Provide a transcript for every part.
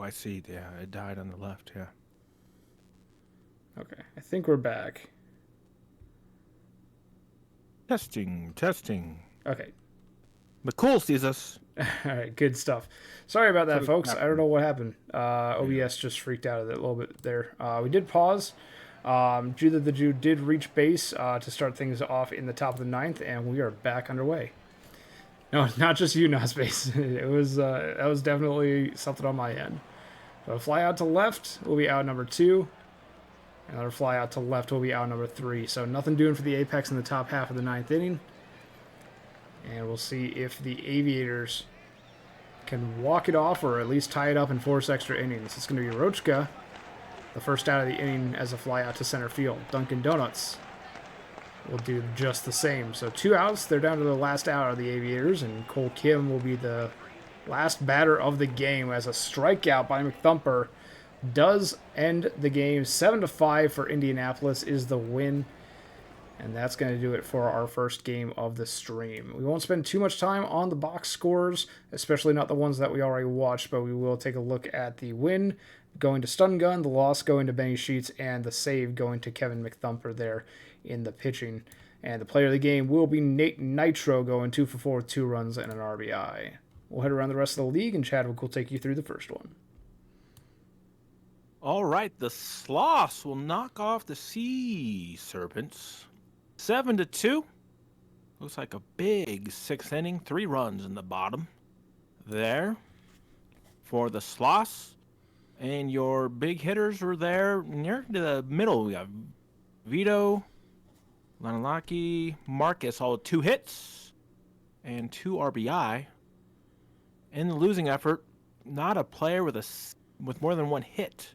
I see. Yeah, it died on the left. Yeah. Okay, I think we're back. Testing, testing. Okay. McCool sees us. All right, good stuff. Sorry about that, So folks. I don't Captain. know what happened. Yeah. OBS just freaked out a little bit there. We did pause. Judah the Jew did reach base to start things off in the top of the ninth, and we are back underway. No, not just you, not space. It was that was definitely something on my end. So a fly out to left will be out number 2. Another fly out to left will be out number 3. So nothing doing for the Apex in the top half of the ninth inning. And we'll see if the Aviators can walk it off or at least tie it up and force extra innings. It's going to be Rochka, the first out of the inning as a fly out to center field. Dunkin' Donuts will do just the same. So 2 outs. They're down to the last out of the Aviators, and Cole Kim will be the last batter of the game as a strikeout by McThumper does end the game. 7-5 for Indianapolis is the win. And that's going to do it for our first game of the stream. We won't spend too much time on the box scores, especially not the ones that we already watched, but we will take a look at the win going to Stun Gun, the loss going to Benny Sheets, and the save going to Kevin McThumper there in the pitching. And the player of the game will be Nate Nitro going 2 for 4 with 2 runs and an RBI. We'll head around the rest of the league, and Chadwick will take you through the first one. All right, the Sloths will knock off the Sea Serpents. 7-2. Looks like a big 6th inning. 3 runs in the bottom there for the Sloths. And your big hitters were there near the middle. We got Vito, Lanalaki, Marcus, all 2 hits and 2 RBI. In the losing effort, not a player with more than 1 hit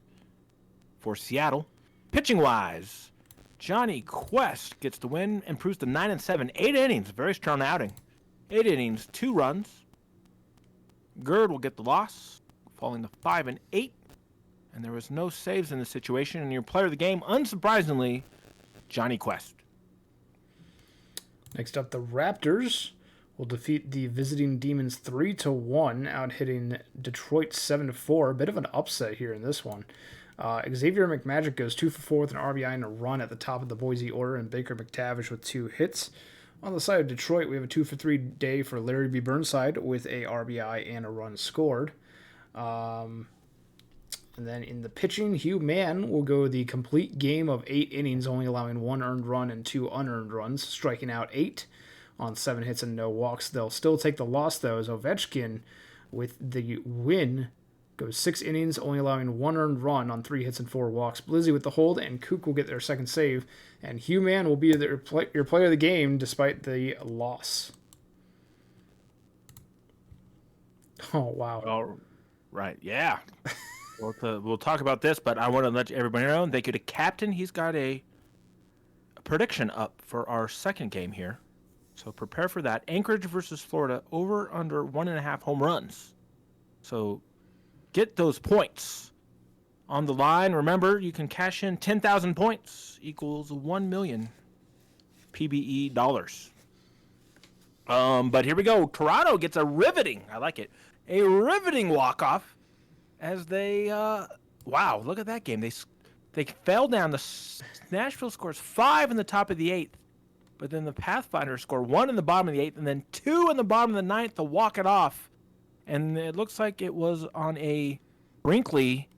for Seattle. Pitching-wise, Johnny Quest gets the win, improves to 9-7, 8 innings, very strong outing. 8 innings, 2 runs. Gerd will get the loss, falling to 5-8, and there was no saves in the situation. And your player of the game, unsurprisingly, Johnny Quest. Next up, the Raptors will defeat the visiting Demons 3-1, out hitting Detroit 7-4. A bit of an upset here in this one. Xavier McMagic goes 2 for 4 with an RBI and a run at the top of the Boise order, and Baker McTavish with 2 hits. On the side of Detroit, we have a 2 for 3 day for Larry B. Burnside with a RBI and a run scored. And then in the pitching, Hugh Mann will go the complete game of 8 innings, only allowing 1 earned run and 2 unearned runs, striking out 8 on 7 hits and no walks. They'll still take the loss, though, as Ovechkin, with the win, goes 6 innings, only allowing 1 earned run on 3 hits and 4 walks. Blizzy with the hold, and Kook will get their second save. And Hugh Mann will be your player of the game despite the loss. Oh, wow. All right, yeah. We'll talk about this, but I want to let everybody know. Thank you to Captain. He's got a prediction up for our second game here. So prepare for that. Anchorage versus Florida, over under 1.5 home runs. So get those points on the line. Remember, you can cash in 10,000 points equals 1 million PBE dollars. But here we go. Toronto gets a riveting, I like it, a riveting walk-off as they, wow, look at that game. They fell down. Nashville scores 5 in the top of the 8th, but then the Pathfinders score 1 in the bottom of the 8th and then 2 in the bottom of the 9th to walk it off. And it looks like it was on a Brinkley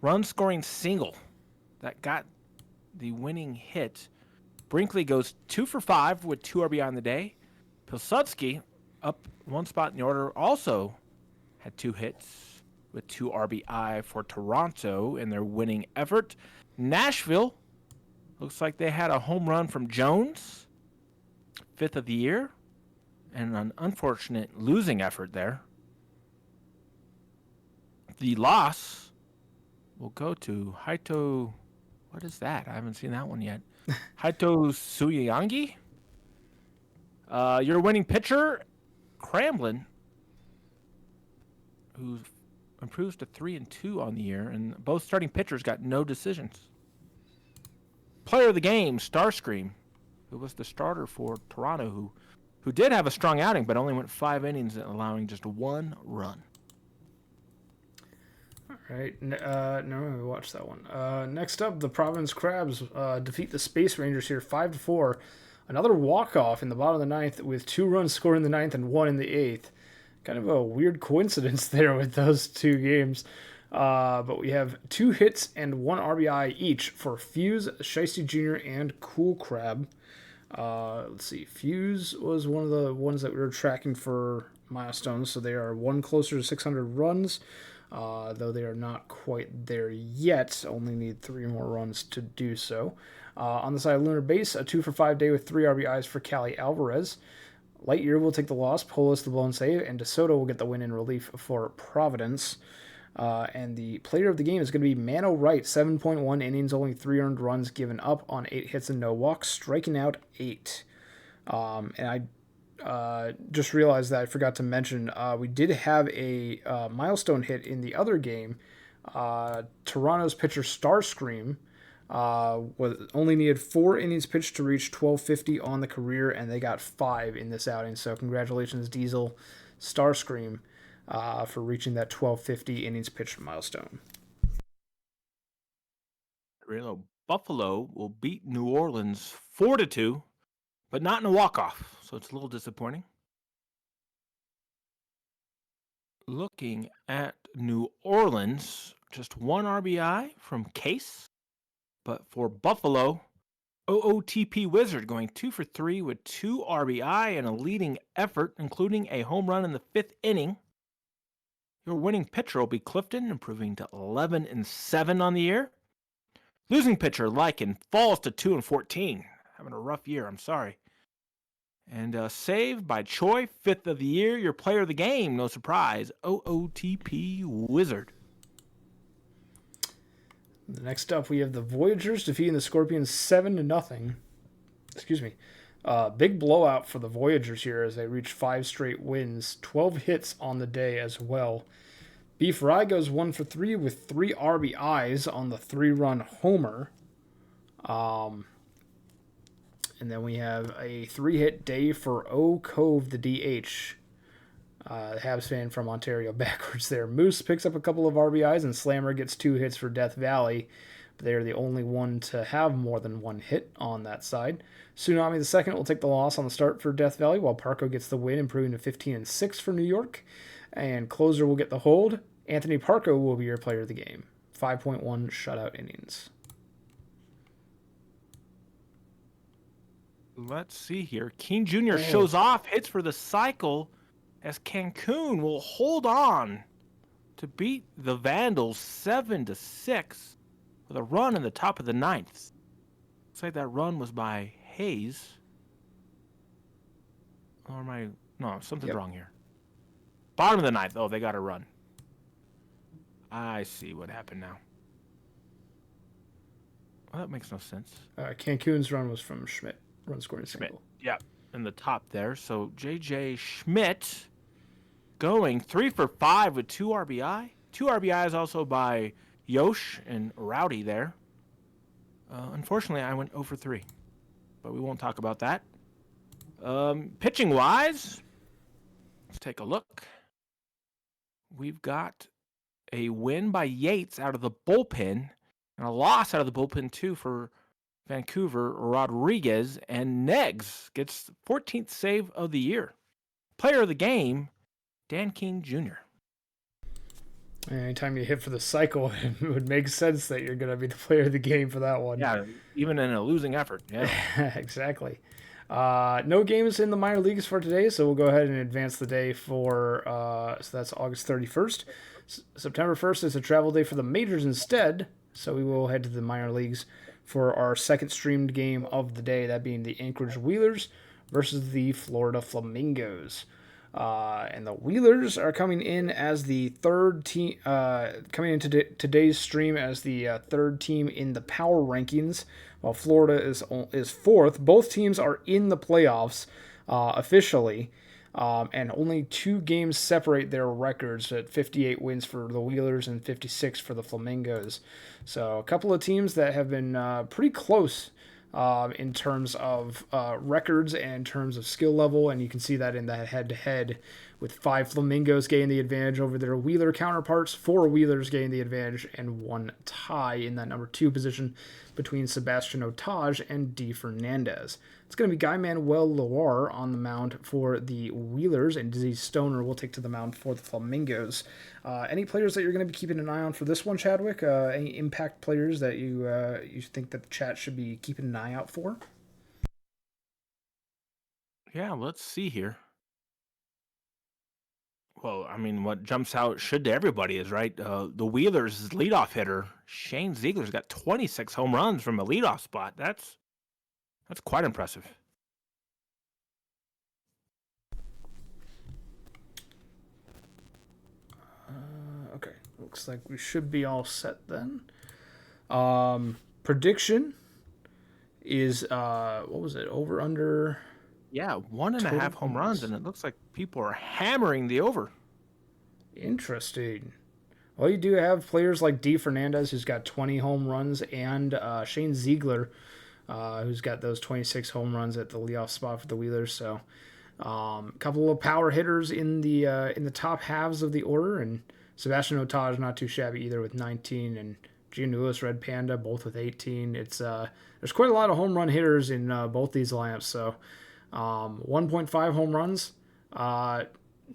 run-scoring single that got the winning hit. Brinkley goes 2 for 5 with 2 RBI on the day. Pilsudski, up 1 spot in the order, also had 2 hits with 2 RBI for Toronto in their winning effort. Nashville, looks like they had a home run from Jones, 5th of the year, and an unfortunate losing effort there. The loss will go to Haito. What is that? I haven't seen that one yet. Haito Suyangi. Your winning pitcher, Cramlin, who improves to 3-2 on the year, and both starting pitchers got no decisions. Player of the game, Starscream, who was the starter for Toronto, who did have a strong outing, but only went 5 innings, allowing just 1 run. All right? No, we watched that one. Next up, the Providence Crabs defeat the Space Rangers here 5-4. Another walk-off in the bottom of the ninth with 2 runs scored in the ninth and 1 in the eighth. Kind of a weird coincidence there with those 2 games. But we have 2 hits and 1 RBI each for Fuse, Shiesty Jr., and Cool Crab. Let's see. Fuse was one of the ones that we were tracking for milestones, so they are 1 closer to 600 runs, though they are not quite there yet. Only need 3 more runs to do so. On the side of Lunar Base, a 2-for-5 day with 3 RBIs for Cali Alvarez. Lightyear will take the loss, Polis the blown save, and DeSoto will get the win in relief for Providence. And the player of the game is going to be Mano Wright, 7.1 innings, only 3 earned runs given up on 8 hits and no walks, striking out 8. And I just realized that I forgot to mention, we did have a milestone hit in the other game. Toronto's pitcher Starscream only needed 4 innings pitched to reach 1250 on the career, and they got 5 in this outing. So congratulations, Diesel Starscream, for reaching that 1250 innings pitched milestone. Buffalo will beat New Orleans 4-2, but not in a walk-off, so it's a little disappointing. Looking at New Orleans, just 1 RBI from Case. But for Buffalo, OOTP Wizard going 2 for 3 with 2 RBI and a leading effort, including a home run in the 5th inning. Your winning pitcher will be Clifton, improving to 11-7 on the year. Losing pitcher Lycan falls to 2-14. Having a rough year, I'm sorry. And saved by Choi, 5th of the year. Your player of the game, no surprise, OOTP Wizard. Next up, we have the Voyagers defeating the Scorpions 7-0. Excuse me. Big blowout for the Voyagers here as they reach 5 straight wins, 12 hits on the day as well. Beef Rye goes 1 for 3 with 3 RBIs on the 3-run homer. And then we have a 3-hit day for O Cove, the DH. Habs fan from Ontario backwards there. Moose picks up a couple of RBIs, and Slammer gets 2 hits for Death Valley. But they're the only one to have more than 1 hit on that side. Tsunami the second will take the loss on the start for Death Valley, while Parco gets the win, improving to 15-6 for New York. And Closer will get the hold. Anthony Parco will be your player of the game. 5.1 shutout innings. Let's see here. King Jr. shows off, hits for the cycle, as Cancun will hold on to beat the Vandals 7-6 with a run in the top of the 9th. Looks like that run was by Hayes. Or something's wrong here. Bottom of the 9th. Oh, they got a run. I see what happened now. Well, that makes no sense. Cancun's run was from Schmidt. Run scoring single. Yeah, in the top there. So AJay Schmidt going 3 for 5 with 2 RBI. 2 RBIs also by Yosh and Rowdy there. Unfortunately, I went 0 for 3, but we won't talk about that. Pitching wise, let's take a look. We've got a win by Yates out of the bullpen and a loss out of the bullpen too for Vancouver. Rodriguez, and Neggs gets 14th save of the year. Player of the game, Dan King Jr. Anytime you hit for the cycle, it would make sense that you're going to be the player of the game for that one. Yeah, even in a losing effort. Yeah, exactly. No games in the minor leagues for today, so we'll go ahead and advance the day for, so that's August 31st. September 1st is a travel day for the majors instead, so we will head to the minor leagues for our second streamed game of the day, that being the Anchorage Wheelers versus the Florida Flamingos. And the Wheelers are coming in as the third team, coming into today's stream as the third team in the power rankings, while Florida is fourth. Both teams are in the playoffs officially, and only 2 games separate their records at 58 wins for the Wheelers and 56 for the Flamingos. So a couple of teams that have been pretty close in terms of records and in terms of skill level, and you can see that in that head-to-head with 5 Flamingos gaining the advantage over their Wheeler counterparts, 4 Wheelers gaining the advantage, and 1 tie in that number 2 position between Sebastian Otage and D. Fernandez. It's going to be Guy Manuel Loire on the mound for the Wheelers, and Dizzy Stoner will take to the mound for the Flamingos. Any players that you're going to be keeping an eye on for this one, Chadwick? Any impact players that you think that the chat should be keeping an eye out for? Yeah, let's see here. Well, I mean, what jumps out should to everybody is right. The Wheelers' leadoff hitter Shane Ziegler's got 26 home runs from a leadoff spot. That's quite impressive. Okay, looks like we should be all set then. Prediction is what was it? Over under. Yeah, 1.5 home runs, and it looks like people are hammering the over. Interesting. Well, you do have players like D. Fernandez, who's got 20 home runs, and Shane Ziegler, who's got those 26 home runs at the leadoff spot for the Wheelers. So, a couple of power hitters in the top halves of the order, and Sebastian Otage not too shabby either with 19, and Gianoulis Red Panda both with 18. It's there's quite a lot of home run hitters in both these lineups. So, 1.5 home runs.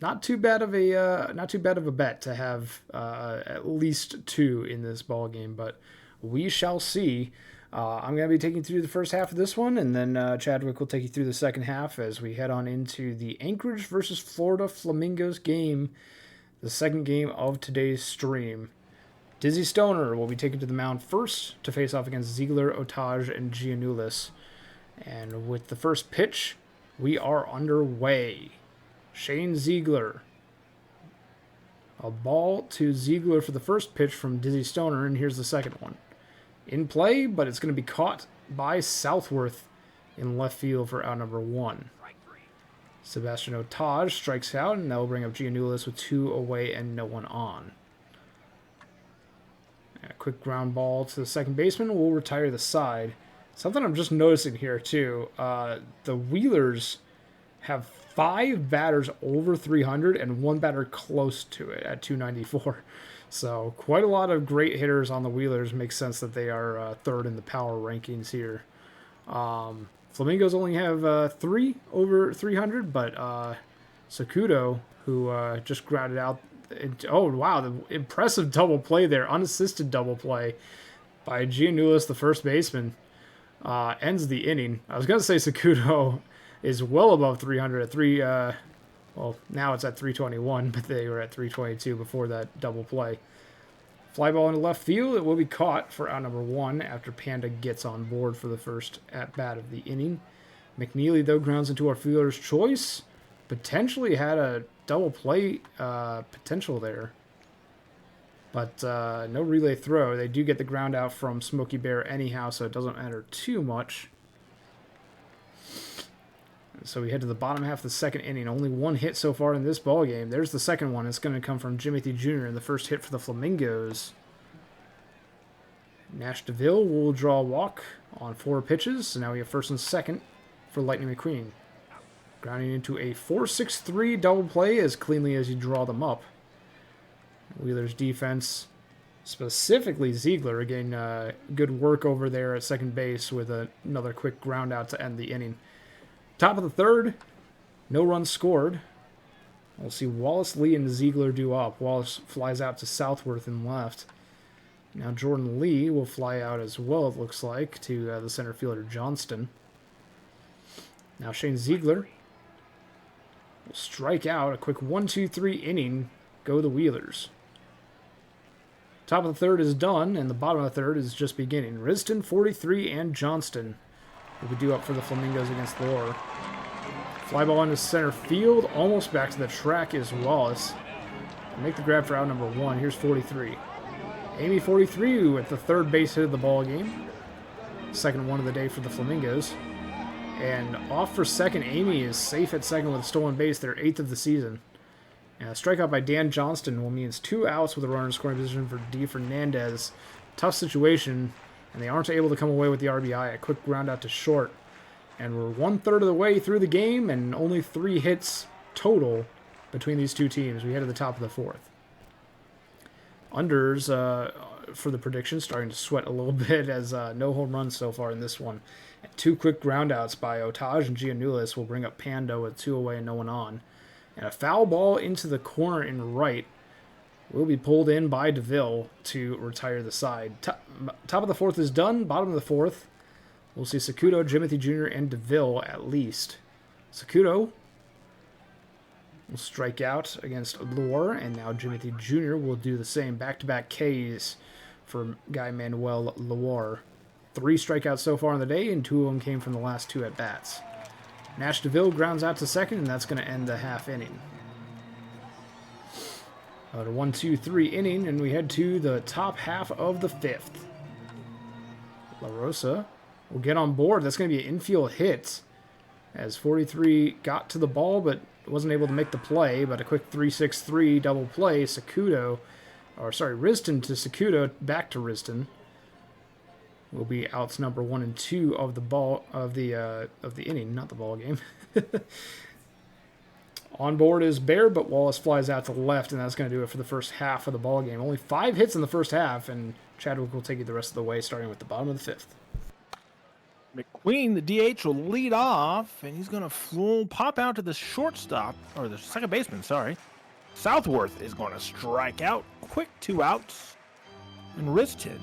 Not too bad of a bet to have at least 2 in this ball game, but we shall see. I'm going to be taking you through the first half of this one, and then Chadwick will take you through the second half as we head on into the Anchorage versus Florida Flamingos game, the second game of today's stream. Dizzy Stoner will be taken to the mound first to face off against Ziegler, Otage, and Gianoulis. And with the first pitch, we are underway. Shane Ziegler. A ball to Ziegler for the first pitch from Dizzy Stoner, and here's the second one. In play, but it's going to be caught by Southworth in left field for out number 1. Sebastian Otage strikes out, and that will bring up Gianoulis with 2 away and no one on. A quick ground ball to the second baseman will retire the side. Something I'm just noticing here, too. The Wheelers have 5 batters over 300 and 1 batter close to it at 294. So quite a lot of great hitters on the Wheelers. Makes sense that they are third in the power rankings here. Flamingos only have 3 over 300, but Sakudo, who just grounded out. Oh, wow, the impressive double play there. Unassisted double play by Gianoulis, the first baseman. Ends the inning. I was going to say Sakudo is well above 300 at 3. Well, now it's at 321, but they were at 322 before that double play. Fly ball into left field. It will be caught for out number 1 after Panda gets on board for the first at-bat of the inning. McNeely, though, grounds into our fielder's choice. Potentially had a double play potential there. But no relay throw. They do get the ground out from Smokey Bear anyhow, so it doesn't matter too much. And so we head to the bottom half of the second inning. Only 1 hit so far in this ball game. There's the second one. It's going to come from Jimothy Jr. in the first hit for the Flamingos. Nash DeVille will draw a walk on 4 pitches. So now we have first and second for Lightning McQueen. Grounding into a 4-6-3 double play as cleanly as you draw them up. Wheeler's defense, specifically Ziegler, again, good work over there at second base with another quick ground out to end the inning. Top of the third, no runs scored. We'll see Wallace, Lee, and Ziegler due up. Wallace flies out to Southworth in left. Now Jordan Lee will fly out as well, it looks like, to the center fielder Johnston. Now Shane Ziegler will strike out. A quick 1-2-3 inning. Go the Wheelers. Top of the third is done, and the bottom of the third is just beginning. Riston, 43, and Johnston will be due up for the Flamingos against Lohr. Fly ball into center field, almost back to the track is Wallace. Make the grab for out number 1. Here's 43. Amy 43 with the third base hit of the ball game. Second one of the day for the Flamingos. And off for second, Amy is safe at second with a stolen base, their 8th of the season. And a strikeout by Dan Johnston will mean it's 2 outs with a runner in scoring position for D. Fernandez. Tough situation, and they aren't able to come away with the RBI. A quick ground out to short. And we're 1/3 of the way through the game, and only 3 hits total between these two teams. We head to the top of the fourth. Unders for the prediction starting to sweat a little bit as no home runs so far in this one. And 2 quick groundouts by Otaj and Giannoulis will bring up Pando with 2 away and no one on. And a foul ball into the corner in right will be pulled in by DeVille to retire the side. Top of the fourth is done. Bottom of the fourth, we'll see Sakudo, Jimothy Jr., and DeVille at least. Sakudo will strike out against Lore, and now Jimothy Jr. will do the same. Back-to-back Ks for Guy Manuel Lore. 3 strikeouts so far in the day, and 2 of them came from the last 2 at-bats. Nash DeVille grounds out to second, and that's going to end the half inning. A 1-2-3 inning, and we head to the top half of the 5th. La Rosa will get on board. That's going to be an infield hit, as 43 got to the ball, but wasn't able to make the play. But a quick 3-6-3 double play. Riston to Sakudo, back to Riston. Will be outs number 1 and 2 of the inning, not the ball game. On board is Bear, but Wallace flies out to the left, and that's going to do it for the first half of the ball game. Only 5 hits in the first half, and Chadwick will take you the rest of the way, starting with the bottom of the 5th. McQueen, the DH, will lead off, and he's going to pop out to the shortstop, or the second baseman, sorry. Southworth is going to strike out. Quick 2 outs. And Riston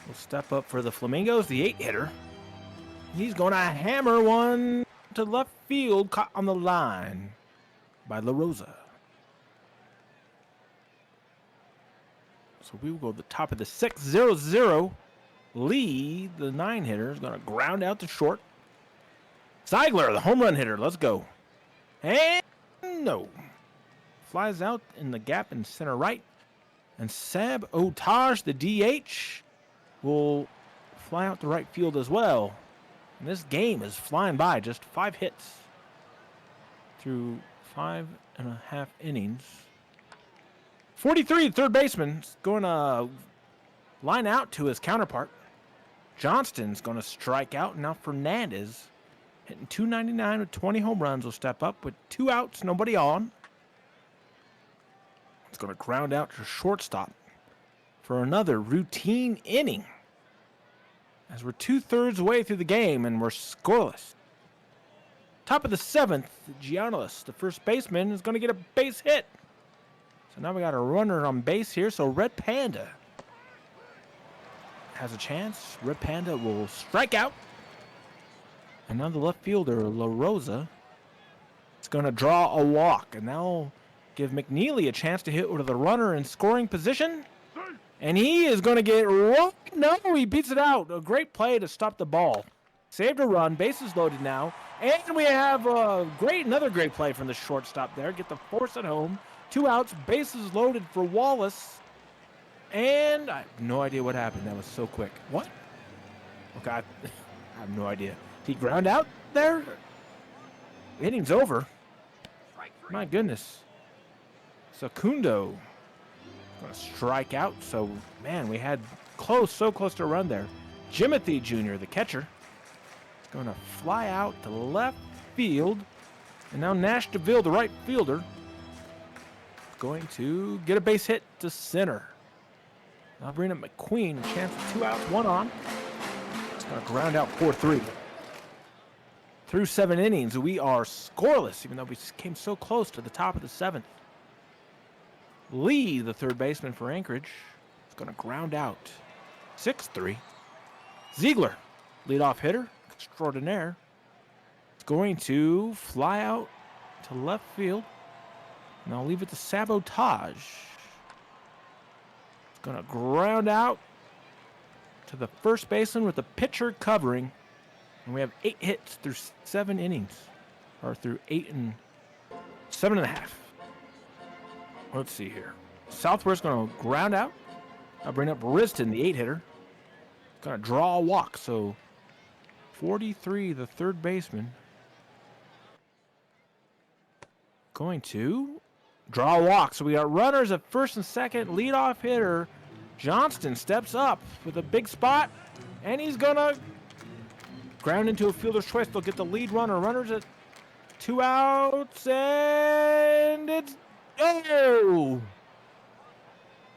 will step up for the Flamingos, the 8-hitter. He's going to hammer one to left field, caught on the line by La Rosa. So we will go to the top of the 6th, 0-0. Lee, the 9-hitter, is going to ground out to short. Ziegler, the home run hitter, let's go. And no. Flies out in the gap in center right. And Sab Otage, the DH, will fly out to right field as well. And this game is flying by, just 5 hits through 5.5 innings. 43, third baseman, is going to line out to his counterpart. Johnston's going to strike out. Now Fernandez, hitting .299 with 20 home runs, will step up with 2 outs, nobody on. It's going to ground out to shortstop for another routine inning. As we're 2/3 way through the game and we're scoreless. Top of the 7th, Giannoulis, the first baseman, is going to get a base hit. So now we got a runner on base here. So Red Panda has a chance. Red Panda will strike out. And now the left fielder, La Rosa, is going to draw a walk. And that'll give McNeely a chance to hit with the runner in scoring position. And he is going to get... No, he beats it out. A great play to stop the ball. Saved a run. Bases loaded now. And we have another great play from the shortstop there. Get the force at home. 2 outs. Bases loaded for Wallace. And I have no idea what happened. That was so quick. What? Okay, I have no idea. Did he ground out there? The inning's over. My goodness. Secundo going to strike out. So, man, we had so close to a run there. Jimothy Jr., the catcher, is going to fly out to left field. And now Nash DeVille, the right fielder, is going to get a base hit to center. Now bring up McQueen, a chance of 2 outs, 1 on. It's going to ground out 4-3. Through 7 innings, we are scoreless, even though we came so close to the top of the 7th. Lee, the third baseman for Anchorage, is going to ground out 6-3. Ziegler, leadoff hitter, extraordinaire, is going to fly out to left field. And I'll leave it to Sabotage. It's going to ground out to the first baseman with the pitcher covering. And we have 8 hits through 7 innings, or through 8 and 7.5. Let's see here. Southwest's going to ground out. I'll bring up Riston, the 8-hitter. Going to draw a walk. So 43, the third baseman, going to draw a walk. So we got runners at first and second. Leadoff hitter Johnston steps up with a big spot, and he's going to ground into a fielder's choice. They'll get the lead runner. Runners at 2 outs, and it's oh!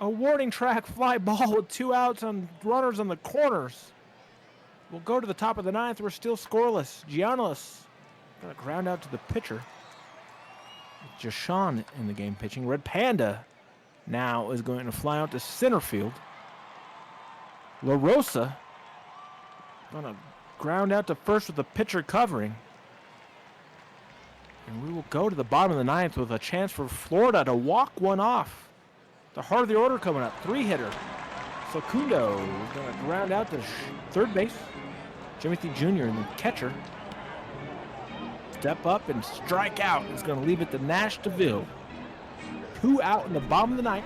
A warning track fly ball with 2 outs on runners on the corners. We'll go to the top of the 9th. We're still scoreless. Giannis gonna ground out to the pitcher. Jashawn in the game pitching. Red Panda now is going to fly out to center field. La Rosa gonna ground out to first with the pitcher covering. And we will go to the bottom of the 9th with a chance for Florida to walk one off. The heart of the order coming up. 3-hitter. Facundo is going to ground out to third base. Jimothy Jr. and the catcher. Step up and strike out. It's going to leave it to Nash DeVille. 2 out in the bottom of the 9th.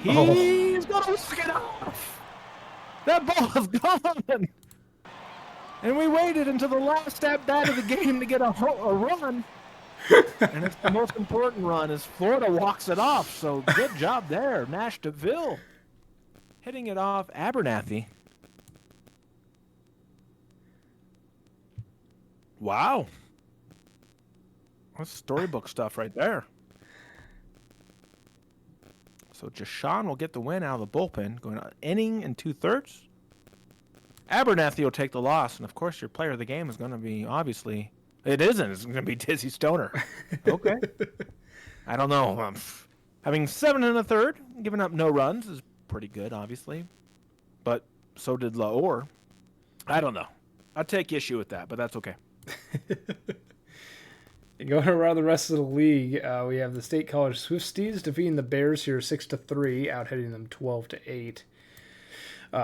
He's going to walk it off. That ball is gone. And we waited until the last at-bat of the game to get a run. And it's the most important run as Florida walks it off. So good job there, Nash DeVille. Hitting it off Abernathy. Wow. That's storybook stuff right there. So Jashawn will get the win out of the bullpen, going an inning and 2/3. Abernathy will take the loss, and of course your player of the game is going to be, obviously, it isn't. It's going to be Dizzy Stoner. Okay. I don't know. Having 7 1/3, giving up no runs is pretty good, obviously. But so did Laor. I don't know. I'll take issue with that, but that's okay. Going around the rest of the league, we have the State College Swifties defeating the Bears here 6-3, out-hitting them 12-8.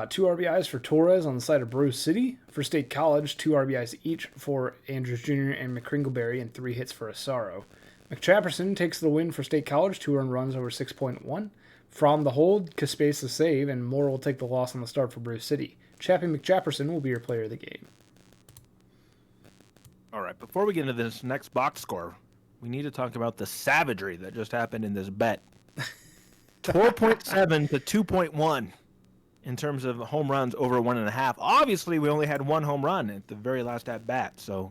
2 RBIs for Torres on the side of Brew City. For State College, 2 RBIs each for Andrews Jr. and McCringleberry, and 3 hits for Asaro. McChapperson takes the win for State College, 2 earned runs over 6.1. From the hold, Caspase the save, and Moore will take the loss on the start for Brew City. Chappie McChapperson will be your player of the game. All right, before we get into this next box score, we need to talk about the savagery that just happened in this bet. 4.7 to 2.1 in terms of home runs over 1.5. Obviously, we only had 1 home run at the very last at bat, so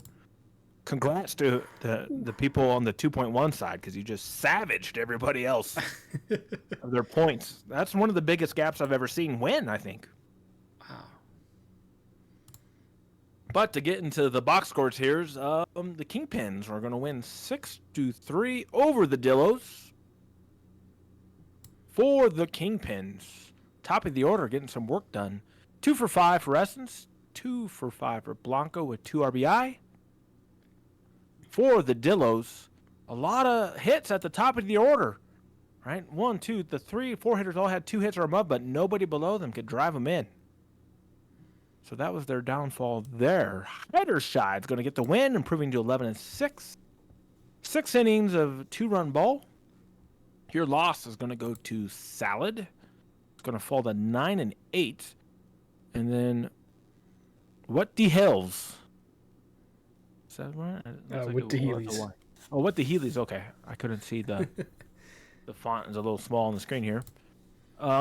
congrats to the people on the 2.1 side, because you just savaged everybody else of their points. That's one of the biggest gaps I've ever seen win, I think. Wow. But to get into the box scores here, the Kingpins are going to win 6-3 over the Dillos. For the Kingpins, top of the order, getting some work done. 2 for 5 for Essence, 2 for 5 for Blanco with 2 RBI. For the Dillos, a lot of hits at the top of the order, right? 1, 2, the 3, 4 hitters all had 2 hits or above, but nobody below them could drive them in. So that was their downfall there. Heiderscheid's going to get the win, improving to 11-6. 6 innings of 2-run ball. Your loss is going to go to Salad. It's going to fall to 9-8. And then what the hells? Is that right? With the Heelys. Oh, what the Heelys. Okay. I couldn't see the the font is a little small on the screen here.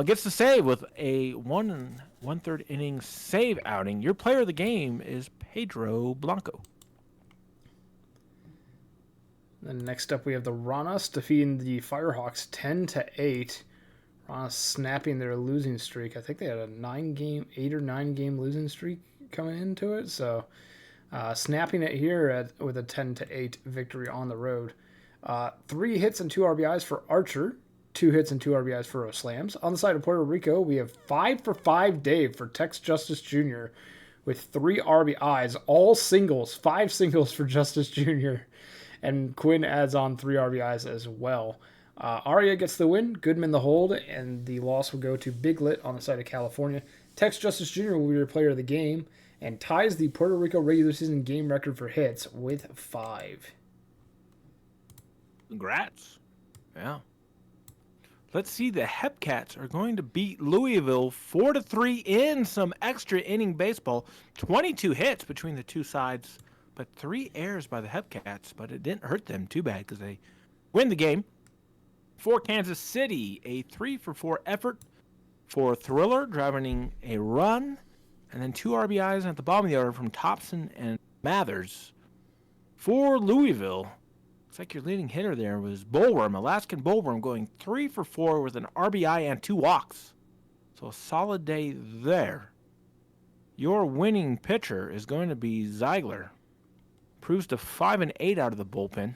Gets the save with a 1 1/3 inning save outing. Your player of the game is Pedro Blanco. Then next up we have the Ranas defeating the Firehawks 10-8. Ranas snapping their losing streak. I think they had a 8 or 9 game losing streak coming into it. So snapping it here with a 10-8 victory on the road. 3 hits and 2 RBIs for Archer. 2 hits and 2 RBIs for O'Slams. On the side of Puerto Rico, we have 5 for 5 Dave for Tex Justice Jr. with 3 RBIs, all singles, 5 singles for Justice Jr. And Quinn adds on 3 RBIs as well. Aria gets the win, Goodman the hold, and the loss will go to Biglet on the side of California. Tex Justice Jr. will be your player of the game and ties the Puerto Rico regular season game record for hits with 5. Congrats. Yeah. Let's see, the Hepcats are going to beat Louisville 4-3 in some extra inning baseball. 22 hits between the two sides, but 3 errors by the Hepcats, but it didn't hurt them too bad because they win the game. For Kansas City, a 3 for 4 effort for Thriller, driving a run, and then 2 RBIs at the bottom of the order from Thompson and Mathers. For Louisville, looks like your leading hitter there was Bullworm, Alaskan Bullworm, going 3 for 4 with an RBI and 2 walks. So a solid day there. Your winning pitcher is going to be Ziegler. Proves to 5 and 8 out of the bullpen.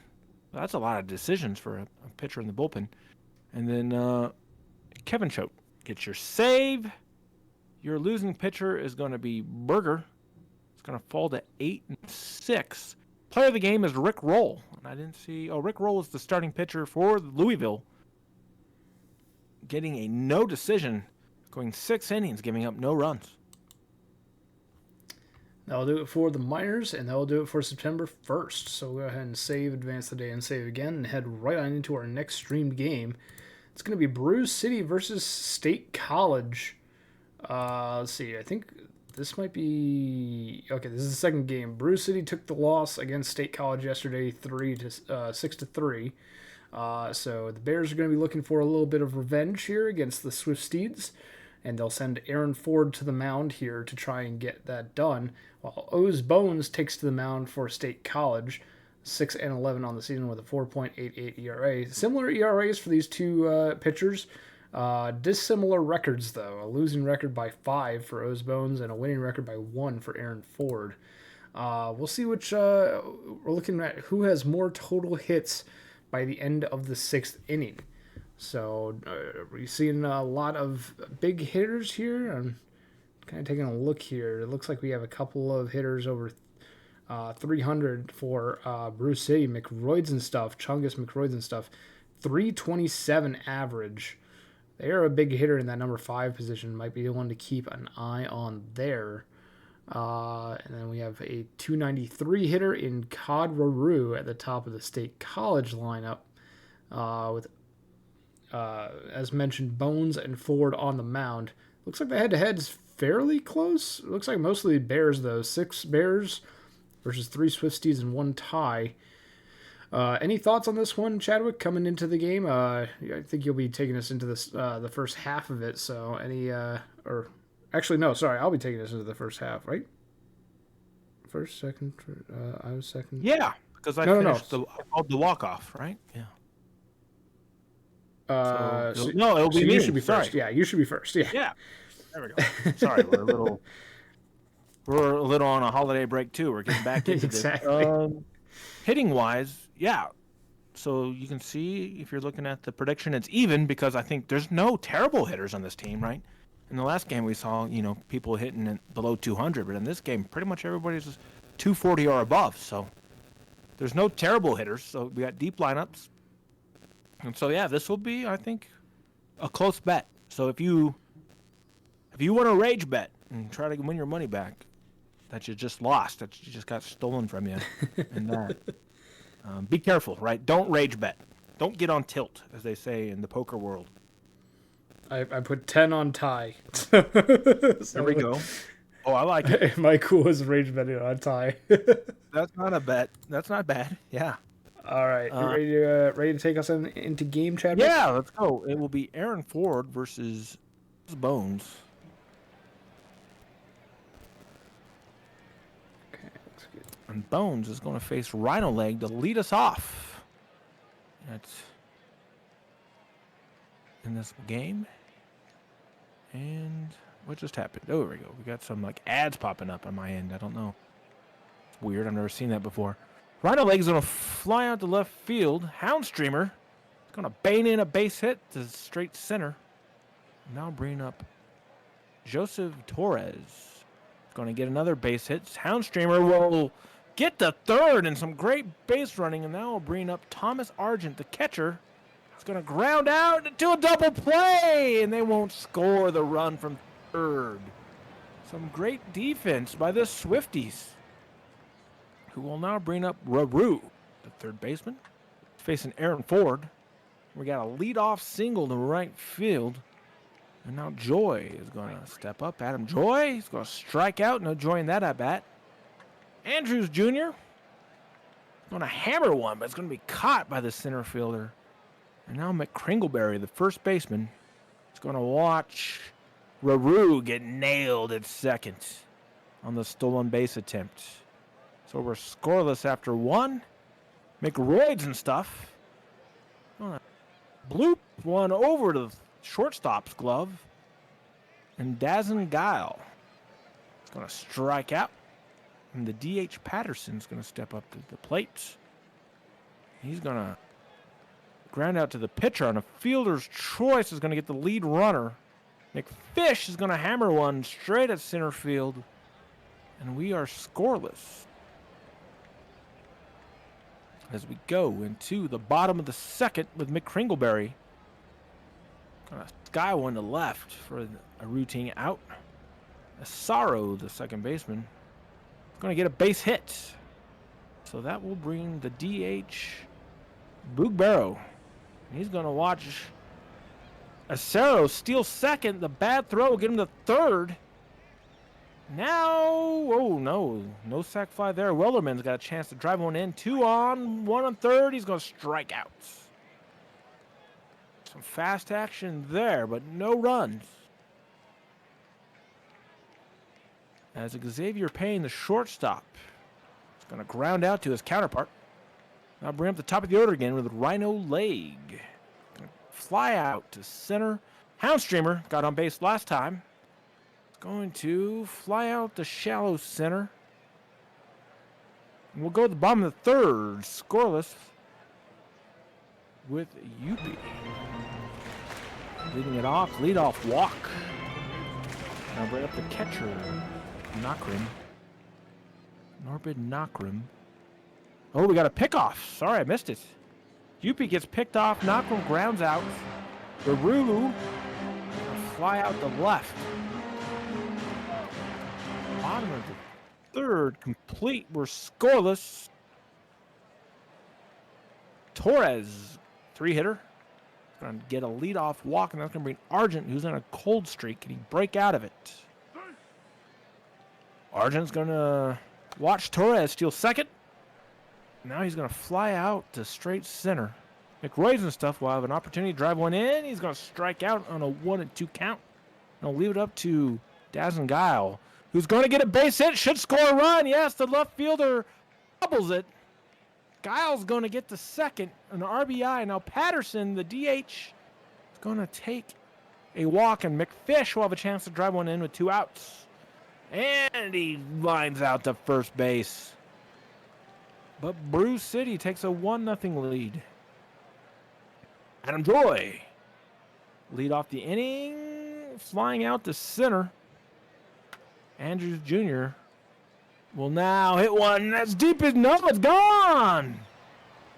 That's a lot of decisions for a pitcher in the bullpen. And then Kevin Choate gets your save. Your losing pitcher is going to be Berger. It's going to fall to 8 and 6. Player of the game is Rick Roll. And I didn't see. Oh, Rick Roll is the starting pitcher for Louisville. Getting a no decision, going 6 innings, giving up no runs. That'll do it for the minors, and that'll do it for September 1st. So we'll go ahead and save, advance the day, and save again, and head right on into our next streamed game. It's going to be Brew City versus State College. Let's see. I think this might be... Okay, this is the second game. Brew City took the loss against State College yesterday, 6-3. So the Bears are going to be looking for a little bit of revenge here against the Swift Steeds, and they'll send Aaron Ford to the mound here to try and get that done, while O's Bones takes to the mound for State College, 6-11 on the season with a 4.88 ERA. Similar ERAs for these two pitchers. Dissimilar records, though. A losing record by 5 for O's Bones and a winning record by 1 for Aaron Ford. We'll see which... we're looking at who has more total hits by the end of the 6th inning. So we're seeing a lot of big hitters here. I'm kind of taking a look here. It looks like we have a couple of hitters over 300 for Bruce City. McRoids and stuff. Chungus McRoids and stuff. 327 average. They are a big hitter in that number 5 position. Might be the one to keep an eye on there. And then we have a 293 hitter in Cod Ruru at the top of the State College lineup with as mentioned, Bones and Ford on the mound. Looks like the head-to-head's fairly close. It looks like mostly Bears, though. 6 Bears versus 3 Swifties and 1 tie. Any thoughts on this one, Chadwick, coming into the game? I think you'll be taking us into this the first half of it, so any... or actually, no, sorry, I'll be taking us into the first half, right? First, second, I was second. Yeah, because I finished the walk-off, right? Yeah. It'll be me. You should be first. Yeah, you should be first. Yeah. Yeah. There we go. Sorry, we're a little on a holiday break too. We're getting back into exactly. This. Hitting wise, yeah. So you can see if you're looking at the prediction, it's even because I think there's no terrible hitters on this team, right? In the last game we saw, people hitting it below 200, but in this game, pretty much everybody's 240 or above. So there's no terrible hitters. So we got deep lineups. And so, yeah, this will be, I think, a close bet. So if you want to rage bet and try to win your money back that you just lost, that you just got stolen from you, and be careful, right? Don't rage bet. Don't get on tilt, as they say in the poker world. I put 10 on tie. There we go. Oh, I like it. My cool is rage betting on tie. That's not a bet. That's not bad. Yeah. All right, you ready to take us into game, Chadwick? Yeah, let's go. It will be Aaron Ford versus Bones. Okay, that's good. And Bones is going to face Rhino Leg to lead us off. That's in this game. And what just happened? Oh, there we go. We got some ads popping up on my end. I don't know. It's weird. I've never seen that before. Rhino Leg's going to fly out to left field. Houndstreamer is going to bane in a base hit to straight center. Now bring up Joseph Torres. Going to get another base hit. Houndstreamer will get to third and some great base running. And now we'll bring up Thomas Argent, the catcher. He's going to ground out into a double play. And they won't score the run from third. Some great defense by the Swifties, who will now bring up Raru, the third baseman, facing Aaron Ford. We got a leadoff single to right field. And now Joy is going to step up. Adam Joy, he's going to strike out. No Joy in that at-bat. Andrews Jr. going to hammer one, but it's going to be caught by the center fielder. And now McCringleberry, the first baseman, is going to watch Raru get nailed at second on the stolen base attempt. So we're scoreless after 1. McRoids and stuff. Bloop one over to the shortstop's glove. And Dazen Guile is going to strike out. And the DH Patterson's going to step up to the plate. He's going to ground out to the pitcher on a fielder's choice. Is going to get the lead runner. McFish is going to hammer one straight at center field. And we are scoreless. As we go into the bottom of the second with McCringleberry. Gonna sky one to left for a routine out. Asaro, the second baseman, is going to get a base hit. So that will bring the DH Boog Barrow. He's going to watch Asaro steal second. The bad throw will get him to third. Now, oh no, no sac fly there. Wellerman's got a chance to drive one in. 2 on, 1 on third. He's going to strike out. Some fast action there, but no runs. As Xavier Payne, the shortstop, is going to ground out to his counterpart. Now bring up the top of the order again with Rhino Leg. Gonna fly out to center. Houndstreamer got on base last time. Going to fly out to shallow center. And we'll go to the bottom of the third, scoreless, with Yuppie. Leading it off, leadoff walk. Now bring up the catcher, Knockrim. Norbid Knockrim. Oh, we got a pickoff. Sorry, I missed it. Yuppie gets picked off, Knockrim grounds out. Baru fly out the left. Bottom of the third, complete. We're scoreless. Torres, 3-hitter. Going to get a leadoff walk, and that's going to bring Argent, who's in a cold streak. Can he break out of it? Argent's going to watch Torres steal second. Now he's going to fly out to straight center. McRoids and stuff will have an opportunity to drive one in. He's going to strike out on a 1-2 count. And I'll leave it up to Dazen Guile, who's going to get a base hit, should score a run. Yes, the left fielder doubles it. Giles going to get the second, an RBI. Now Patterson, the DH, is going to take a walk, and McFish will have a chance to drive one in with 2 outs. And he lines out to first base. But Brew City takes a 1-0 lead. Adam Joy lead off the inning, flying out to center. Andrews Jr. will now hit one as deep as no, it's gone.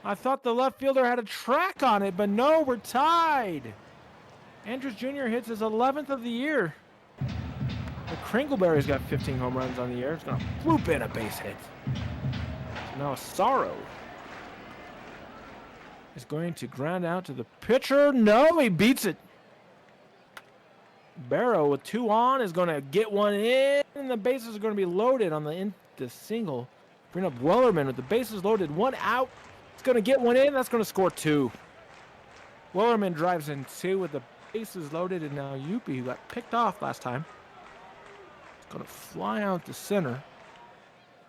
I thought the left fielder had a track on it, but no, we're tied. Andrews Jr. hits his 11th of the year. The Kringleberry's got 15 home runs on the year. It's going to floop in a base hit. Now Sorrow is going to ground out to the pitcher. No, he beats it. Barrow with 2 on is going to get one in, and the bases are going to be loaded on the single. Bring up Wellerman with the bases loaded, 1 out. It's going to get one in. That's going to score 2. Wellerman drives in 2 with the bases loaded, and now Yuppie, who got picked off last time, is going to fly out to center.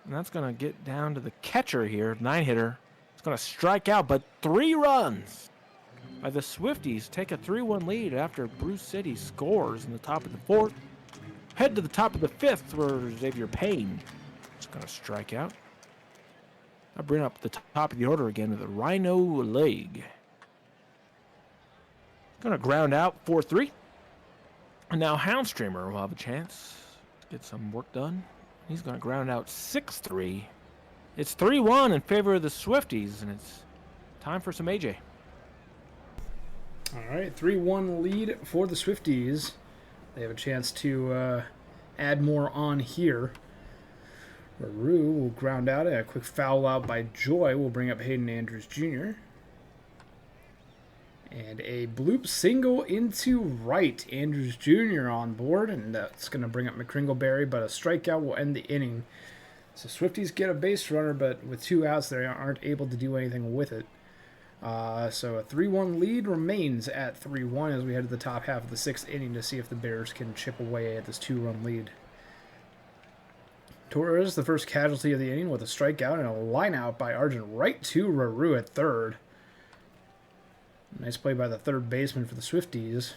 And that's going to get down to the catcher here, 9-hitter. It's going to strike out, but 3 runs by the Swifties take a 3-1 lead after Bruce City scores in the top of the 4th. Head to the top of the 5th where Xavier Payne is going to strike out. I'll bring up the top of the order again with a Rhino Leg. Going to ground out 4-3. And now Houndstreamer will have a chance to get some work done. He's going to ground out 6-3. It's 3-1 in favor of the Swifties, and it's time for some AJ. All right, 3-1 lead for the Swifties. They have a chance to add more on here. Rue will ground out. A quick foul out by Joy will bring up Hayden Andrews Jr. And a bloop single into right. Andrews Jr. on board, and that's going to bring up McCringleberry, but a strikeout will end the inning. So Swifties get a base runner, but with 2 outs, they aren't able to do anything with it. So a 3-1 lead remains at 3-1 as we head to the top half of the 6th inning to see if the Bears can chip away at this 2-run lead. Torres, the first casualty of the inning, with a strikeout and a line out by Argent right to Raru at third. Nice play by the third baseman for the Swifties.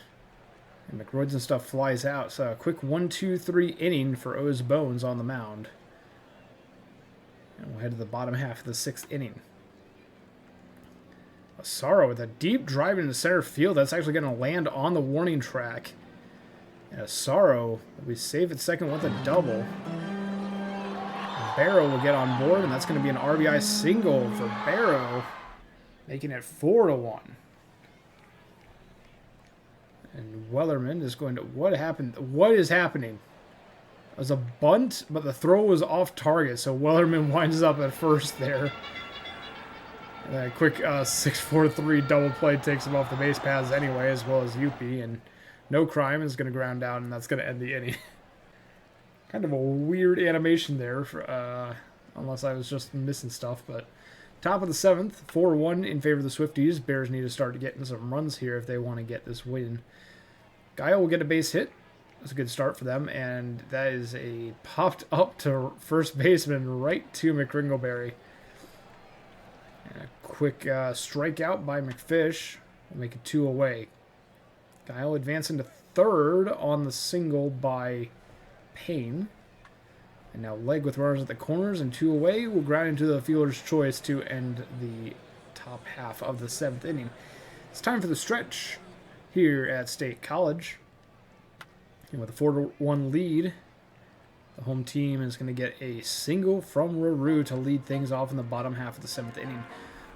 And McRoyds and stuff flies out. So a quick 1-2-3 inning for O's Bones on the mound. And we'll head to the bottom half of the 6th inning. Asaro with a deep drive into center field. That's actually going to land on the warning track. And Asaro, we save at second with a double. Barrow will get on board, and that's going to be an RBI single for Barrow, making it 4-1. And Wellerman is going to... What happened? What is happening? It was a bunt, but the throw was off target, so Wellerman winds up at first there. And then a quick 6-4-3 double play takes him off the base paths anyway, as well as Yupi, and No Crime is going to ground down, and that's going to end the inning. Kind of a weird animation there, for, unless I was just missing stuff, but... Top of the 7th, 4-1 in favor of the Swifties. Bears need to start getting some runs here if they want to get this win. Guile will get a base hit. That's a good start for them, and that is a popped up to first baseman right to McCringleberry. And a quick strikeout by McFish will make it 2 away. Guile advancing to third on the single by Payne. And now Leg with runners at the corners and 2 away will ground into the fielder's choice to end the top half of the 7th inning. It's time for the stretch here at State College. And with a 4-1 lead, the home team is going to get a single from Raru to lead things off in the bottom half of the 7th inning.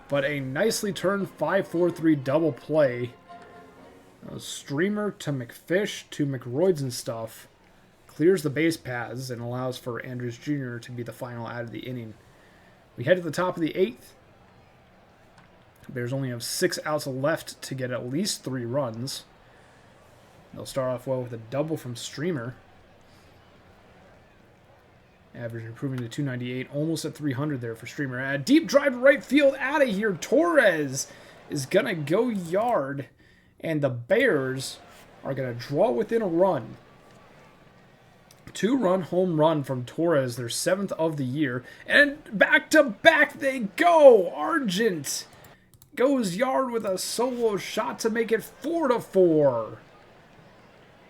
But a nicely turned 5-4-3 double play. A streamer to McFish to McRoyds and stuff. Clears the base paths and allows for Andrews Jr. to be the final out of the inning. We head to the top of the 8th. Bears only have 6 outs left to get at least 3 runs. They'll start off well with a double from Streamer. Average improving to 298, almost at 300 there for Streamer. A deep drive to right field, out of here. Torres is going to go yard, and the Bears are going to draw within a run. 2-run home run from Torres, their 7th of the year. And back-to-back they go! Argent goes yard with a solo shot to make it 4-4.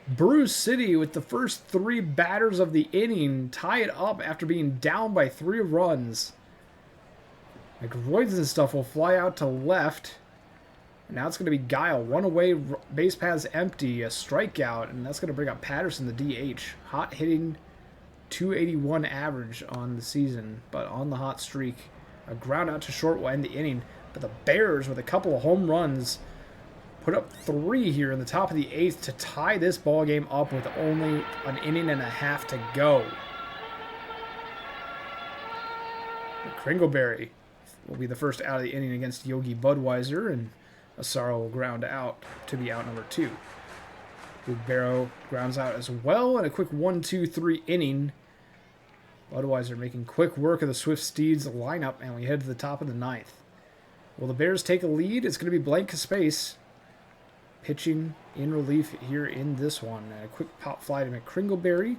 Bruce City with the first 3 batters of the inning tie it up after being down by 3 runs. McRoyds and stuff will fly out to left. And now it's going to be Guile. One away, base paths empty, a strikeout, and that's going to bring up Patterson, the DH. Hot hitting, 281 average on the season, but on the hot streak. A ground out to short will end the inning. But the Bears, with a couple of home runs, put up 3 here in the top of the 8th to tie this ball game up with only an inning and a half to go. Kringleberry will be the first out of the inning against Yogi Budweiser, and Asaro will ground out to be out number 2. Luke Barrow grounds out as well, and a quick 1-2-3 inning. Budweiser making quick work of the Swift Steeds lineup, and we head to the top of the 9th. Will the Bears take a lead? It's going to be Blank Space pitching in relief here in this one. And a quick pop fly to McCringleberry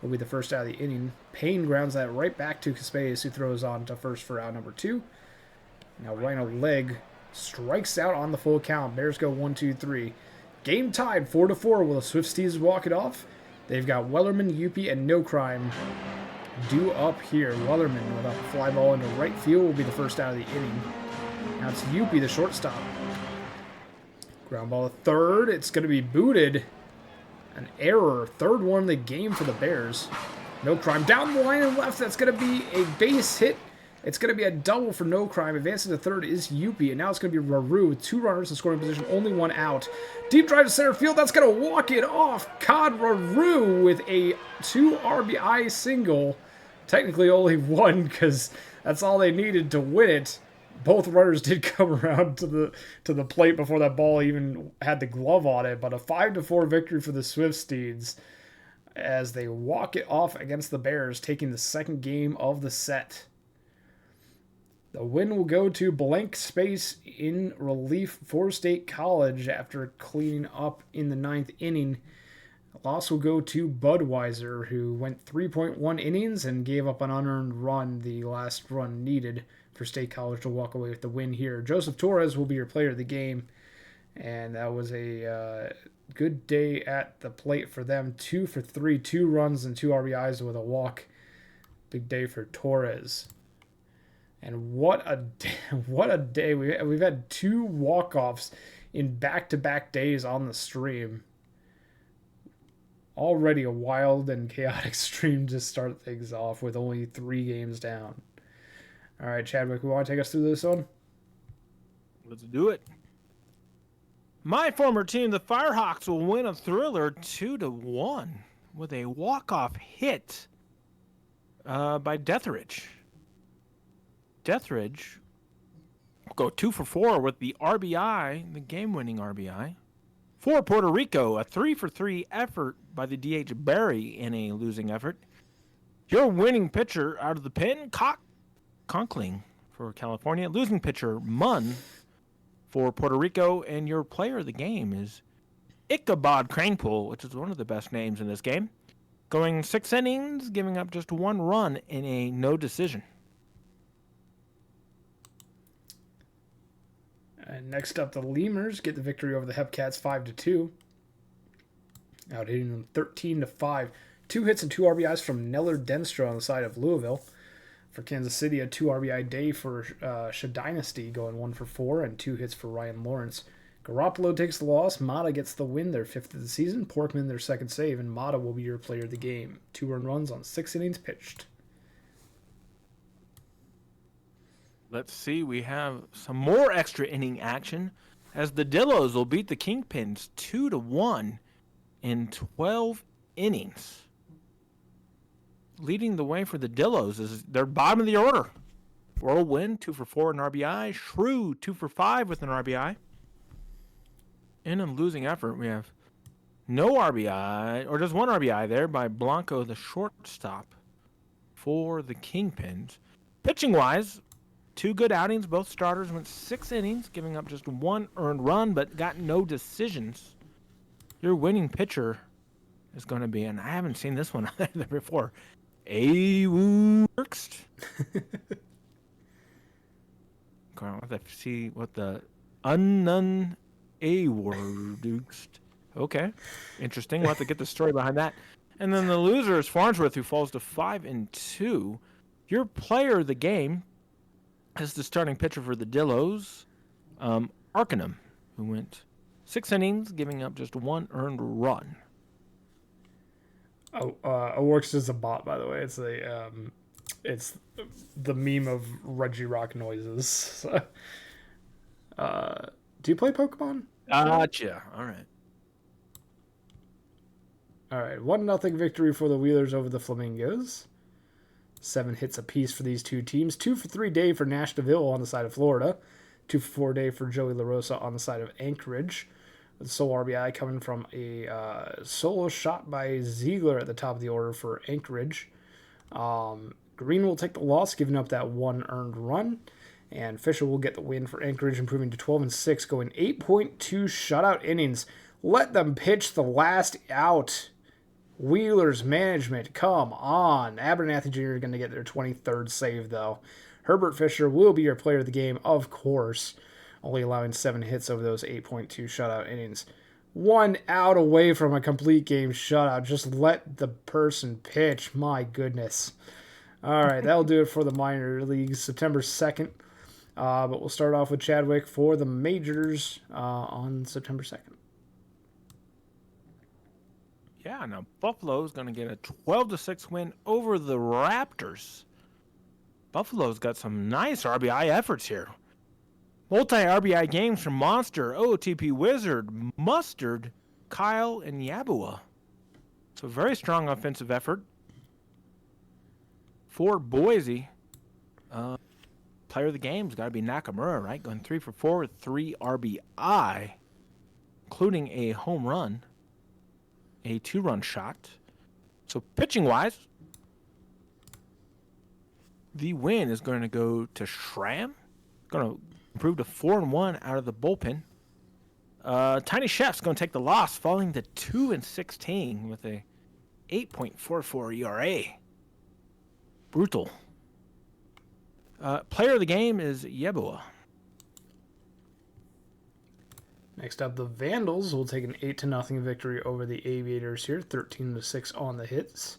will be the first out of the inning. Payne grounds that right back to Caspace, who throws on to first for out number 2. Now Rhino Leg strikes out on the full count. Bears go 1-2-3. Game tied 4-4. Will the Swift Steeds walk it off? They've got Wellerman, Yupi, and No Crime due up here. Wellerman with a fly ball into right field will be the first out of the inning. Now it's Yupi, the shortstop. Ground ball to third. It's going to be booted. An error. 3rd one of the game for the Bears. No Crime down the line and left. That's going to be a base hit. It's going to be a double for No Crime. Advancing to third is Yupi, and now it's going to be Raru with 2 runners in scoring position, only 1 out. Deep drive to center field. That's going to walk it off. Cod Raru with a 2 RBI single. Technically only 1, because that's all they needed to win it. Both runners did come around to the plate before that ball even had the glove on it, but a 5-4 victory for the Swift Steeds as they walk it off against the Bears, taking the 2nd game of the set. The win will go to Blank Space in relief for State College after cleaning up in the 9th inning. Loss will go to Budweiser, who went 3.1 innings and gave up an unearned run, the last run needed for State College to walk away with the win here. Joseph Torres will be your player of the game, and that was a good day at the plate for them. 2 for 3, 2 runs and 2 RBIs with a walk. Big day for Torres. And what a day, what a day. We've had 2 walk-offs in back-to-back days on the stream. Already a wild and chaotic stream to start things off with only 3 games down. All right, Chadwick, we want to take us through this one? Let's do it. My former team, the Firehawks, will win a thriller 2-1 with a walk-off hit by Deathridge. Deathridge will go 2 for 4 with the RBI, the game-winning RBI. For Puerto Rico, a 3 for 3 effort by the DH Barry in a losing effort. Your winning pitcher out of the pen, Conkling for California. Losing pitcher, Munn for Puerto Rico. And your player of the game is Ichabod Cranepool, which is one of the best names in this game. Going 6 innings, giving up just 1 run in a no decision. And next up, the Lemurs get the victory over the Hepcats 5-2. Out hitting them 13-5. 2 hits and 2 RBIs from Neller Denstra on the side of Louisville. For Kansas City, a 2 RBI day for Shadynasty, going 1 for 4, and 2 hits for Ryan Lawrence. Garoppolo takes the loss. Mata gets the win, their 5th of the season. Porkman, their 2nd save, and Mata will be your player of the game. 2 earned runs on 6 innings pitched. Let's see, we have some more extra inning action as the Dillos will beat the Kingpins 2-1 in 12 innings. Leading the way for the Dillos is their bottom of the order. Whirlwind, 2 for 4 in RBI. Shrew, 2 for 5 with an RBI. In a losing effort, we have no RBI, or just 1 RBI there by Blanco, the shortstop for the Kingpins. Pitching-wise, 2 good outings. Both starters went 6 innings, giving up just 1 earned run, but got no decisions. Your winning pitcher is going to be, and I haven't seen this one either before, Workst. I'll have to see what the unknown Workst. Okay, interesting. We'll have to get the story behind that. And then the loser is Farnsworth, who falls to 5-2. Your player of the game is the starting pitcher for the Dillos, Arcanum, who went 6 innings, giving up just 1 earned run. Works is a bot, by the way. It's the meme of Reggie Rock noises. Do you play Pokemon? Gotcha. All right. All right. 1-0 victory for the Wheelers over the Flamingos. 7 hits apiece for these 2 teams. 2 for 3 day for Nash DeVille on the side of Florida. 2 for 4 day for Joey LaRosa on the side of Anchorage. With sole RBI coming from a solo shot by Ziegler at the top of the order for Anchorage. Green will take the loss, giving up that 1 earned run. And Fisher will get the win for Anchorage, improving to 12-6, going 8.2 shutout innings. Let them pitch the last out. Wheelers management, come on. Abernathy Jr. is going to get their 23rd save, though. Herbert Fisher will be your player of the game, of course, only allowing 7 hits over those 8.2 shutout innings. 1 out away from a complete game shutout. Just let the person pitch. My goodness. All right, that'll do it for the minor leagues, September 2nd. But we'll start off with Chadwick for the majors on September 2nd. Yeah, now Buffalo's going to get a 12-6 win over the Raptors. Buffalo's got some nice RBI efforts here. Multi-RBI games from Monster, OOTP Wizard, Mustard, Kyle, and Yabua. So very strong offensive effort for Boise. Player of the game's got to be Nakamura, right? Going 3 for 4 with 3 RBI, including a home run, a 2-run shot. So pitching-wise, the win is going to go to Schramm. Going to improve to 4-1 out of the bullpen. Tiny Chef's going to take the loss, falling to 2-16 with a 8.44 ERA. Brutal. Player of the game is Yeboah. Next up, the Vandals will take an 8-0 victory over the Aviators here, 13-6 on the hits.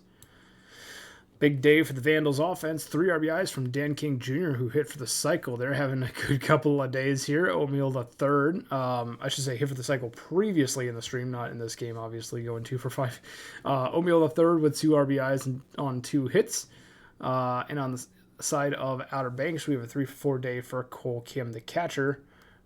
Big day for the Vandals offense. 3 RBIs from Dan King Jr., who hit for the cycle. They're having a good couple of days here. Oatmeal the third. I should say hit for the cycle previously in the stream, not in this game, obviously, going 2 for 5. Oatmeal the third with 2 RBIs on 2 hits. And on the side of Outer Banks, we have a 3 for 4 day for Cole Kim, the catcher.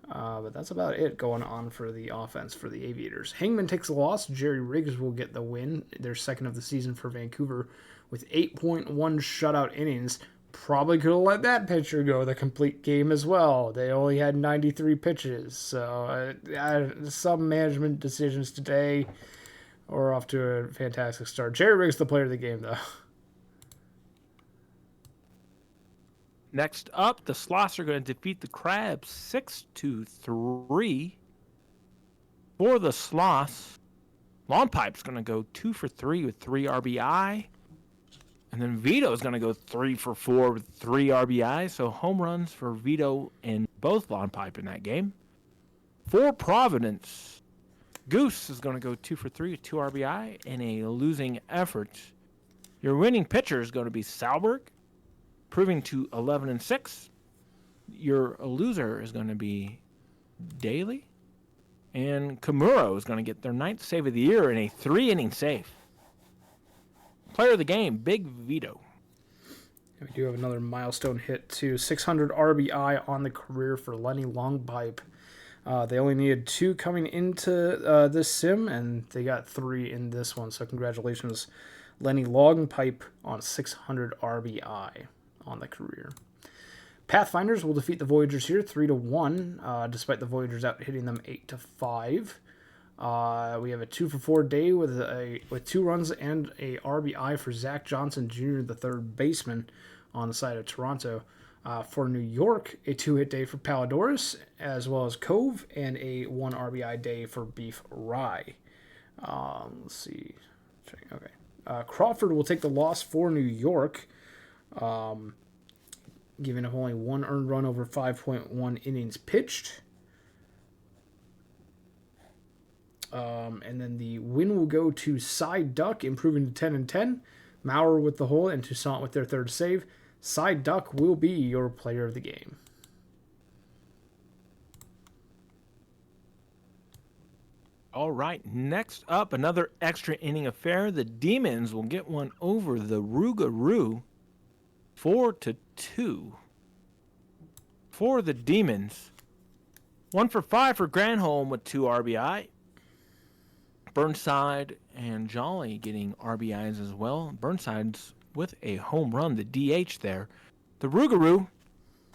But that's about it going on for the offense for the Aviators. Hangman takes a loss. Jerry Riggs will get the win. Their second of the season for Vancouver with 8.1 shutout innings. Probably could have let that pitcher go the complete game as well. They only had 93 pitches. So some management decisions today are off to a fantastic start. Jerry Riggs the player of the game, though. Next up, the Sloths are going to defeat the Crabs 6-3. For the Sloths, Long Pipe's going to go 2 for 3 with 3 RBI. And then Vito is going to go 3 for 4 with 3 RBI. So home runs for Vito and both Long Pipe in that game. For Providence, Goose is going to go 2 for 3 with 2 RBI in a losing effort. Your winning pitcher is going to be Salberg, proving to 11-6. Your loser is going to be Daly. And Kimura is going to get their 9th save of the year in a 3-inning save. Player of the game, Big Vito. We do have another milestone hit, too. 600 RBI on the career for Lenny Longpipe. They only needed 2 coming into this sim, and they got 3 in this one. So congratulations, Lenny Longpipe, on 600 RBI on the career. Pathfinders will defeat the Voyagers here 3-1, despite the Voyagers out hitting them 8-5. We have a 2 for 4 day with 2 runs and a RBI for Zach Johnson Jr., the third baseman, on the side of Toronto. For New York, a 2-hit day for Palidorus, as well as Cove, and a 1 RBI day for Beef Rye. Let's see. Okay. Crawford will take the loss for New York, giving up only 1 earned run over 5.1 innings pitched. And then the win will go to Cy Duck, improving to 10-10. Maurer with the hole and Toussaint with their third save. Cy Duck will be your player of the game. All right, next up, another extra inning affair. The Demons will get one over the Rougarou 4-2. For the Demons, 1 for 5 for Granholm with 2 RBI. Burnside and Jolly getting RBIs as well. Burnside's with a home run, the DH there. The Rougarou,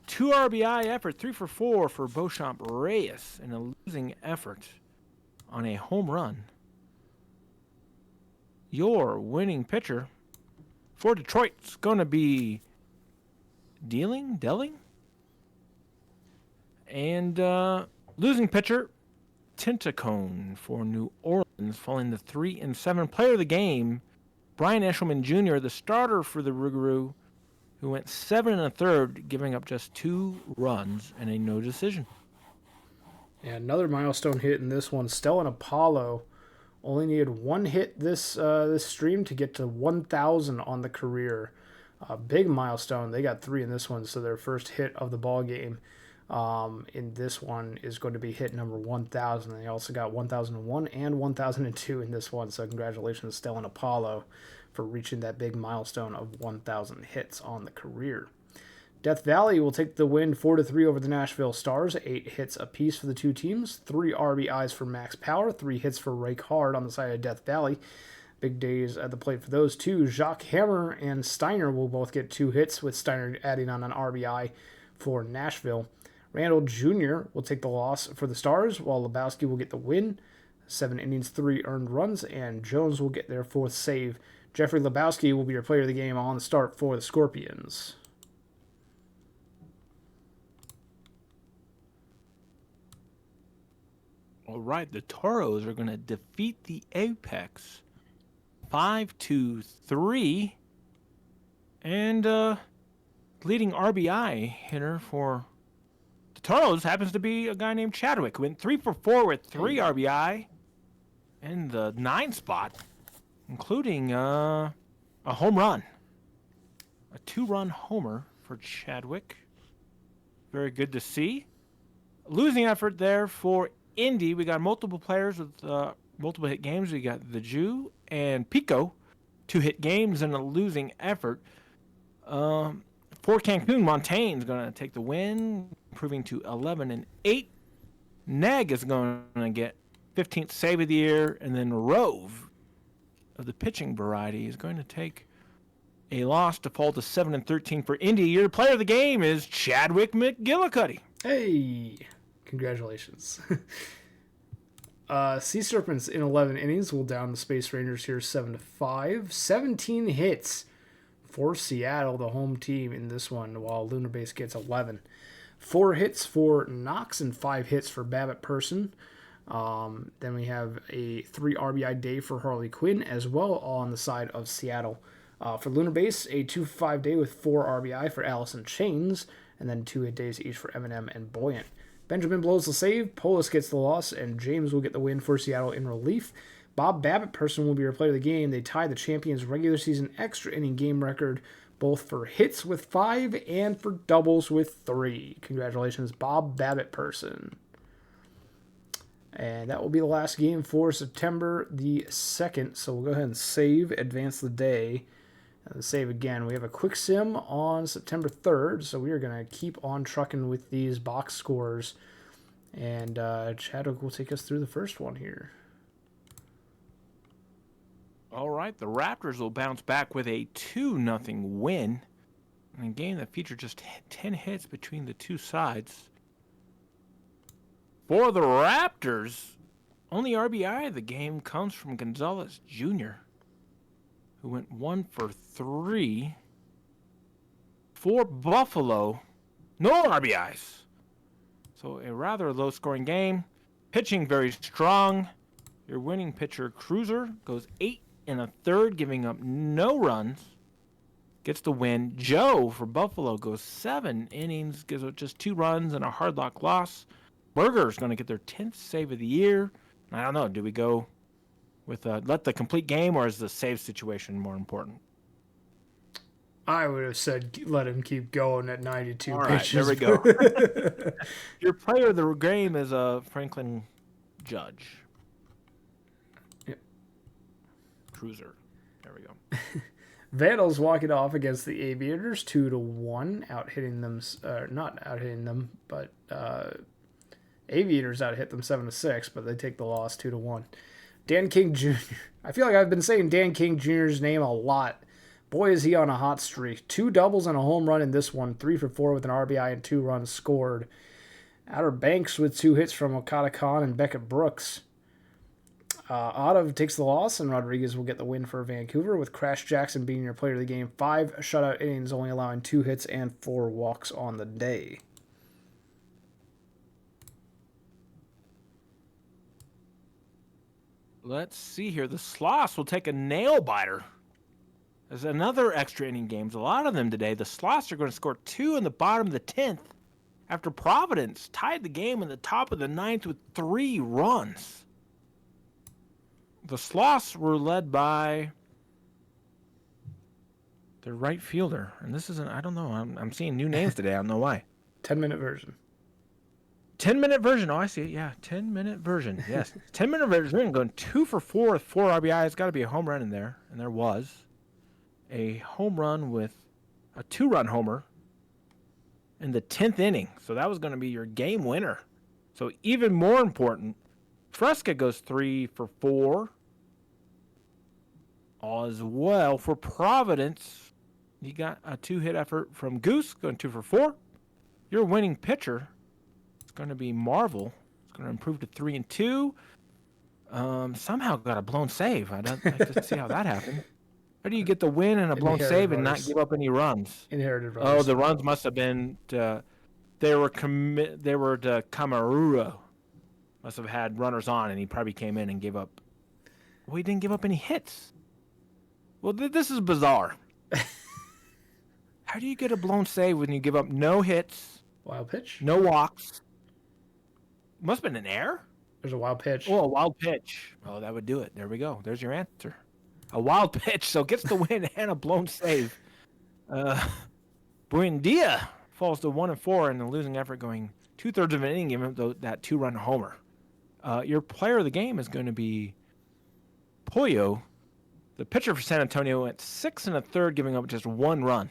2 RBI effort, 3 for 4 for Beauchamp Reyes in a losing effort on a home run. Your winning pitcher for Detroit's going to be Delling? And losing pitcher, Tentacone for New Orleans, falling to 3-7. Player of the game, Brian Eshelman Jr., the starter for the Rougarou, who went 7 1/3, giving up just 2 runs and a no decision. And another milestone hit in this one. Stellan Apollo only needed 1 hit this stream to get to 1,000 on the career. Big milestone. They got 3 in this one, so their first hit of the ball game in this one is going to be hit number 1,000. They also got 1,001 and 1,002 in this one, so congratulations, Stellan Apollo, for reaching that big milestone of 1,000 hits on the career. Death Valley will take the win 4-3 over the Nashville Stars. 8 hits apiece for the 2 teams. 3 RBIs for Max Power. 3 hits for Rake Hard on the side of Death Valley. Big days at the plate for those 2. Jacques Hammer and Steiner will both get 2 hits, with Steiner adding on an RBI for Nashville. Randall Jr. will take the loss for the Stars, while Lebowski will get the win. 7 innings, 3 earned runs, and Jones will get their 4th save. Jeffrey Lebowski will be your player of the game on the start for the Scorpions. All right, the Toros are going to defeat the Apex 5-3. And leading RBI hitter for the Toros happens to be a guy named Chadwick. Went 3 for 4 with 3 RBI in the 9 spot, including a home run. A 2-run homer for Chadwick. Very good to see. Losing effort there for Indy. We got multiple players with multiple hit games. We got the Jew and Pico, 2 hit games and a losing effort. For Cancun, Montaigne's going to take the win, improving to 11-8. Neg is going to get 15th save of the year, and then Rove of the pitching variety is going to take a loss to fall to 7-13 for Indy. Your player of the game is Chadwick McGillicuddy. Hey, congratulations. Sea Serpents in 11 innings will down the Space Rangers here 7-5. 17 hits for Seattle, the home team in this one, while Lunar Base gets 11. 4 hits for Knox and 5 hits for Babbitt Person. Then we have a 3 RBI day for Harley Quinn as well on the side of Seattle. For Lunar Base, a 2-5 day with 4 RBI for Allison Chains, and then 2 hit days each for Eminem and Buoyant. Benjamin blows the save, Polis gets the loss, and James will get the win for Seattle in relief. Bob Babbitt Person will be your player of the game. They tied the champions' regular season extra inning game record, both for hits with 5 and for doubles with 3. Congratulations, Bob Babbitt Person. And that will be the last game for September the 2nd. So we'll go ahead and save, advance the day, and save again. We have a quick sim on September 3rd, so we are going to keep on trucking with these box scores. And Chadwick will take us through the first one here. All right, the Raptors will bounce back with a 2-0 win in a game that featured just 10 hits between the two sides. For the Raptors, only RBI of the game comes from Gonzalez Jr., who went 1 for 3. For Buffalo, no RBIs. So a rather low-scoring game. Pitching very strong. Your winning pitcher, Cruiser, goes 8 1/3, giving up no runs. Gets the win. Joe for Buffalo goes 7 innings, gives up just 2 runs and a hard luck loss. Burger's going to get their 10th save of the year. I don't know. Do we go with let the complete game, or is the save situation more important? I would have said let him keep going at 92 All right, pitches. there we go. Your player of the game is Franklin Judge. Yep. Cruiser. There we go. Vandals walk it off against the Aviators 2-1, out hitting them, not out hitting them, but Aviators out hit them 7-6, but they take the loss 2-1. Dan King Jr. I feel like I've been saying Dan King Jr.'s name a lot. Boy, is he on a hot streak. 2 doubles and a home run in this one. 3 for 4 with an RBI and 2 runs scored. Outer Banks with 2 hits from Okada Khan and Beckett Brooks. Ottav takes the loss, and Rodriguez will get the win for Vancouver, with Crash Jackson being your player of the game. 5 shutout innings, only allowing 2 hits and 4 walks on the day. Let's see here. The Sloths will take a nail biter. There's another extra inning games. A lot of them today. The Sloths are going to score 2 in the bottom of the 10th after Providence tied the game in the top of the 9th with 3 runs. The Sloths were led by their right fielder. And this isn't, I don't know. I'm seeing new names today. I don't know why. 10-minute version. 10-minute version. Oh, I see it. Yeah, 10-minute version. Yes. 10-minute version. Going 2 for 4 with 4 RBIs. Got to be a home run in there. And there was a home run with a 2-run homer in the 10th inning. So that was going to be your game winner. So even more important, Fresca goes 3 for 4. As well for Providence, you got a 2-hit effort from Goose, going 2 for 4. Your winning pitcher is going to be Marvel. It's going to improve to 3-2. Somehow got a blown save. I'd like to see how that happened. How do you get the win and a blown save and not give up any runs? Inherited runs. Oh, the runs must have been they were to Camaruro. Must have had runners on, and he probably came in and gave up. Well, he didn't give up any hits. Well, this is bizarre. How do you get a blown save when you give up no hits, Wild pitch. no walks? Must have been an error. There's a wild pitch. Oh, a wild pitch. Oh, that would do it. There we go. There's your answer. A wild pitch, so gets the win and a blown save. Buendia falls to 1-4 in the losing effort, going 2/3 of an inning, giving him that 2-run homer. Your player of the game is going to be Pollo. The pitcher for San Antonio went 6 1/3, giving up just 1 run.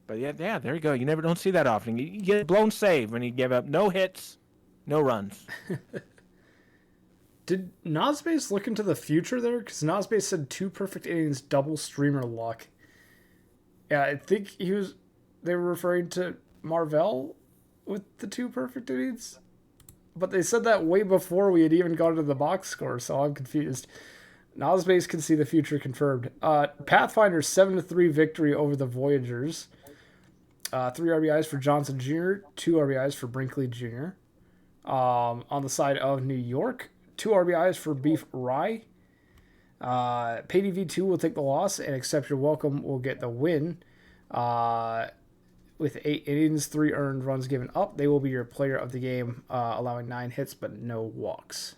But yeah, there you go. You don't see that often. You get a blown save when you give up no hits, no runs. Did Nosbase look into the future there? Because Nosbase said 2 perfect innings, double streamer luck. Yeah, I think they were referring to Marvell with the 2 perfect innings. But they said that way before we had even gone to the box score, so I'm confused. Nosbase can see the future confirmed. Pathfinder's 7-3 victory over the Voyagers. 3 RBIs for Johnson Jr., 2 RBIs for Brinkley Jr. On the side of New York, 2 RBIs for Beef Rye. PayDV2 will take the loss, and Accept Your Welcome will get the win. With 8 innings, 3 earned runs given up, they will be your player of the game, allowing 9 hits but no walks.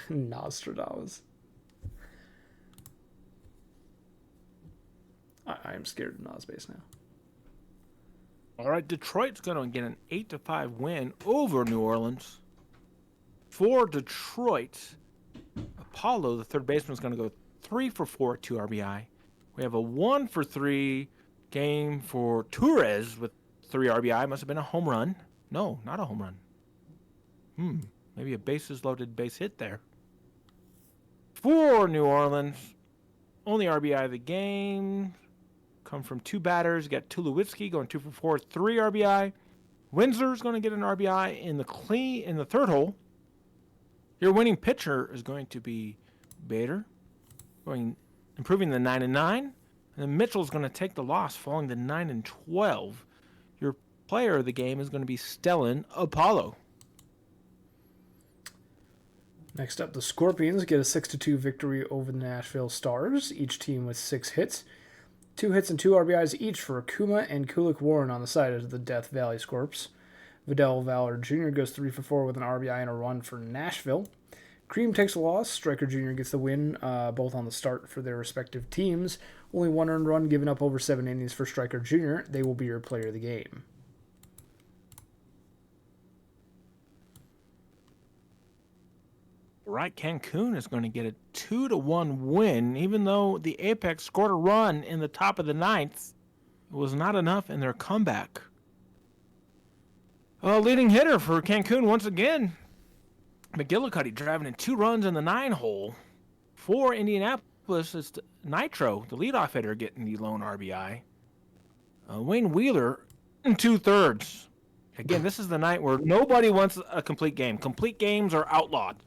Nostradamus. I am scared of Nosbase now. All right, Detroit's going to get an 8-5 win over New Orleans. For Detroit, Apollo, the third baseman, is going to go 3 for 4 at 2 RBI. We have a 1 for 3 game for Torres with 3 RBI. Must have been a home run. No, not a home run. Maybe a bases-loaded base hit there. For New Orleans, only RBI of the game come from 2 batters. You got Tulowitzki going 2 for 4, 3 RBI. Windsor's going to get an RBI in the third hole. Your winning pitcher is going to be Bader, improving the 9-9. And then Mitchell's going to take the loss, falling to 9-12. Your player of the game is going to be Stellan Apollo. Next up, the Scorpions get a 6-2 victory over the Nashville Stars, each team with 6 hits. 2 hits and 2 RBIs each for Akuma and Kulik Warren on the side of the Death Valley Scorps. Vidal Valor Jr. goes 3 for 4 with an RBI and a run for Nashville. Cream takes a loss. Stryker Jr. gets the win, both on the start for their respective teams. Only 1 earned run given up over 7 innings for Stryker Jr. They will be your player of the game. Right, Cancun is going to get a 2-1 win, even though the Apex scored a run in the top of the 9th. It was not enough in their comeback. Leading hitter for Cancun once again, McGillicuddy driving in 2 runs in the 9-hole. For Indianapolis, it's Nitro, the leadoff hitter, getting the lone RBI. Wayne Wheeler in 2/3. Again, this is the night where nobody wants a complete game. Complete games are outlawed.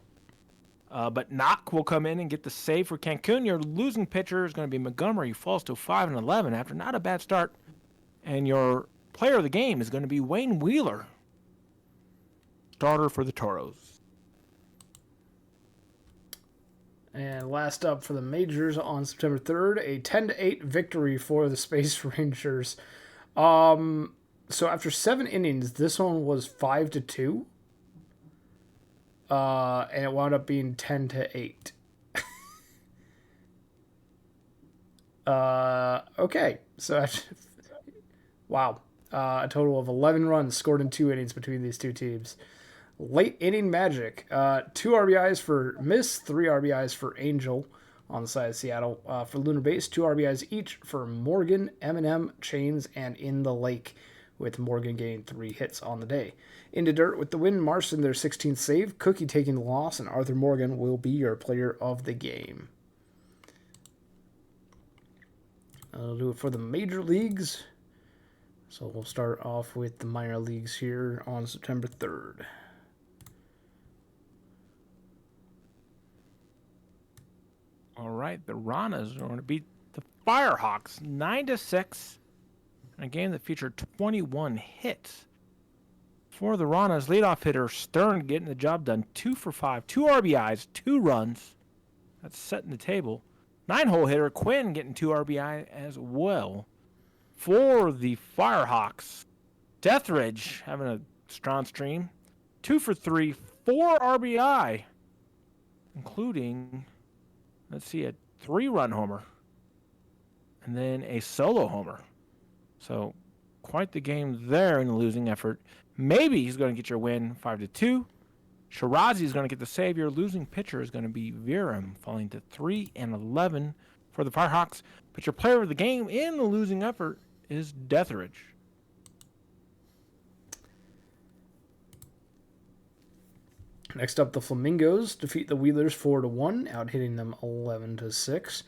But Knock will come in and get the save for Cancun. Your losing pitcher is going to be Montgomery, who falls to 5-11 after not a bad start. And your player of the game is going to be Wayne Wheeler, starter for the Toros. And last up for the majors on September 3rd, a 10-8 victory for the Space Rangers. So after 7 innings, this one was 5-2. And it wound up being 10-8. Okay, so wow. A total of 11 runs scored in 2 innings between these two teams. Late inning magic. 2 RBIs for Miss, 3 RBIs for Angel on the side of Seattle. For Lunar Base, 2 RBIs each for Morgan, Eminem, Chains, and In the Lake, with Morgan getting 3 hits on the day. Into Dirt with the win, Marston their 16th save, Cookie taking the loss, and Arthur Morgan will be your player of the game. That'll do it for the major leagues. So we'll start off with the minor leagues here on September 3rd. All right, the Ranas are going to beat the Firehawks 9-6 in a game that featured 21 hits. For the Ranas, leadoff hitter Stern getting the job done. 2 for 5, 2 RBIs, 2 runs. That's setting the table. 9-hole hitter Quinn getting 2 RBI as well. For the Firehawks, Deathridge having a strong stream. 2 for 3, 4 RBI, including, let's see, a 3-run homer. And then a solo homer. So quite the game there in the losing effort. Maybe he's going to get your win 5-2. Shirazi is going to get the save. Your losing pitcher is going to be Viram, falling to 3-11 for the Firehawks. But your player of the game in the losing effort is Deathridge. Next up, the Flamingos defeat the Wheelers 4-1, out hitting them 11-6.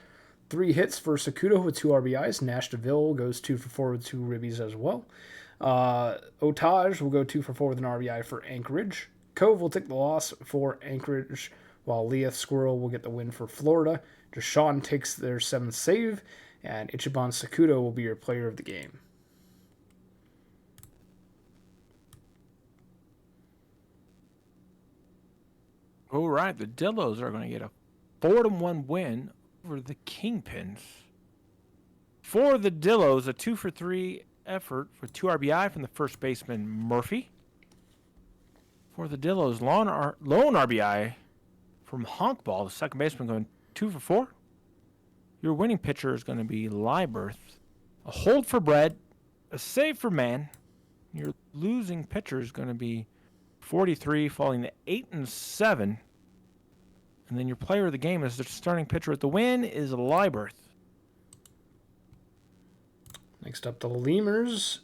3 hits for Sakudo with 2 RBIs. Nash DeVille goes 2 for 4 with 2 ribbies as well. Otage will go 2 for 4 with an RBI for Anchorage. Cove will take the loss for Anchorage, while Leith Squirrel will get the win for Florida. Deshaun takes their 7th save, and Ichiban Sakudo will be your player of the game. All right, the Dillos are going to get a 4-1 win over the Kingpins. For the Dillos, a 2 for 3 effort with 2 RBI from the first baseman Murphy. For the Dillos, lone RBI from Honkball, the second baseman, going 2 for 4. Your winning pitcher is going to be Lieberth. A hold for Brett, a save for Mann. Your losing pitcher is going to be 43, falling to 8-7. And then your player of the game is the starting pitcher at the win is Lieberth. Next up, the Lemurs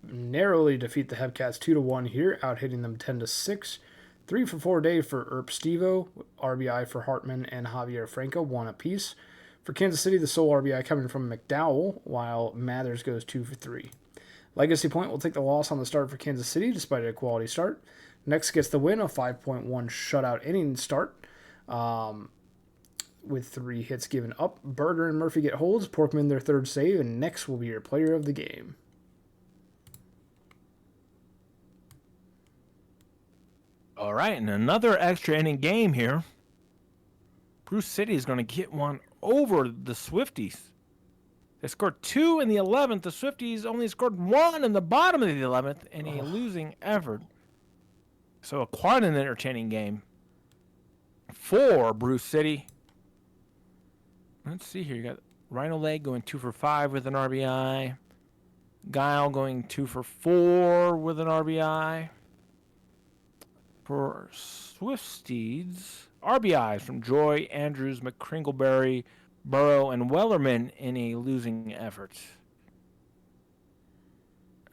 narrowly defeat the Hepcats 2-1 here, out hitting them 10-6. 3 for 4 day for Erp Stevo, RBI for Hartman and Javier Franco, 1 apiece. For Kansas City, the sole RBI coming from McDowell, while Mathers goes 2 for 3. Legacy Point will take the loss on the start for Kansas City, despite a quality start. Next gets the win, a 5.1 shutout inning start, with 3 hits given up. Berger and Murphy get holds, Porkman their 3rd save, and Next will be your player of the game. All right, and another extra inning game here. Bruce City is going to get one over the Swifties. They scored 2 in the 11th. The Swifties only scored 1 in the bottom of the 11th in a losing effort. So quite an entertaining game for Bruce City. Let's see here. You got Rhino Leg going 2 for 5 with an RBI. Guile going 2 for 4 with an RBI. For Swifties, RBIs from Joy, Andrews, McCringleberry, Burrow, and Wellerman in a losing effort.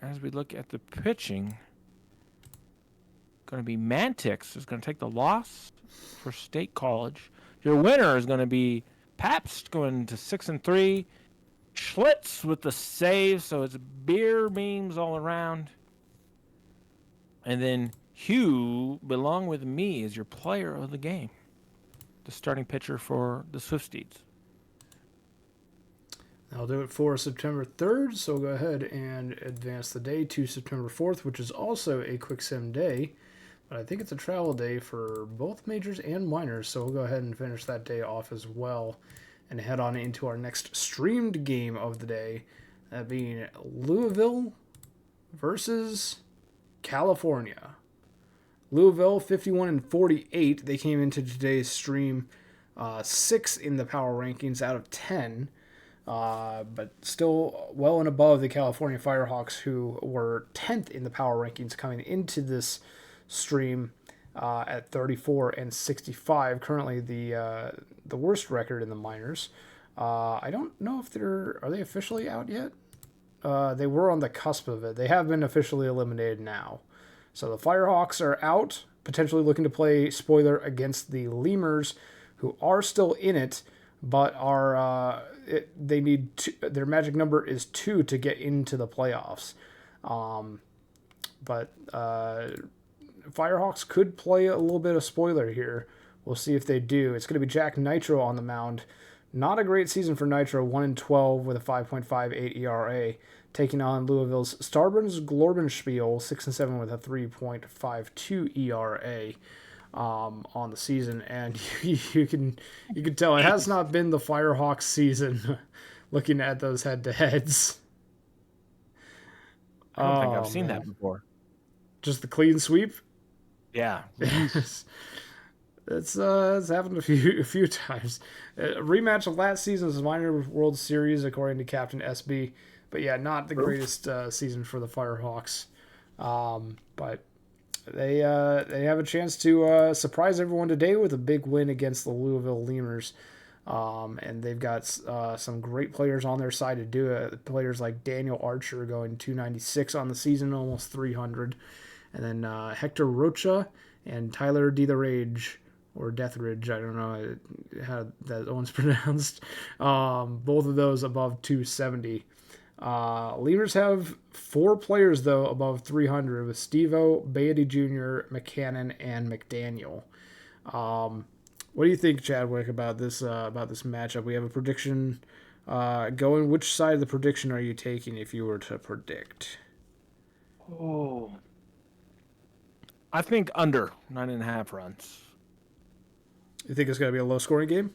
As we look at the pitching, going to be Mantix is going to take the loss for State College. Your winner is going to be Pabst going to 6-3. Schlitz with the save, so it's beer beams all around. And then Hugh, Belong With Me, is your player of the game. The starting pitcher for the Swifties. That'll do it for September 3rd, so we'll go ahead and advance the day to September 4th, which is also a quick sim day. But I think it's a travel day for both majors and minors, so we'll go ahead and finish that day off as well and head on into our next streamed game of the day, that being Louisville versus California. Louisville 51-48. They came into today's stream 6th in the power rankings out of 10, but still well and above the California Firehawks, who were 10th in the power rankings coming into this stream at 34-65. Currently the worst record in the minors. I don't know if are they officially out yet? They were on the cusp of it. They have been officially eliminated now. So the Firehawks are out, potentially looking to play spoiler against the Lemurs, who are still in it, but are they need their magic number is 2 to get into the playoffs. But Firehawks could play a little bit of spoiler here. We'll see if they do. It's going to be Jack Nitro on the mound. Not a great season for Nitro, 1-12 with a 5.58 ERA, taking on Louisville's Starburns Glorbenspiel, 6-7 with a 3.52 ERA on the season, and you can tell it has not been the Firehawks season. Looking at those head-to-heads, I don't think I've seen that before. Just the clean sweep. Yeah. It's happened a few times. Rematch of last season's minor World Series, according to Captain SB. But yeah, not the greatest season for the Firehawks. But they have a chance to surprise everyone today with a big win against the Louisville Lemurs. And they've got some great players on their side to do it. Players like Daniel Archer going 296 on the season, almost 300. And then Hector Rocha and Tyler D. the Rage, or Deathridge, I don't know how that one's pronounced. Both of those above 270. Lemurs have 4 players, though, above 300, with Steve-O, Beatty Jr., McCannon, and McDaniel. What do you think, Chadwick, about this matchup? We have a prediction going. Which side of the prediction are you taking if you were to predict? Oh, I think under 9.5 runs. You think it's going to be a low-scoring game?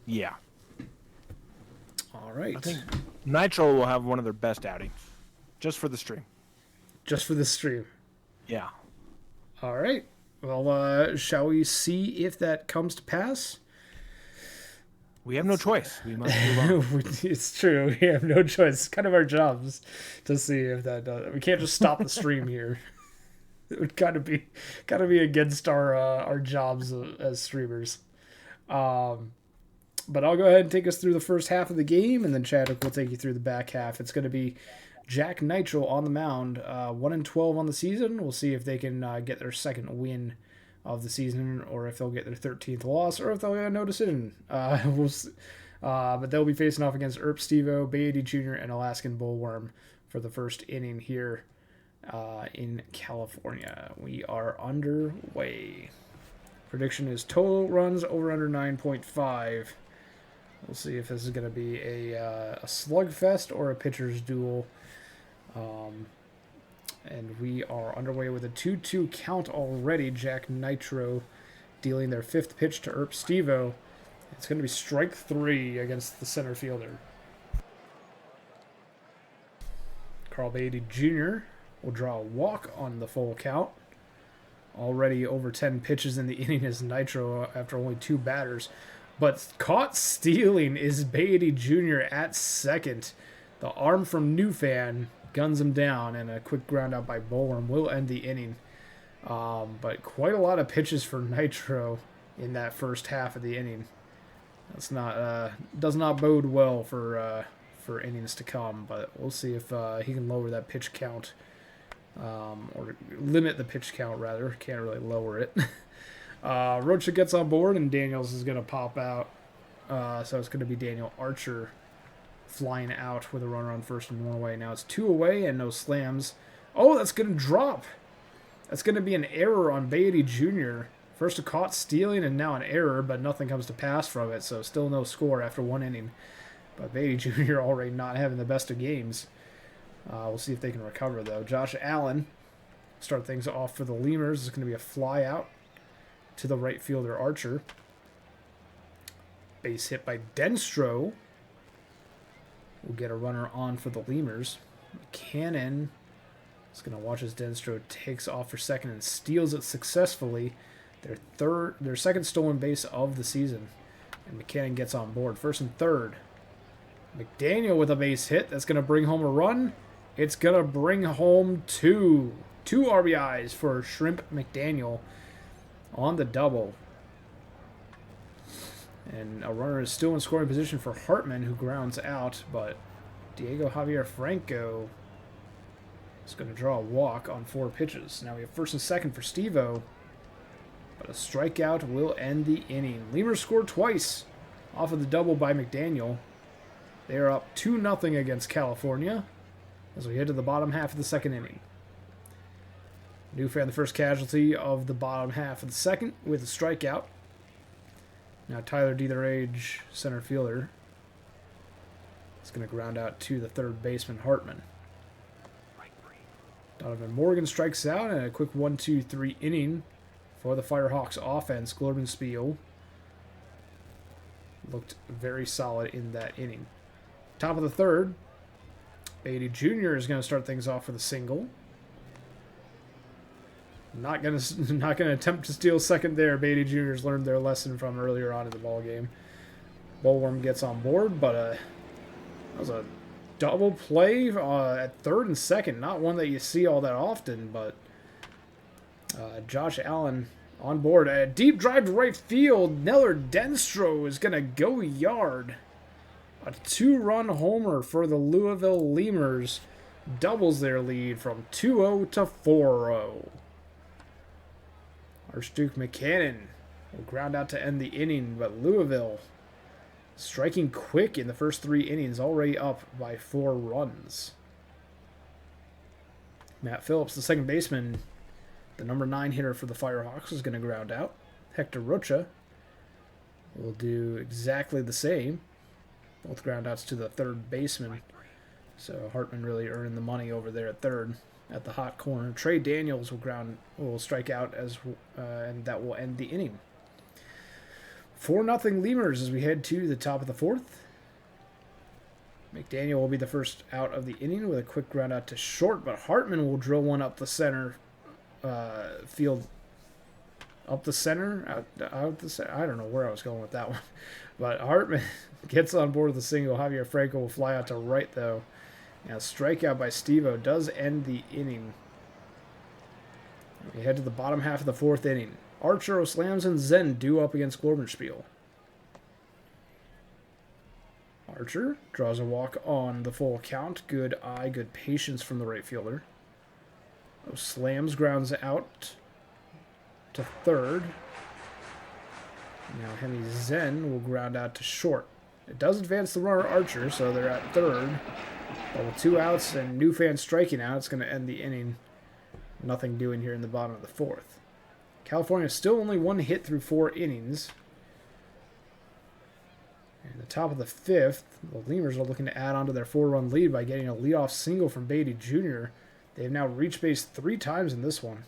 Yeah. All right. I think Nitro will have one of their best outings, just for the stream. Just for the stream. Yeah. All right. Well, shall we see if that comes to pass? We have no choice. We must move on. It's true. We have no choice. It's kind of our jobs to see if that does. We can't just stop the stream here. It would kind of be against our jobs as streamers. But I'll go ahead and take us through the first half of the game, and then Chadwick will take you through the back half. It's going to be Jack Nitro on the mound, 1-12 on the season. We'll see if they can get their second win of the season, or if they'll get their 13th loss, or if they'll get no decision. We'll see. But they'll be facing off against Erp Steve-O, Beatty Jr., and Alaskan Bullworm for the first inning here in California. We are underway. Prediction is total runs over under 9.5. We'll see if this is going to be a slugfest or a pitcher's duel. And we are underway with a 2-2 count already. Jack Nitro dealing their 5th pitch to Erp Steve-O. It's going to be strike 3 against the center fielder. Carl Beatty Jr. will draw a walk on the full count. Already over 10 pitches in the inning is Nitro after only 2 batters. But caught stealing is Beatty Jr. at second. The arm from Newfan guns him down, and a quick ground out by Bullworm will end the inning. But quite a lot of pitches for Nitro in that first half of the inning. That's not does not bode well for innings to come. But we'll see if he can lower that pitch count, or limit the pitch count rather. Can't really lower it. Rocha gets on board, and Daniels is going to pop out. So it's going to be Daniel Archer flying out with a runner on first and 1 away. Now it's 2 away and no slams. Oh, that's going to drop. That's going to be an error on Beatty Jr. First a caught stealing and now an error, but nothing comes to pass from it. So still no score after 1 inning. But Beatty Jr. already not having the best of games. We'll see if they can recover, though. Josh Allen start things off for the Lemurs. It's going to be a fly out to the right fielder Archer. Base hit by Denstro. We'll get a runner on for the Lemurs. McCannon is going to watch as Denstro takes off for second and steals it successfully. Their second stolen base of the season. And McCannon gets on board. First and third. McDaniel with a base hit. That's going to bring home a run. It's going to bring home 2 RBIs for Shrimp McDaniel on the double. And a runner is still in scoring position for Hartman, who grounds out, but Diego Javier Franco is going to draw a walk on 4 pitches. Now we have first and second for Steve-O, but a strikeout will end the inning. Lemurs scored twice off of the double by McDaniel. They are up 2-0 against California as we head to the bottom half of the second inning. Newfan, the first casualty of the bottom half of the second, with a strikeout. Now Tyler Age, center fielder, is going to ground out to the third baseman, Hartman. Donovan Morgan strikes out, and a quick 1-2-3 inning for the Firehawks offense. Glorbenspiel looked very solid in that inning. Top of the third, Beatty Jr. is going to start things off with a single. Not gonna attempt to steal second there. Beatty Jr.'s learned their lesson from earlier on in the ball game. Bullworm gets on board, but that was a double play at third and second. Not one that you see all that often, but Josh Allen on board. A deep drive to right field. Neller Denstro is gonna go yard. A 2-run homer for the Louisville Lemurs doubles their lead from 2-0 to 4-0. Archduke McCannon will ground out to end the inning, but Louisville striking quick in the first 3 innings, already up by 4 runs. Matt Phillips, the second baseman, the number 9 hitter for the Firehawks, is going to ground out. Hector Rocha will do exactly the same. Both ground outs to the third baseman. So Hartman really earning the money over there at third. At the hot corner, Trey Daniels will strike out and that will end the inning. 4-0 Lemurs as we head to the top of the fourth. McDaniel will be the first out of the inning with a quick ground out to short, but Hartman will drill one up the center field. Up the center, out the center. I don't know where I was going with that one, but Hartman gets on board with a single. Javier Franco will fly out to right though. Now, strikeout by Steve-O does end the inning. We head to the bottom half of the fourth inning. Archer, Slams, and Zen due up against Glorbenspiel. Archer draws a walk on the full count. Good eye, good patience from the right fielder. Slams grounds out to third. Now, Hemi Zen will ground out to short. It does advance the runner Archer, so they're at third. But with 2 outs and new fans striking out, it's going to end the inning. Nothing doing here in the bottom of the fourth. California still only 1 hit through 4 innings. And the top of the fifth, the Lemurs are looking to add on to their 4-run lead by getting a leadoff single from Beatty Jr. They've now reached base 3 times in this one.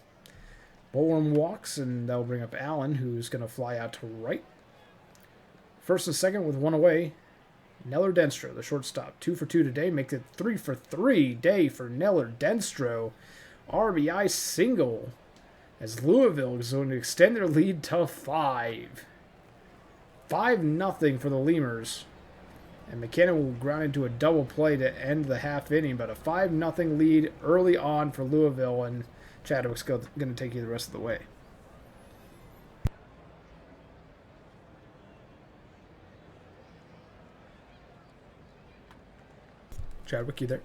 Bullworm walks, and that'll bring up Allen, who's going to fly out to right. First and second with 1 away. Neller Denstro, the shortstop, 2 for 2 today, makes it 3 for 3 day for Neller Denstro. RBI single as Louisville is going to extend their lead to 5. 5-0 for the Lemurs. And McKenna will ground into a double play to end the half inning, but a 5-0 lead early on for Louisville, and Chadwick's going to take you the rest of the way. Chadwick, you there?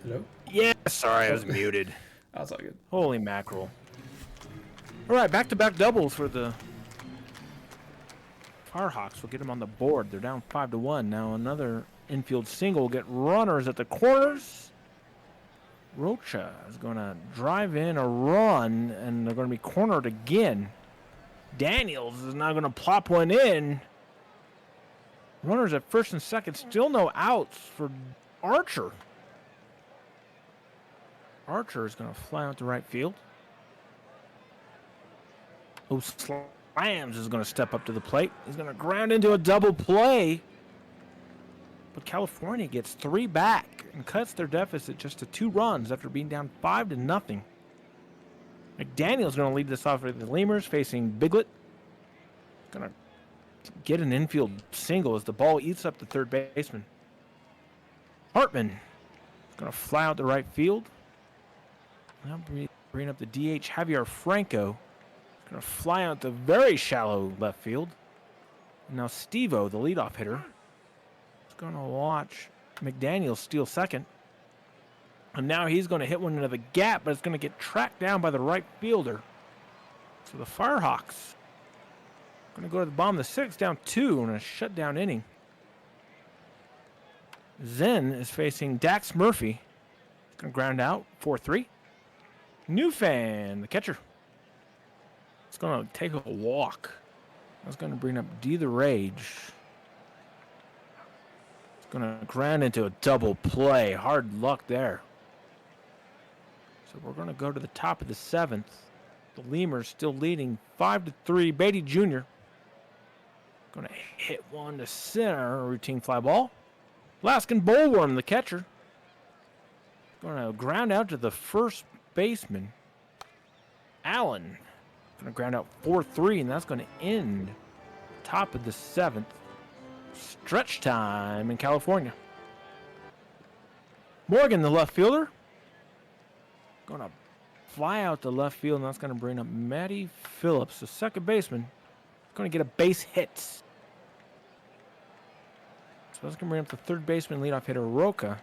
Hello? Yeah, sorry, I was muted. That's all good. Holy mackerel. All right, back-to-back doubles for the Firehawks. We'll get them on the board. They're down 5-1. Now another infield single will get runners at the corners. Rocha is going to drive in a run, and they're going to be cornered again. Daniels is now going to plop one in. Runners at first and second. Still no outs for Archer. Archer is going to fly out to right field. Oh, Slams is going to step up to the plate. He's going to ground into a double play. But California gets 3 back and cuts their deficit just to 2 runs after being down 5-0. McDaniel's going to lead this off with the Lemurs facing Biglet. Going to get an infield single as the ball eats up the third baseman. Hartman is going to fly out to right field. Now bring up the DH, Javier Franco. He's going to fly out to very shallow left field. And now Steve-O, the leadoff hitter, is going to watch McDaniel steal second. And now he's going to hit one into the gap, but it's going to get tracked down by the right fielder. So the Firehawks going to go to the bottom of the 6th, down 2 in a shutdown inning. Zen is facing Dax Murphy. He's going to ground out 4-3. New fan, the catcher. It's going to take a walk. That's going to bring up D the Rage. It's going to ground into a double play. Hard luck there. So we're going to go to the top of the 7th. The Lemurs still leading 5-3. Beatty Jr. going to hit one to center. Routine fly ball. Laskin Bullworm, the catcher. Going to ground out to the first baseman. Allen. Going to ground out 4-3, and that's going to end top of the 7th. Stretch time in California. Morgan, the left fielder. Going to fly out to left field, and that's going to bring up Matty Phillips, the second baseman. Going to get a base hit. So that's going to bring up the third baseman, leadoff hitter Roca.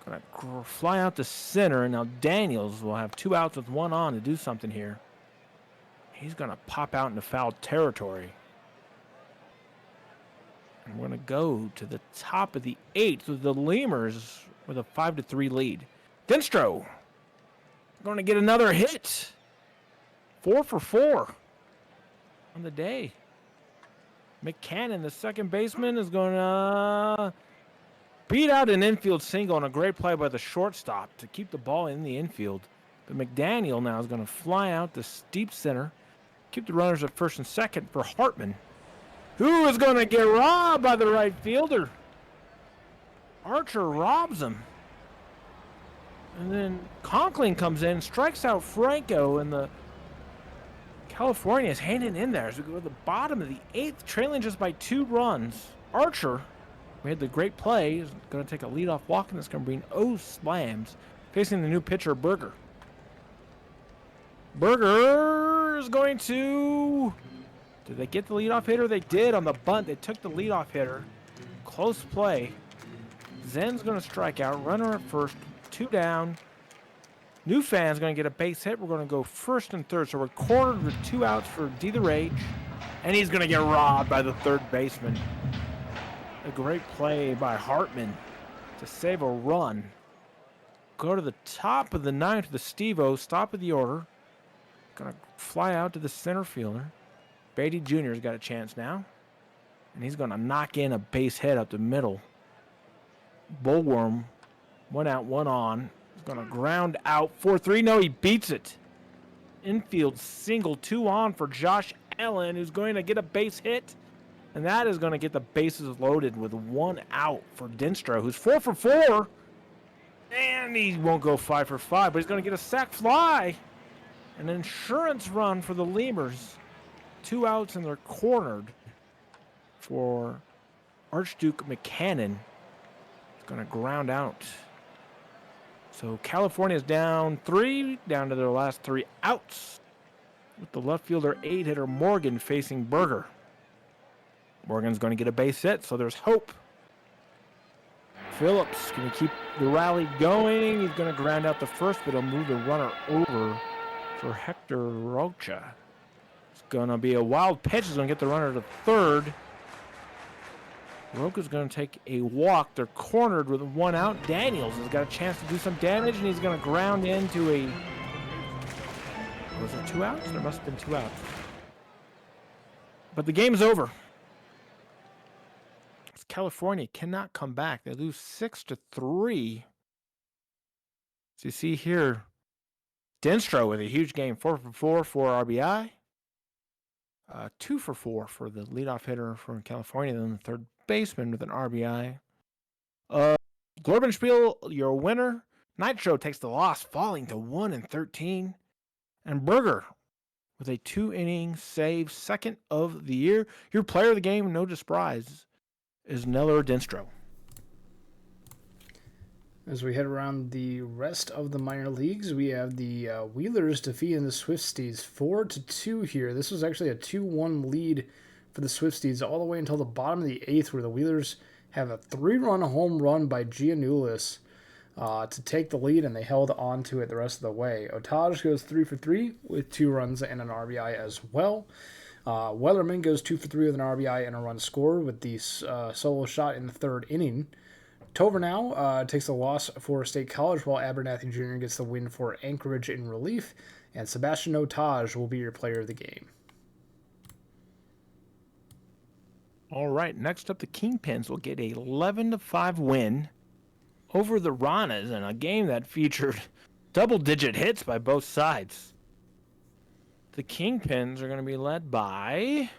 Going to fly out to center, and now Daniels will have 2 outs with 1 on to do something here. He's going to pop out into foul territory. And we're going to go to the top of the 8th with the Lemurs with a 5-3 lead. Dinstro going to get another hit. 4 for 4 on the day. McCannon, the second baseman, is going to beat out an infield single on a great play by the shortstop to keep the ball in the infield. But McDaniel now is going to fly out to deep center, keep the runners at first and second for Hartman, who is going to get robbed by the right fielder. Archer robs him. And then Conklin comes in, strikes out Franco, and the California is hanging in there as we go to the bottom of the 8th, trailing just by 2 runs. Archer made the great play. He's going to take a leadoff walk, and that's going to bring O slams, facing the new pitcher, Berger. Berger is going to... Did they get the leadoff hitter? They did on the bunt. They took the leadoff hitter. Close play. Zen's going to strike out. Runner at first. 2 down. New fan's going to get a base hit. We're going to go first and third. So we're cornered with 2 outs for D the Rage. And he's going to get robbed by the third baseman. A great play by Hartman to save a run. Go to the top of the 9th with the Steve-O. Stop of the order. Going to fly out to the center fielder. Beatty Jr.'s got a chance now. And he's going to knock in a base hit up the middle. Bullworm, 1 out, 1 on. He's going to ground out 4-3. No, he beats it. Infield single, 2 on for Josh Allen, who's going to get a base hit. And that is going to get the bases loaded with 1 out for Dinstro, who's 4 for 4. And he won't go 5 for 5, but he's going to get a sac fly. An insurance run for the Lemurs. 2 outs, and they're cornered for Archduke McCannon. He's going to ground out. So California's down 3, down to their last 3 outs, with the left fielder 8-hitter Morgan facing Berger. Morgan's going to get a base hit, so there's hope. Phillips going to keep the rally going. He's going to ground out the first, but he'll move the runner over for Hector Rocha. It's going to be a wild pitch. He's going to get the runner to third. Rocha's going to take a walk. They're cornered with 1 out. Daniels has got a chance to do some damage, and he's going to ground into a... Was it 2 outs? There must have been 2 outs. But the game's over. California cannot come back. They lose 6-3. So you see here, Dinstro with a huge game, 4 for 4 RBI. 2 for 4 for the leadoff hitter from California, then the third baseman with an RBI. Glorbenspiel, your winner. Nitro takes the loss, falling to 1-13. And Berger with a 2-inning save, second of the year. Your player of the game, no surprise, is Neller Dinstro. As we head around the rest of the minor leagues, we have the Wheelers defeating the Swifties 4-2 here. This was actually a 2-1 lead for the Swifties all the way until the bottom of the 8th, where the Wheelers have a 3-run home run by Giannoulis to take the lead, and they held on to it the rest of the way. Otage goes 3 for 3 with 2 runs and an RBI as well. Wellerman goes 2 for 3 with an RBI and a run scored with the solo shot in the 3rd inning. Tovernow takes the loss for State College, while Abernathy Jr. gets the win for Anchorage in relief. And Sebastian Otage will be your player of the game. All right, next up, the Kingpins will get a 11-5 win over the Ranas in a game that featured double-digit hits by both sides. The Kingpins are going to be led by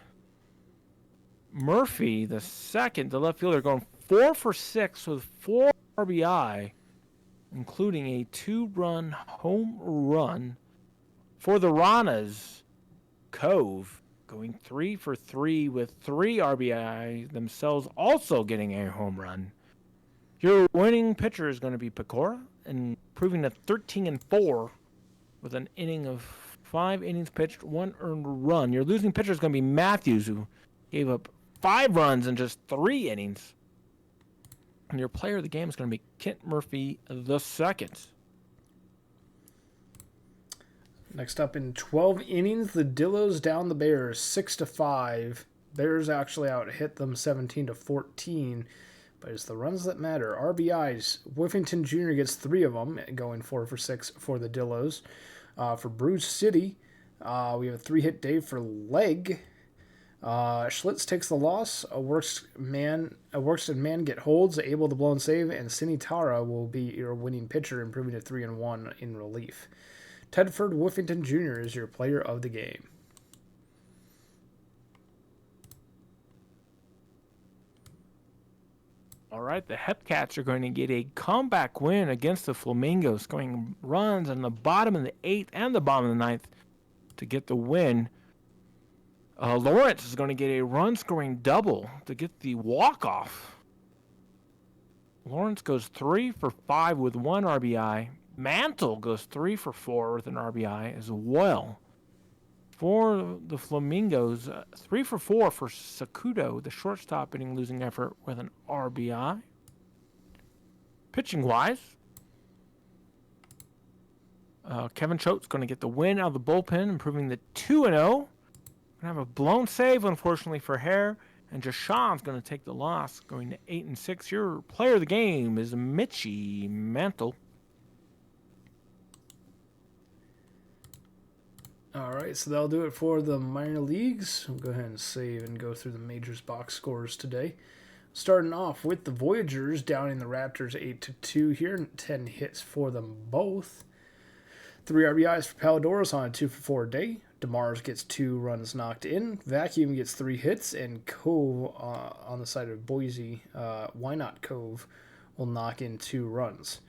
Murphy, the second, the left fielder, going 4 for 6 with 4 RBI, including a 2-run home run. For the Ranas, Cove going 3 for 3 with 3 RBI, themselves also getting a home run. Your winning pitcher is going to be Pecora, and proving a 13-4 with an inning of 5 innings pitched, 1 earned run. Your losing pitcher is going to be Matthews, who gave up 5 runs in just 3 innings. And your player of the game is going to be Kent Murphy the second. Next up, in 12 innings, the Dillos down the Bears 6-5. Bears actually out hit them 17-14, but it's the runs that matter. RBIs, Whiffington Jr. gets 3 of them, going 4 for 6 for the Dillos. For Bruce City, we have a 3-hit day for Leg. Schlitz takes the loss. A works and man get holds, able to blow and save, and Sinitara will be your winning pitcher, improving to 3-1 in relief. Tedford Whiffington Jr. is your player of the game. All right, the Hepcats are going to get a comeback win against the Flamingos, scoring runs in the bottom of the 8th and the bottom of the 9th to get the win. Lawrence is going to get a run-scoring double to get the walk-off. Lawrence goes 3 for 5 with 1 RBI. Mantle goes 3 for 4 with an RBI as well. For the Flamingos, 3 for 4 for Sakudo, the shortstop, inning losing effort with an RBI. Pitching-wise, Kevin Choate's going to get the win out of the bullpen, improving the 2-0. Going to have a blown save, unfortunately, for Hare. And Jashawn's going to take the loss, going to 8-6. Your player of the game is Mitchie Mantle. All right, so that'll do it for the minor leagues. We'll go ahead and save and go through the majors box scores today. Starting off with the Voyagers, downing the Raptors 8-2 here, 10 hits for them both. 3 RBIs for Palidorus on a 2 for 4 day. DeMars gets 2 runs knocked in. Vacuum gets 3 hits, and Cove on the side of Boise, Why Not Cove, will knock in 2 runs.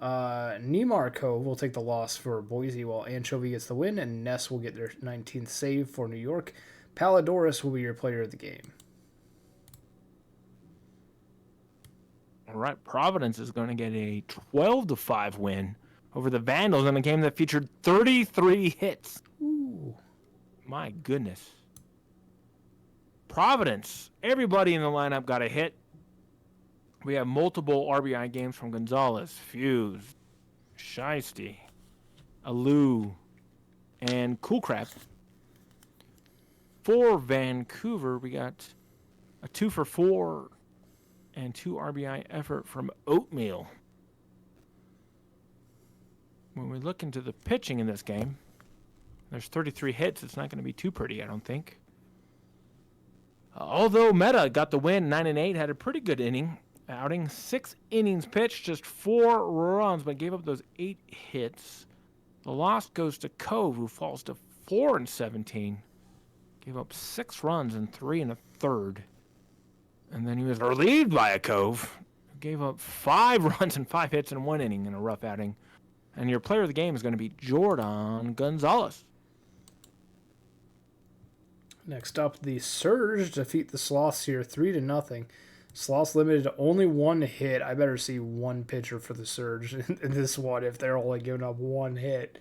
Neymar Cove will take the loss for Boise, while Anchovy gets the win, and Ness will get their 19th save for New York. Palidorus will be your player of the game. All right, Providence is going to get a 12-5 win over the Vandals in a game that featured 33 hits. Ooh. My goodness. Providence, everybody in the lineup got a hit. We have multiple RBI games from Gonzalez, Fuse, Shiesty, Alou, and Coolcraft. For Vancouver, we got a 2 for 4 and 2 RBI effort from Oatmeal. When we look into the pitching in this game, there's 33 hits. It's not going to be too pretty, I don't think. Although Meta got the win, 9-8, had a pretty good outing. 6 innings pitched, just 4 runs, but gave up those 8 hits. The loss goes to Cove, who falls to 4-17. Gave up 6 runs and 3 1/3. And then he was relieved by a Cove, who gave up 5 runs and 5 hits in 1 inning in a rough outing. And your player of the game is going to be Jordan Gonzalez. Next up, the Surge defeat the Sloths here 3-0. Sloths limited to only 1 hit. I better see 1 pitcher for the Surge in this one if they're only giving up 1 hit.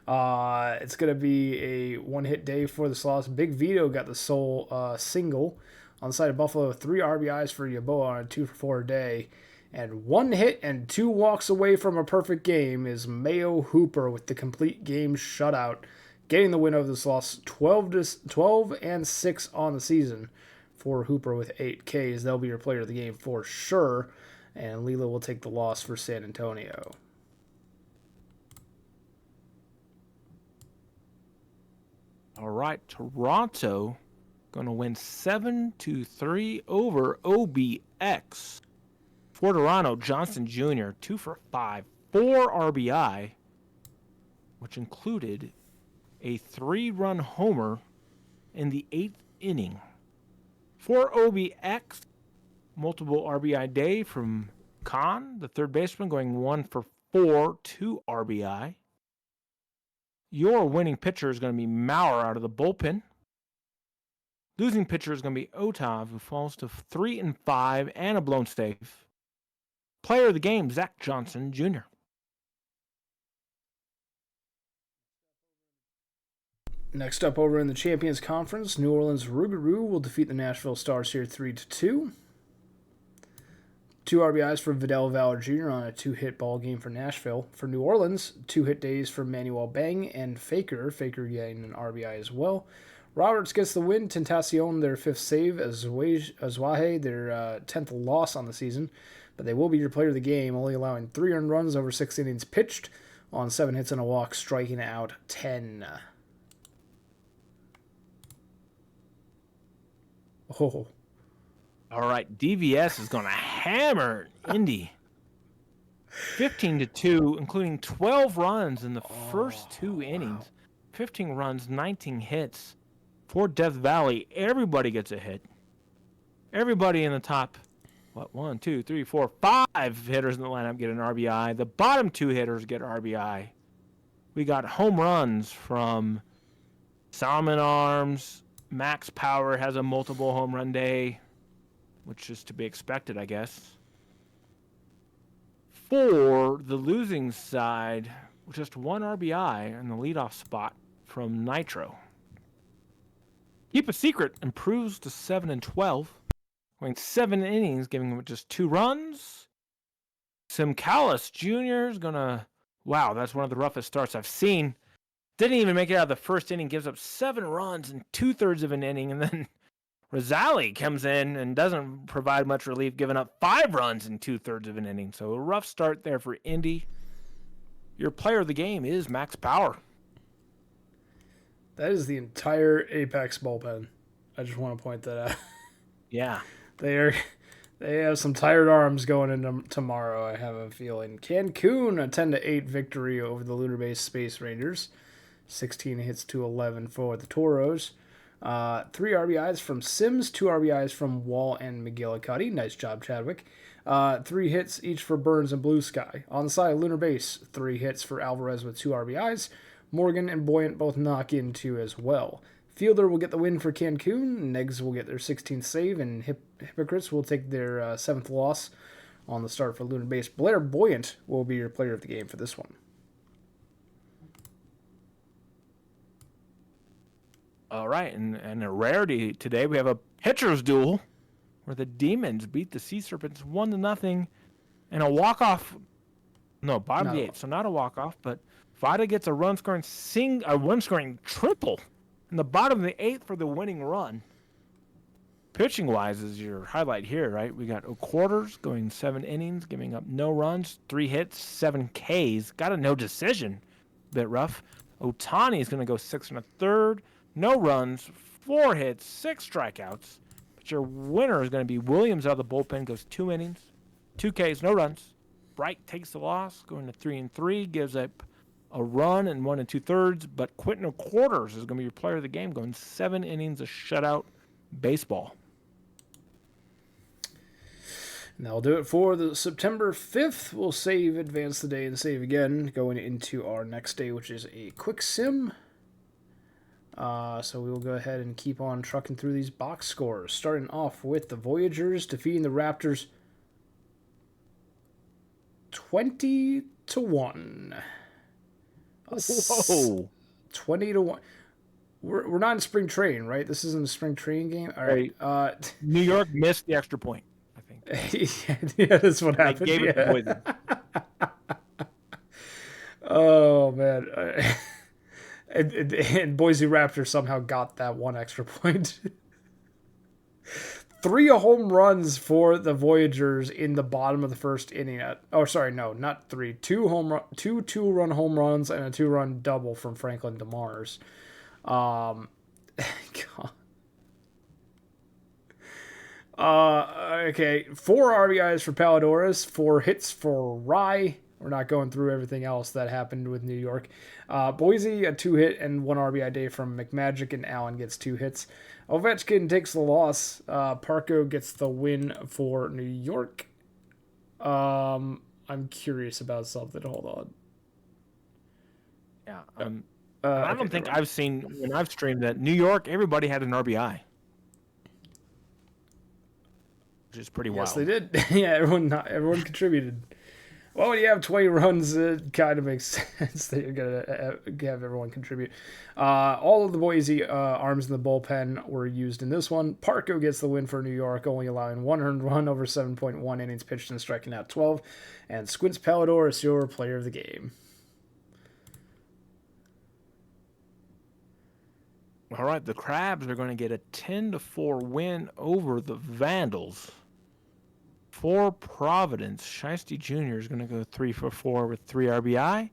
It's going to be a 1-hit day for the Sloths. Big Vito got the sole single on the side of Buffalo. 3 RBIs for Yaboa on a 2 for 4 day. And 1 hit and 2 walks away from a perfect game is Mayo Hooper with the complete game shutout, getting the win over the Sloths 12-6 on the season. For Hooper with 8 Ks. They'll be your player of the game for sure. And Lila will take the loss for San Antonio. All right, Toronto going to win 7-3 over OBX. For Toronto, Johnson Jr., 2 for 5, 4 RBI, which included a 3-run homer in the 8th inning. For OBX, multiple RBI day from Khan, the third baseman, going 1 for 4, 2 RBI. Your winning pitcher is going to be Maurer out of the bullpen. Losing pitcher is going to be Otav, who falls to 3-5 and a blown save. Player of the game, Zach Johnson Jr. Next up over in the Champions Conference, New Orleans Rougarou will defeat the Nashville Stars here 3-2. 2 RBIs for Vidal Valor Jr. on a 2-hit ball game for Nashville. For New Orleans, 2-hit days for Manuel Bang and Faker. Faker getting an RBI as well. Roberts gets the win. Tentacion their 5th save. Azwahe their 10th loss on the season. But they will be your player of the game, only allowing 3 earned runs over 6 innings pitched on 7 hits and a walk, striking out 10. Oh. All right, DVS is going to hammer Indy. 15-2, including 12 runs in the first 2 innings. 15 runs, 19 hits. For Death Valley, everybody gets a hit. Everybody in the top, 1, 2, 3, 4, 5 hitters in the lineup get an RBI. The bottom 2 hitters get RBI. We got home runs from Salmon Arms. Max Power has a multiple home run day, which is to be expected, I guess. For the losing side, just 1 RBI in the leadoff spot from Nitro. Keep a Secret improves to 7-12, going 7 innings, giving him just 2 runs. Simcalis Jr. is gonna, wow, that's one of the roughest starts I've seen. Didn't even make it out of the first inning, gives up 7 runs in 2/3 of an inning, and then Rosali comes in and doesn't provide much relief, giving up 5 runs in 2/3 of an inning. So a rough start there for Indy. Your player of the game is Max Power. That is the entire Apex bullpen. I just want to point that out. Yeah. They have some tired arms going into tomorrow, I have a feeling. Cancun, a 10-8 victory over the Lunar Base Space Rangers. 16 hits to 11 for the Toros. 3 RBIs from Sims, 2 RBIs from Wall and McGillicuddy. Nice job, Chadwick. 3 hits each for Burns and Blue Sky. On the side of Lunar Base, 3 hits for Alvarez with 2 RBIs. Morgan and Buoyant both knock in 2 as well. Fielder will get the win for Cancun. Negs will get their 16th save, and Hypocrites will take their 7th loss on the start for Lunar Base. Blair Buoyant will be your player of the game for this one. All right, and a rarity today, we have a pitcher's duel where the Demons beat the Sea Serpents 1-0 and a walk-off. No, bottom of the 8th, so not a walk-off, but Vada gets a run-scoring triple in the bottom of the 8th for the winning run. Pitching-wise is your highlight here, right? We got O'Quarters going 7 innings, giving up no runs, 3 hits, 7 Ks. Got a no decision. Bit rough. Otani is going to go 6 1/3. No runs, 4 hits, 6 strikeouts. But your winner is going to be Williams out of the bullpen, goes 2 innings, 2 Ks, no runs. Bright takes the loss, going to 3-3, gives up a run and 1 2/3. But Quentin O'Quarters is going to be your player of the game, going 7 innings of shutout baseball. And that'll do it for the September 5th. We'll save, advance the day, and save again, going into our next day, which is a quick sim. So we will go ahead and keep on trucking through these box scores. Starting off with the Voyagers defeating the Raptors 20-1. Whoa. 20-1. We're not in spring training, right? This isn't a spring training game. All right. New York missed the extra point, I think. Yeah, that's what happened. They gave it to Boise. Oh man. And Boise Raptors somehow got that 1 extra point. 3 home runs for the Voyagers in the bottom of the first inning. Not 3. 2 2-run home runs and a 2-run double from Franklin DeMars. God. Okay, 4 RBIs for Palladores, 4 hits for Rye. We're not going through everything else that happened with New York. Boise, a 2-hit and 1 RBI day from McMagic, and Allen gets 2 hits. Ovechkin takes the loss. Parko gets the win for New York. I'm curious about something. Hold on. Yeah. I don't think I've seen, when I've streamed, that New York, everybody had an RBI. Which is pretty wild. Yes, they did. Yeah, everyone contributed. Well, when you have 20 runs, it kind of makes sense that you're going to have everyone contribute. All of the Boise arms in the bullpen were used in this one. Parko gets the win for New York, only allowing 1 earned run over 7.1 innings pitched and striking out 12. And Squints Pallador is your player of the game. All right, the Crabs are going to get a 10-4 win over the Vandals. For Providence, Shiesty Jr. is going to go 3 for 4 with 3 RBI.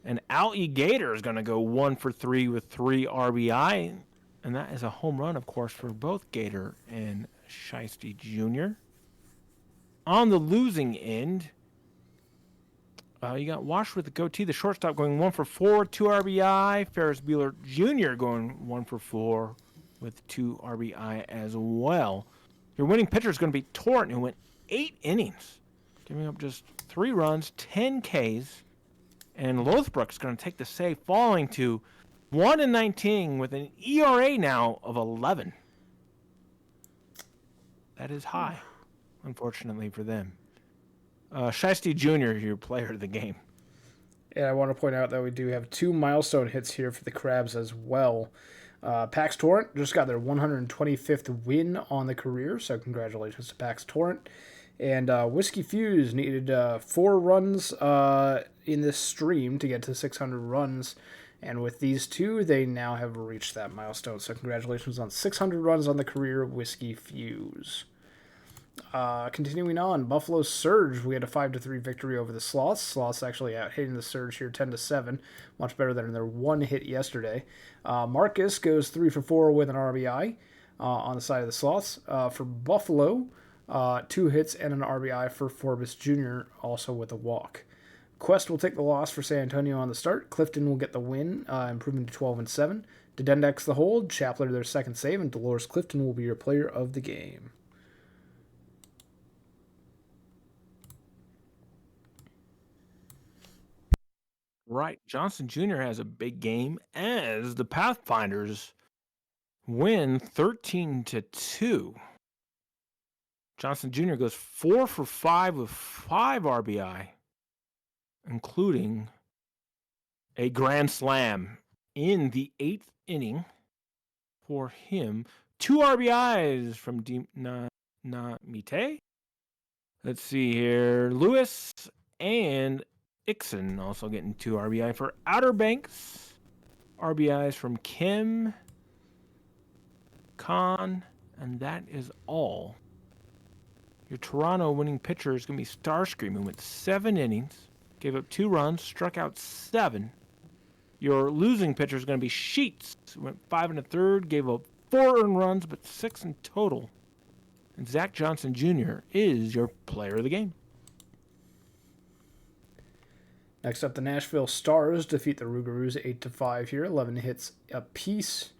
And Alty Gator is going to go 1 for 3 with 3 RBI. And that is a home run, of course, for both Gator and Shiesty Jr. On the losing end, you got Wash with the goatee, the shortstop, going 1 for 4, 2 RBI. Ferris Bueller Jr. going 1 for 4 with 2 RBI as well. Your winning pitcher is going to be Torrent, who went 8 innings, giving up just 3 runs, 10 Ks. And Lothbrok's going to take the save, falling to 1-19 with an ERA now of 11. That is high, unfortunately for them. Shiesty Jr., your player of the game. And I want to point out that we do have 2 milestone hits here for the Crabs as well. Pax Torrent just got their 125th win on the career, so congratulations to Pax Torrent. And Whiskey Fuse needed 4 runs in this stream to get to 600 runs. And with these 2, they now have reached that milestone. So congratulations on 600 runs on the career, Whiskey Fuse. Continuing on, Buffalo Surge, we had a 5-3 victory over the Sloths. Sloths actually out hitting the Surge here 10-7, much better than their 1 hit yesterday. Marcus goes 3 for 4 with an RBI on the side of the Sloths. For Buffalo, 2 hits and an RBI for Forbes Jr., also with a walk. Quest will take the loss for San Antonio on the start. Clifton will get the win, improving to 12-7. Dedendex the hold, Chapler their second save, and Dolores Clifton will be your player of the game. Right. Johnson Jr. has a big game as the Pathfinders win 13-2. Johnson Jr. goes 4 for 5 with 5 RBI, including a grand slam in the 8th inning for him. 2 RBIs from Mite. Let's see here. Lewis and Ixon also getting 2 RBI for Outer Banks. RBIs from Kim, Khan, and that is all. Your Toronto winning pitcher is going to be Starscream, who went 7 innings, gave up 2 runs, struck out 7. Your losing pitcher is going to be Sheets, who went 5 1/3, gave up 4 earned runs, but 6 in total. And Zach Johnson Jr. is your player of the game. Next up, the Nashville Stars defeat the Rougarous 8-5 here. 11 hits apiece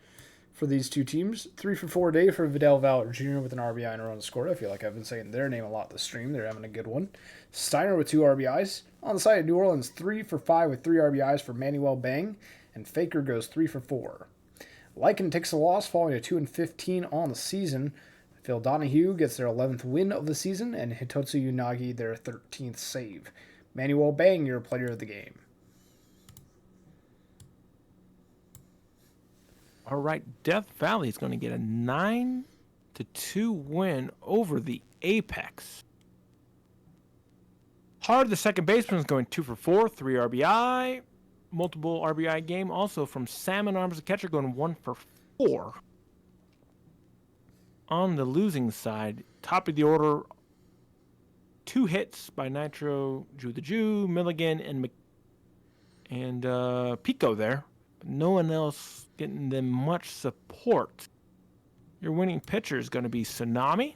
for these 2 teams. 3 for 4 day for Vidal Valor Jr. with an RBI and a run scored. I feel like I've been saying their name a lot this stream. They're having a good one. Steiner with 2 RBIs. On the side of New Orleans, 3 for 5 with 3 RBIs for Manuel Bang. And Faker goes 3 for 4. Lycan takes a loss, falling to 2-15 on the season. Phil Donahue gets their 11th win of the season, and Hitotsu Unagi their 13th save. Manuel Bang, your player of the game. All right, Death Valley is going to get a 9-2 win over the Apex. Hard, the second baseman, is going 2 for 4, 3 RBI. Multiple RBI game also from Salmon Arms, the catcher, going 1 for 4. On the losing side, top of the order, 2 hits by Nitro, Jew the Jew, Milligan, and Pico there. no one else getting them much support. Your winning pitcher is going to be Tsunami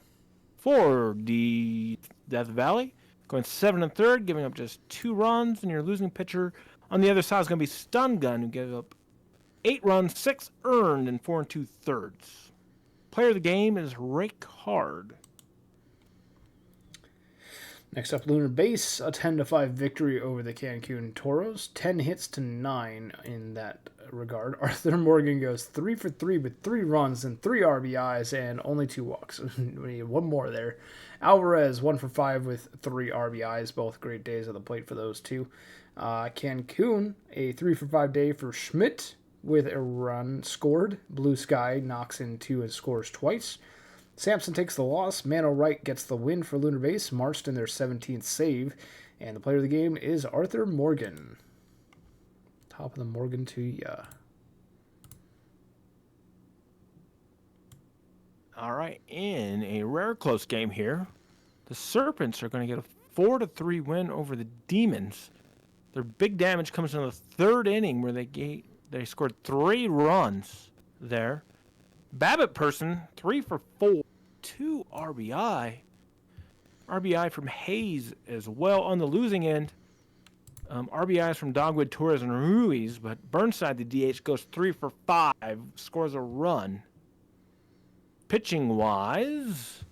for the Death Valley, going 7 1/3, giving up just 2 runs, and your losing pitcher on the other side is going to be Stun Gun, who gave up 8 runs, 6 earned, and 4 2/3. Player of the game is Rake Hard. Next up, Lunar Base, a 10-5 victory over the Cancun Toros. 10 hits to 9 in that regard. Arthur Morgan goes 3 for 3 with 3 runs and 3 RBIs and only 2 walks. We need one more there. Alvarez 1 for 5 with 3 RBIs. Both great days at the plate for those two. Cancun, a 3 for 5 day for Schmidt with a run scored. Blue Sky knocks in 2 and scores twice. Sampson takes the loss. Mano Wright gets the win for Lunar Base. Marston their 17th save. And the player of the game is Arthur Morgan. Top of the Morgan to ya. All right, in a rare close game here, the Serpents are going to get a 4-3 win over the Demons. Their big damage comes in the 3rd inning where they scored 3 runs there. Babbitt Person, 3 for 4, 2 RBI. RBI from Hayes as well on the losing end. RBIs from Dogwood, Torres, and Ruiz, but Burnside, the DH, goes 3 for 5, scores a run. Pitching-wise,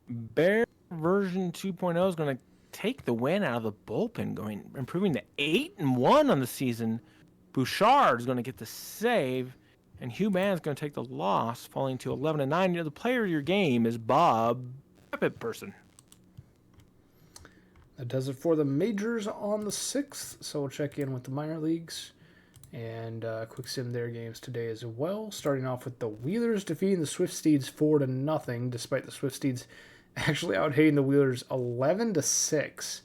Bear version 2.0 is going to take the win out of the bullpen, improving to 8-1 on the season. Bouchard is going to get the save, and Hugh Mann is going to take the loss, falling to 11-9. The player of your game is Bob Person. That does it for the majors on the 6th. So we'll check in with the minor leagues and quick sim their games today as well. Starting off with the Wheelers defeating the Swift Steeds 4-0, despite the Swift Steeds actually out-hitting the Wheelers 11-6.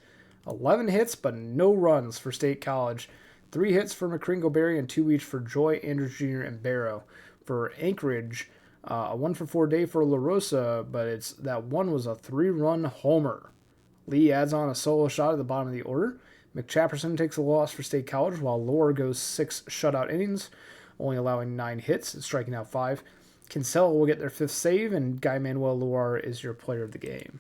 11 hits, but no runs for State College. 3 hits for McCringleberry and 2 each for Joy, Andrews Jr., and Barrow. For Anchorage, a 1 for 4 day for La Rosa, but that one was a 3-run homer. Lee adds on a solo shot at the bottom of the order. McChapperson takes a loss for State College, while Lohr goes 6 shutout innings, only allowing 9 hits and striking out 5. Kinsella will get their 5th save, and Guy Manuel Lohr is your player of the game.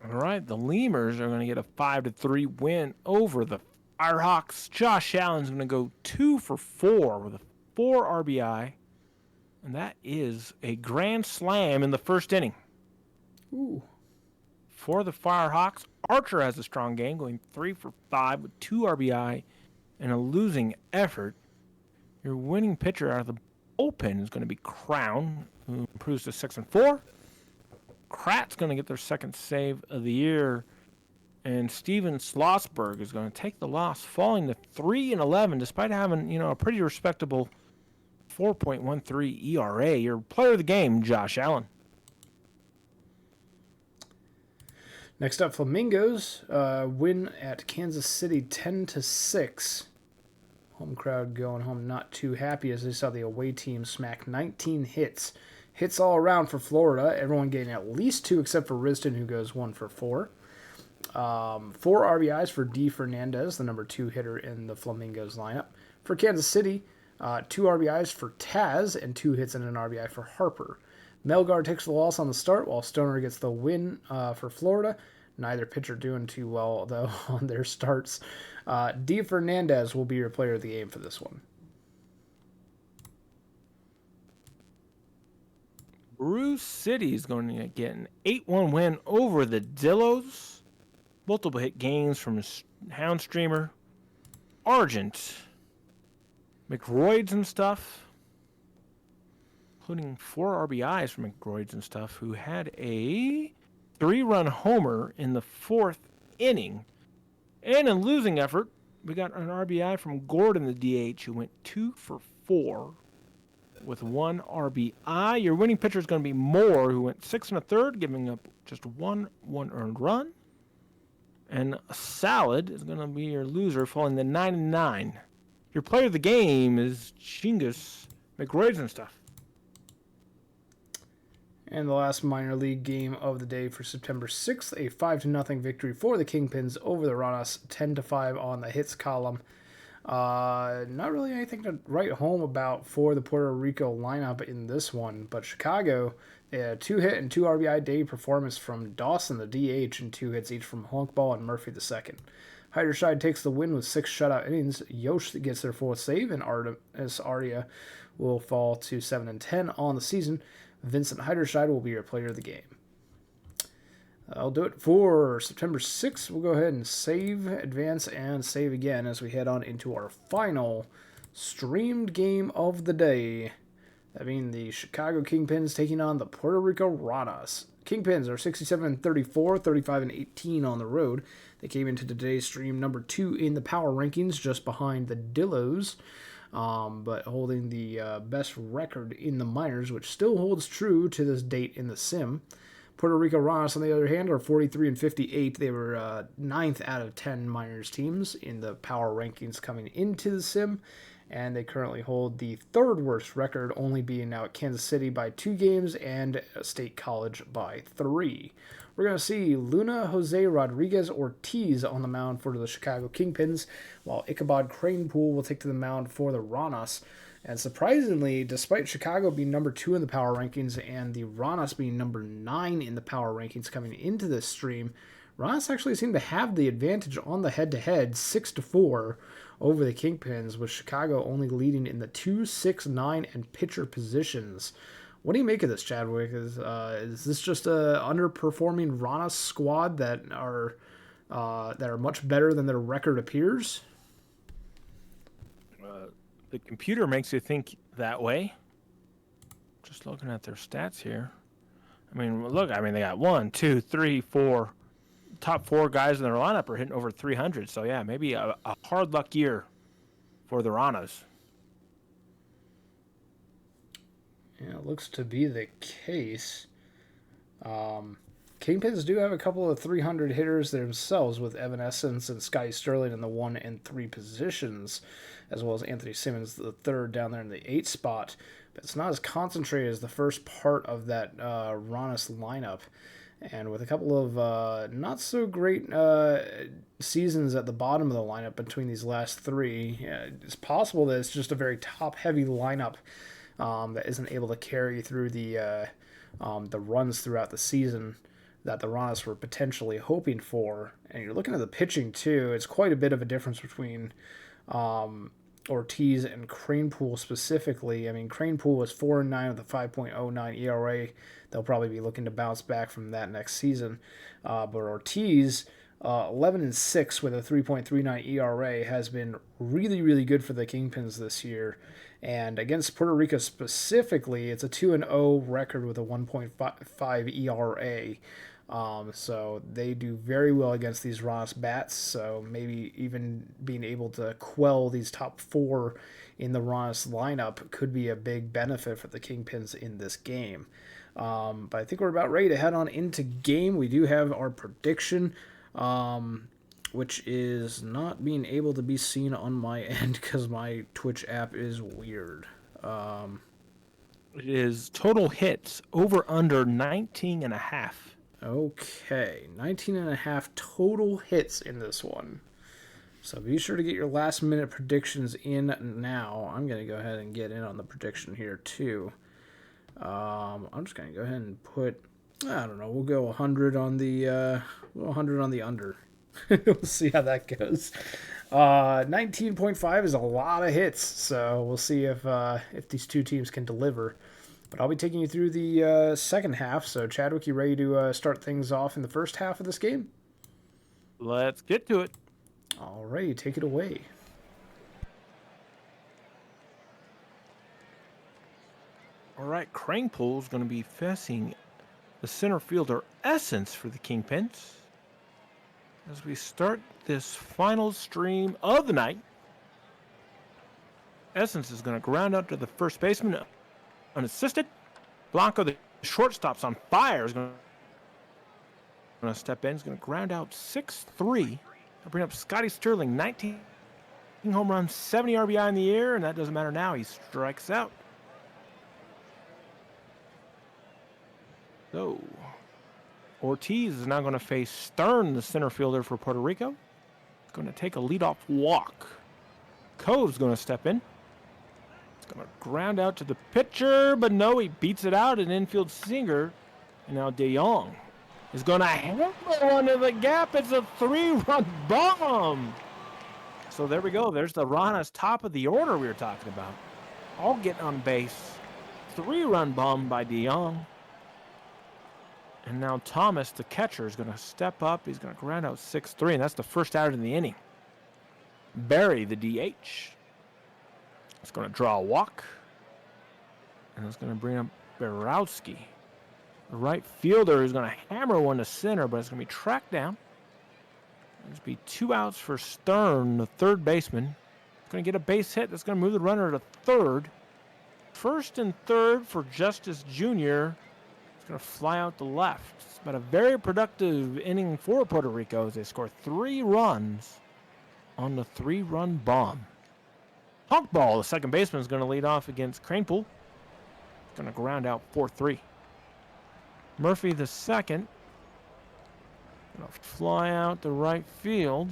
All right, the Lemurs are going to get a 5-3 win over the Firehawks. Josh Allen's going to go 2 for 4 with a 4 RBI, and that is a grand slam in the 1st inning. Ooh. For the Firehawks, Archer has a strong game, going 3 for 5 with 2 RBI and a losing effort. Your winning pitcher out of the bullpen is going to be Crown, who improves to 6-4. Krat's going to get their 2nd save of the year, and Steven Schlossberg is going to take the loss, falling to 3-11, despite having a pretty respectable 4.13 ERA. Your player of the game, Josh Allen. Next up, Flamingos win at Kansas City 10-6. Home crowd going home not too happy as they saw the away team smack 19 hits. Hits all around for Florida. Everyone getting at least 2 except for Riston, who goes 1 for 4. 4 RBIs for D. Fernandez, the number 2 hitter in the Flamingos lineup. For Kansas City, 2 RBIs for Taz and 2 hits and an RBI for Harper. Melgar takes the loss on the start, while Stoner gets the win for Florida. Neither pitcher doing too well, though, on their starts. D. Fernandez will be your player of the game for this one. Bruce City is going to get an 8-1 win over the Dillos. Multiple hit gains from Houndstreamer, Argent, McRoids and stuff, including 4 RBIs from McRoids and stuff, who had a 3-run homer in the 4th inning. And in losing effort, we got an RBI from Gordon, the DH, who went 2 for 4. With 1 RBI. Your winning pitcher is going to be Moore, who went 6 1/3, giving up just 1 earned run. And Salad is going to be your loser, falling to 9-9. Your player of the game is Chingus McRoids and stuff. And the last minor league game of the day for September 6th, a 5-0 victory for the Kingpins over the Ranas, 10-5 on the hits column. Not really anything to write home about for the Puerto Rico lineup in this one, but Chicago, they had a 2-hit and 2 RBI day performance from Dawson, the DH, and 2 hits each from Honkball and Murphy II. Heiderscheid takes the win with 6 shutout innings. Yost gets their 4th save, and Artemis Ardia will fall to 7-10 on the season. Vincent Heiderscheid will be your player of the game. I'll do it for September 6th. We'll go ahead and save, advance, and save again as we head on into our final streamed game of the day. That being the Chicago Kingpins taking on the Puerto Rico Ranas. Kingpins are 67-34, 35-18 on the road. They came into today's stream number 2 in the power rankings, just behind the Dillos, but holding the best record in the minors, which still holds true to this date in the sim. Puerto Rico Ranas, on the other hand, are 43-58. They were 9th out of 10 minors teams in the power rankings coming into the sim, and they currently hold the 3rd worst record, only being now at Kansas City by 2 games and State College by 3. We're going to see Luna Jose Rodriguez Ortiz on the mound for the Chicago Kingpins, while Ichabod Cranepool will take to the mound for the Ranas. And surprisingly, despite Chicago being number 2 in the power rankings and the Ranas being number 9 in the power rankings coming into this stream, Ranas actually seem to have the advantage on the head-to-head, 6-4 over the Kingpins, with Chicago only leading in the 2, 6, 9, and pitcher positions. What do you make of this, Chadwick? Is this just a underperforming Ranas squad that are much better than their record appears? The computer makes you think that way. Just looking at their stats here. I mean, look, they got 1, 2, 3, 4. Top 4 guys in their lineup are hitting over 300. So, yeah, maybe a hard luck year for the Ranas. Yeah, it looks to be the case. Kingpins do have a couple of 300 hitters themselves, with Evanescence and Scotty Sterling in the 1 and 3 positions, as well as Anthony Simmons, the 3rd, down there in the 8 spot. But it's not as concentrated as the first part of that Ranas lineup. And with a couple of not so great seasons at the bottom of the lineup between these last 3, it's possible that it's just a very top-heavy lineup that isn't able to carry through the runs throughout the season that the Ranas were potentially hoping for. And you're looking at the pitching too. It's quite a bit of a difference between Ortiz and Cranepool specifically. Cranepool was 4-9 with a 5.09 ERA. They'll probably be looking to bounce back from that next season. But Ortiz, 11-6 with a 3.39 ERA, has been really, really good for the Kingpins this year. And against Puerto Rico specifically, it's a 2-0 record with a 1.5 ERA. So they do very well against these Ranas bats. So maybe even being able to quell these top 4 in the Ranas lineup could be a big benefit for the Kingpins in this game. But I think we're about ready to head on into game. We do have our prediction, which is not being able to be seen on my end because my Twitch app is weird. It is total hits over under 19.5. Okay, 19.5 total hits in this one. So be sure to get your last minute predictions in now. I'm going to go ahead and get in on the prediction here too. I'm just going to go ahead and put, I don't know, we'll go 100 on the 100 on the under. We'll see how that goes. 19.5 is a lot of hits, so we'll see if these two teams can deliver. But I'll be taking you through the second half. So, Chadwick, you ready to start things off in the first half of this game? Let's get to it. All right, take it away. All right, Cranepool is going to be facing the center fielder Essence for the Kingpins. As we start this final stream of the night, Essence is going to ground out to the first baseman unassisted. Blanco, the shortstop's on fire, is going to step in. He's going to ground out 6-3. I'll bring up Scotty Sterling, 19 home runs, 70 RBI in the air, and that doesn't matter now. He strikes out. So, Ortiz is now going to face Stern, the center fielder for Puerto Rico. He's going to take a leadoff walk. Cove's going to step in. He's going to ground out to the pitcher, but no, he beats it out, an infield sinker. And now De Jong is going to hammer one to the gap. It's a 3-run bomb. So there we go. There's the Rana's top of the order we were talking about. All getting on base. 3-run bomb by De Jong. And now Thomas, the catcher, is going to step up. He's going to ground out 6-3, and that's the first out in the inning. Barry, the DH, is going to draw a walk. And it's going to bring up Borowski. The right fielder is going to hammer one to center, but it's going to be tracked down. There's going to be 2 outs for Stern, the third baseman. He's going to get a base hit. That's going to move the runner to third. First and third for Justice Jr. It's going to fly out to left. It's been a very productive inning for Puerto Rico as they score 3 runs on the 3-run bomb. Honkball, the second baseman, is going to lead off against Cranepool. It's going to ground out 4-3. Murphy, the second, going to fly out to right field.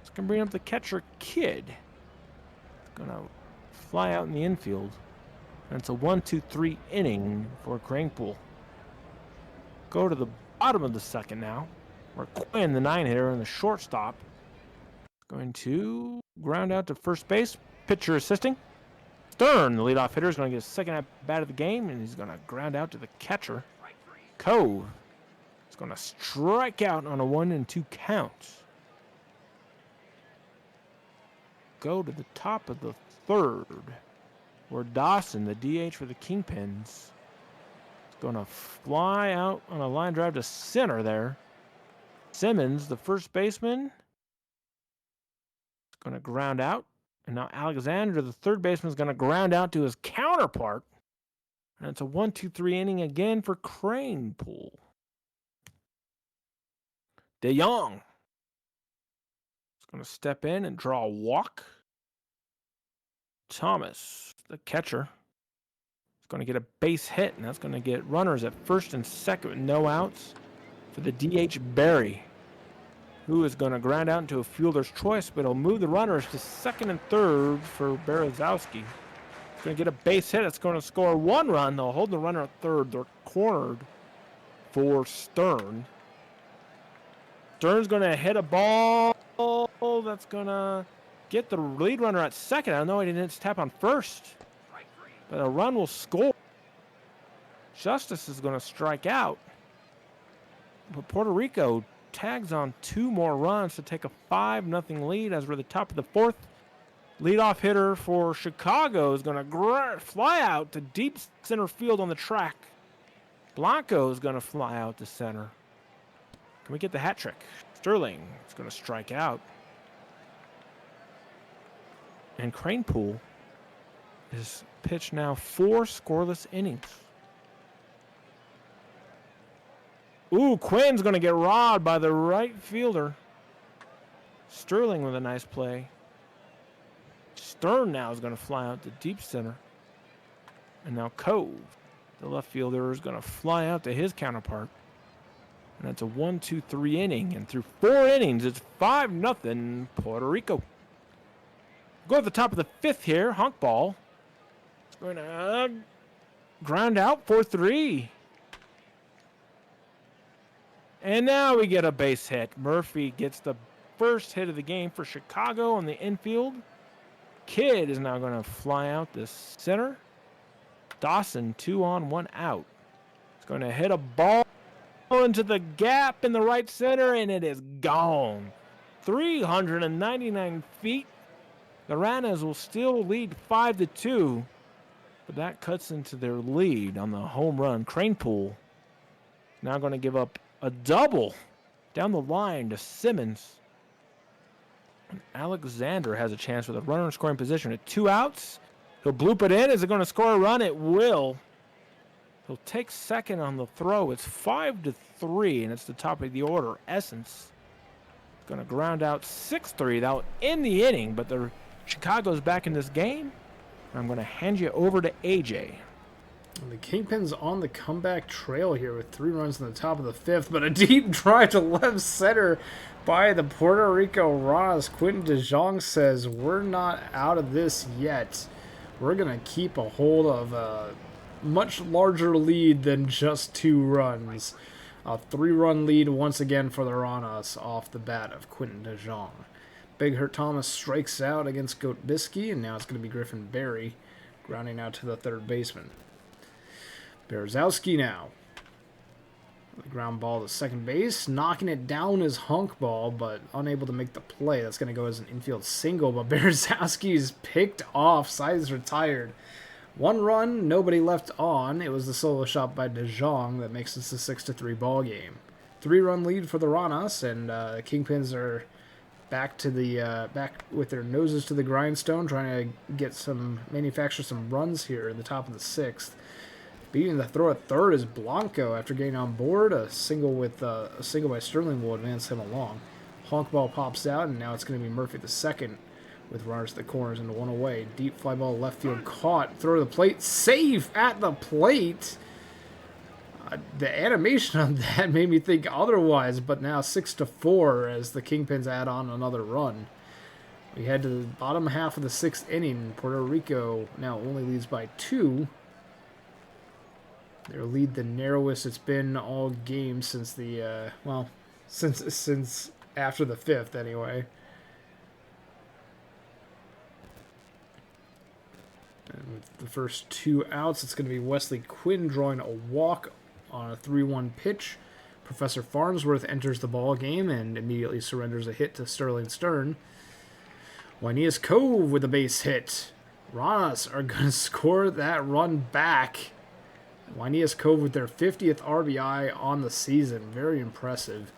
It's going to bring up the catcher, Kidd. It's going to fly out in the infield. And it's a 1-2-3 inning for Cranepool. Go to the bottom of the second now, where Quinn, the 9-hitter, and the shortstop, is going to ground out to first base. Pitcher assisting. Stern, the leadoff hitter, is going to get a second at bat of the game, and he's going to ground out to the catcher. Cove is going to strike out on a 1-2 count. Go to the top of the third, where Dawson, the DH for the Kingpins, is going to fly out on a line drive to center there. Simmons, the first baseman, is going to ground out. And now Alexander, the third baseman, is going to ground out to his counterpart. And it's a 1-2-3 inning again for Cranepool. De Jong is going to step in and draw a walk. Thomas, the catcher, is going to get a base hit, and that's going to get runners at first and second with no outs for the DH Barry, who is going to ground out into a fielder's choice, but he'll move the runners to second and third for Berezowski. He's going to get a base hit. It's going to score 1 run. They'll hold the runner at third. They're cornered for Stern. Stern's going to hit a ball that's going to get the lead runner at second. I know he didn't tap on first, but a run will score. Justice is going to strike out. But Puerto Rico tags on 2 more runs to take a 5-0 lead as we're at the top of the fourth. Leadoff hitter for Chicago is going to fly out to deep center field on the track. Blanco is going to fly out to center. Can we get the hat trick? Sterling is going to strike out. And Cranepool is pitched now 4 scoreless innings. Ooh, Quinn's going to get robbed by the right fielder. Sterling with a nice play. Stern now is going to fly out to deep center. And now Cove, the left fielder, is going to fly out to his counterpart. And that's a 1-2-3 inning. And through 4 innings, it's 5-0 Puerto Rico. Go at the top of the 5th here. Honkball. It's going to ground out 4-3. And now we get a base hit. Murphy gets the first hit of the game for Chicago on the infield. Kidd is now going to fly out the center. Dawson, 2 on, 1 out. He's going to hit a ball into the gap in the right center, and it is gone. 399 feet. The Ranas will still lead 5-2, but that cuts into their lead on the home run. Cranepool now going to give up a double down the line to Simmons. And Alexander has a chance with a runner in scoring position at 2 outs. He'll bloop it in. Is it going to score a run? It will. He'll take second on the throw. It's 5-3, and it's the top of the order. Essence is going to ground out 6-3. That'll end the inning, but Chicago's back in this game. I'm going to hand you over to AJ. And the Kingpins on the comeback trail here with 3 runs in the top of the 5th, but a deep drive to left center by the Puerto Rico Ranas. Quentin DeJong says, we're not out of this yet. We're going to keep a hold of a much larger lead than just 2 runs. A 3-run lead once again for the Ranas off the bat of Quentin DeJong. Big Hurt Thomas strikes out against Goat Bisky, and now it's going to be Griffin Berry grounding out to the third baseman. Berezowski now. The ground ball to second base. Knocking it down is Hunk Ball, but unable to make the play. That's going to go as an infield single, but Berezowski is picked off. Side is retired. 1 run, nobody left on. It was the solo shot by DeJong that makes this a 6-3 ball game. 3-run lead for the Ranas, and the Kingpins are back to the back with their noses to the grindstone, trying to get manufacture some runs here in the top of the 6th. Beating the throw at third is Blanco after getting on board. A single by Sterling will advance him along. Honk ball pops out, and now it's going to be Murphy the second with runners at the corners and 1 away. Deep fly ball left field caught. Throw to the plate. Safe at the plate. The animation on that made me think otherwise, but now 6-4 as the Kingpins add on another run. We head to the bottom half of the 6th inning. Puerto Rico now only leads by 2. Their lead the narrowest it's been all game since the since after the 5th anyway. And with the first 2 outs, it's going to be Wesley Quinn drawing a walk on a 3-1 pitch. Professor Farnsworth enters the ball game and immediately surrenders a hit to Sterling Stern. Juanias Cove with a base hit. Ranas are going to score that run back. Juanias Cove with their 50th RBI on the season. Very impressive.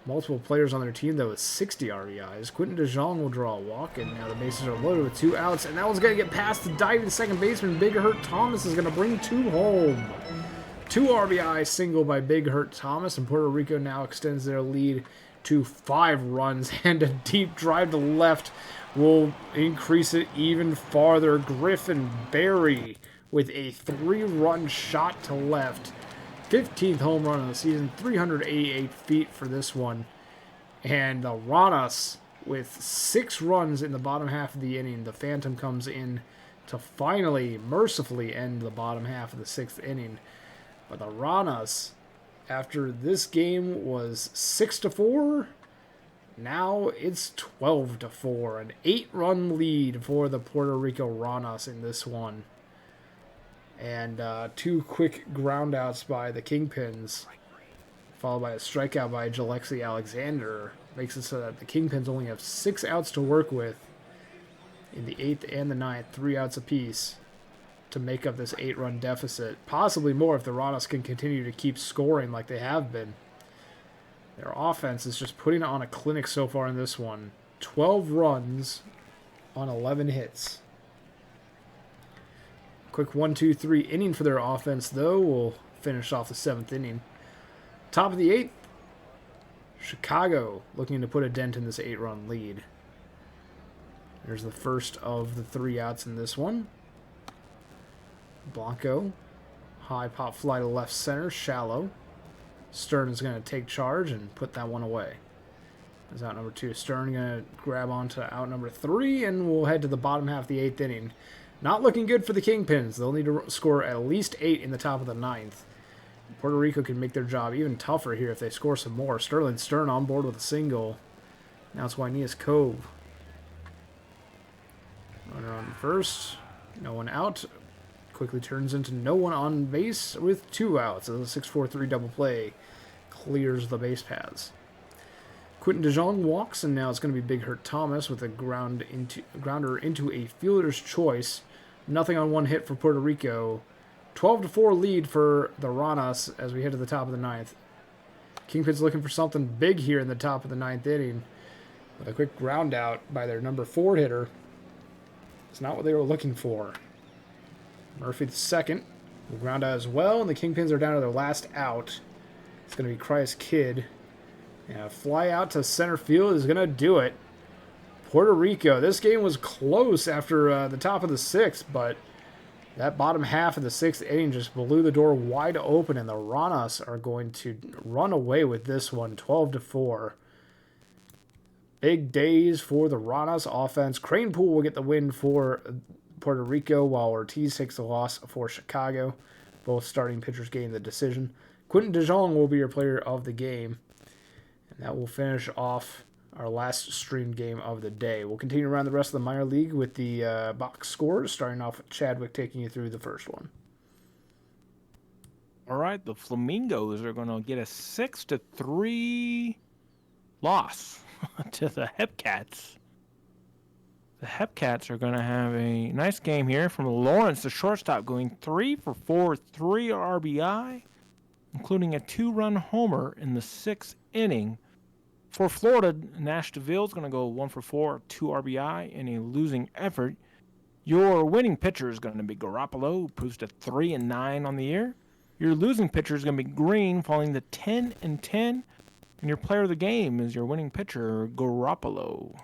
Multiple players on their team, though, with 60 RBIs. Quentin DeJong will draw a walk, and now the bases are loaded with 2 outs. And that one's going to get past the diving second baseman. Big Hurt Thomas is going to bring 2 home. 2 RBI single by Big Hurt Thomas, and Puerto Rico now extends their lead to 5 runs. And a deep drive to left will increase it even farther. Griffin Berry with a 3-run shot to left. 15th home run of the season, 388 feet for this one. And the Ranas with 6 runs in the bottom half of the inning. The Phantom comes in to finally, mercifully end the bottom half of the 6th inning. But the Ranas, after this game was 6-4, now it's 12-4. An 8-run lead for the Puerto Rico Ranas in this one. And 2 quick groundouts by the Kingpins, followed by a strikeout by Jalexi Alexander. Makes it so that the Kingpins only have 6 outs to work with in the 8th and the 9th, 3 outs apiece to make up this 8-run deficit. Possibly more if the Ranas can continue to keep scoring like they have been. Their offense is just putting on a clinic so far in this one. 12 runs on 11 hits. Quick 1-2-3 inning for their offense, though. We'll finish off the 7th inning. Top of the 8th, Chicago looking to put a dent in this 8-run lead. There's the first of the 3 outs in this one. Blanco, high pop fly to left center, shallow. Stern is going to take charge and put that one away. That's out number 2. Stern going to grab onto out number 3, and we'll head to the bottom half of the 8th inning. Not looking good for the Kingpins. They'll need to score at least 8 in the top of the 9th. Puerto Rico can make their job even tougher here if they score some more. Sterling Stern on board with a single. Now it's Juanias Cove. Runner on first. No one out. Quickly turns into no one on base with 2 outs. As a 6-4-3 double play clears the base paths. Quentin DeJong walks, and now it's going to be Big Hurt Thomas with a grounder into a fielder's choice. Nothing on 1 hit for Puerto Rico. 12-4 lead for the Ranas as we head to the top of the 9th. Kingpins looking for something big here in the top of the 9th inning. With a quick ground out by their number 4 hitter. It's not what they were looking for. Murphy the second will ground out as well, and the Kingpins are down to their last out. It's going to be Cryas Kid. And a fly out to center field is going to do it. Puerto Rico, this game was close after the top of the 6th, but That bottom half of the 6th inning just blew the door wide open, and the Ranas are going to run away with this one, 12-4. Big days for the Ranas offense. Cranepool will get the win for Puerto Rico, while Ortiz takes the loss for Chicago. Both starting pitchers gain the decision. Quentin DeJong will be your player of the game. And that will finish off our last streamed game of the day. We'll continue around the rest of the minor league with the box scores, starting off with Chadwick taking you through the first one. All right, the Flamingos are going to get a 6-3 loss to the Hepcats. The Hepcats are going to have a nice game here from Lawrence, the shortstop, going 3 for 4, 3 RBI, including a 2-run homer in the 6th inning. For Florida, Nash DeVille is going to go 1 for 4, 2 RBI in a losing effort. Your winning pitcher is going to be Garoppolo, who proves to 3-9 on the year. Your losing pitcher is going to be Green, falling to 10-10. And your player of the game is your winning pitcher, Garoppolo.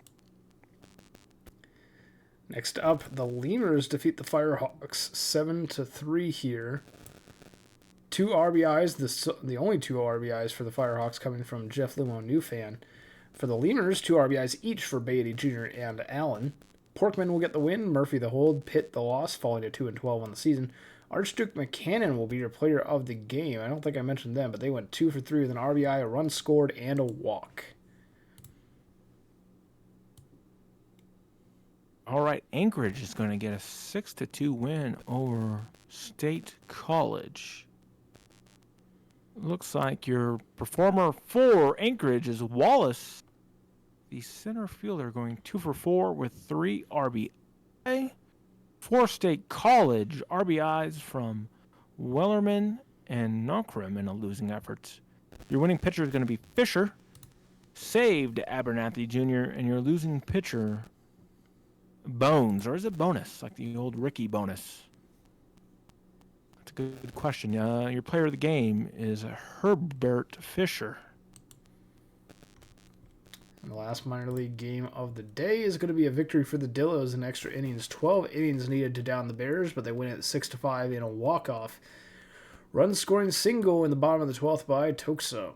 Next up, the Lemurs defeat the Firehawks 7-3 here. 2 RBIs, the only 2 RBIs for the Firehawks coming from Jeff Lumo, new fan. For the Lemurs, 2 RBIs each for Beatty Jr. and Allen. Porkman will get the win, Murphy the hold, Pitt the loss, falling to 2-12 on the season. Archduke McCannon will be your player of the game. I don't think I mentioned them, but they went 2 for 3 with an RBI, a run scored, and a walk. All right, Anchorage is going to get a 6-2 win over State College. Looks like your performer for Anchorage is Wallace, the center fielder, going 2 for 4 with 3 RBI. For State College, RBIs from Wellerman and Knockrim in a losing effort. Your winning pitcher is going to be Fisher, saved Abernathy Jr., and your losing pitcher, Bones, or is it Bonus, like the old Ricky Bonus? That's a good question. Your player of the game is Herbert Fisher. And the last minor league game of the day is going to be a victory for the Dillos in extra innings. 12 innings needed to down the Bears, but they win it 6-5 in a walk-off. Run scoring single in the bottom of the 12th by Toksum.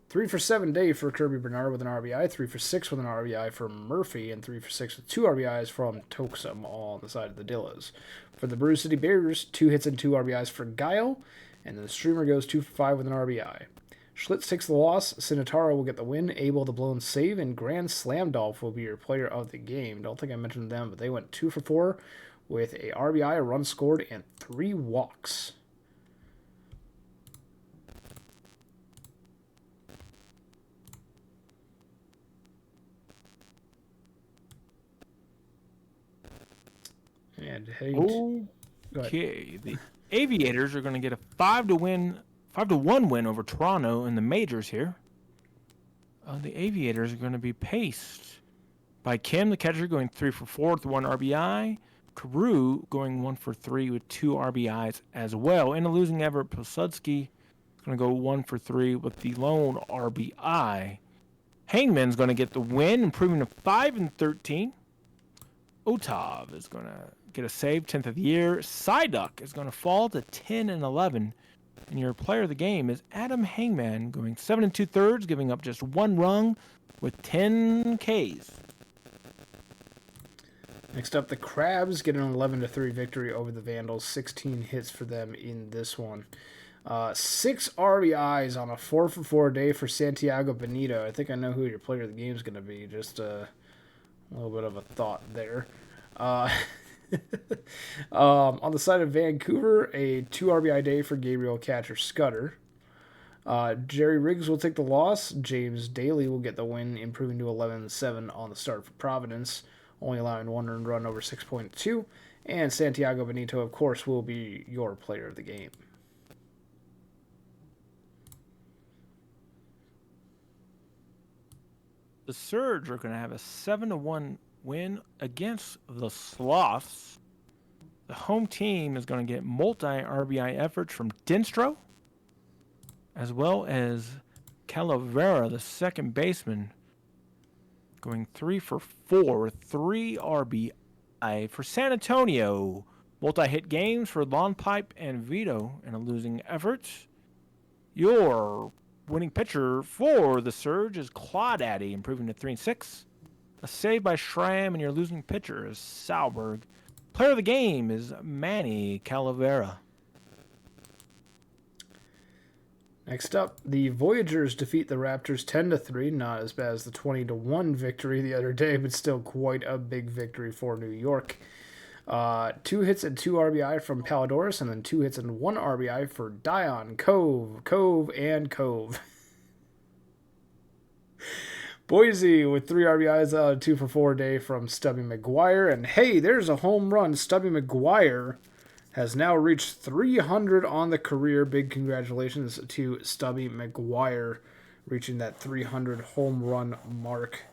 3 for 7 day for Kirby Bernard with an RBI, 3 for 6 with an RBI for Murphy, and 3 for 6 with 2 RBIs from Toksum, all on the side of the Dillos. For the Brew City Bears, 2 hits and 2 RBIs for Guile, and then the Streamer goes 2 for 5 with an RBI. Schlitz takes the loss, Sinatara will get the win, Abel the blown save, and Grand Slamdolf will be your player of the game. Don't think I mentioned them, but they went 2 for 4 with a RBI, a run scored, and 3 walks. And Okay, the Aviators are going to get a 5-1 win over Toronto in the majors here. The Aviators are going to be paced by Kim, the catcher, going 3 for 4 with 1 RBI. Carew going 1 for 3 with 2 RBIs as well. In a losing effort, Pilsudski is going to go 1 for 3 with the lone RBI. Hangman's going to get the win, improving to 5-13. Otav is going to get a save, 10th of the year. Psyduck is going to fall to 10-11. And your player of the game is Adam Hangman, going 7 2/3, giving up just 1 run with 10 Ks. Next up, the Crabs get an 11-3 victory over the Vandals. 16 hits for them in this one. 6 RBIs on a 4 for 4 day for Santiago Benito. I think I know who your player of the game is going to be. Just a little bit of a thought there. On the side of Vancouver, a 2 RBI day for Gabriel Catcher Scudder. Jerry Riggs will take the loss. James Daly will get the win, improving to 11-7 on the start for Providence, only allowing 1 earned run over 6.2. And Santiago Benito, of course, will be your player of the game. The Surge are going to have a 7-1 win against the Sloths. The home team is going to get multi-RBI efforts from Dinstro, as well as Calavera, the second baseman, going 3 for 4 with 3 RBI. For San Antonio, Multi-hit games for Lawn Pipe and Vito in a losing effort. Your winning pitcher for the Surge is Claudaddy, improving to 3-6. A save by Schramm, and your losing pitcher is Sauberg. Player of the game is Manny Calavera. Next up, the Voyagers defeat the Raptors 10-3. Not as bad as the 20-1 victory the other day, but still quite a big victory for New York. 2 hits and 2 RBI from Palidorus, and then 2 hits and 1 RBI for Dion, Cove, and Cove. Boise with 3 RBIs, 2 for 4 day from Stubby McGuire. And hey, there's a home run. Stubby McGuire has now reached 300 on the career. Big congratulations to Stubby McGuire reaching that 300 home run mark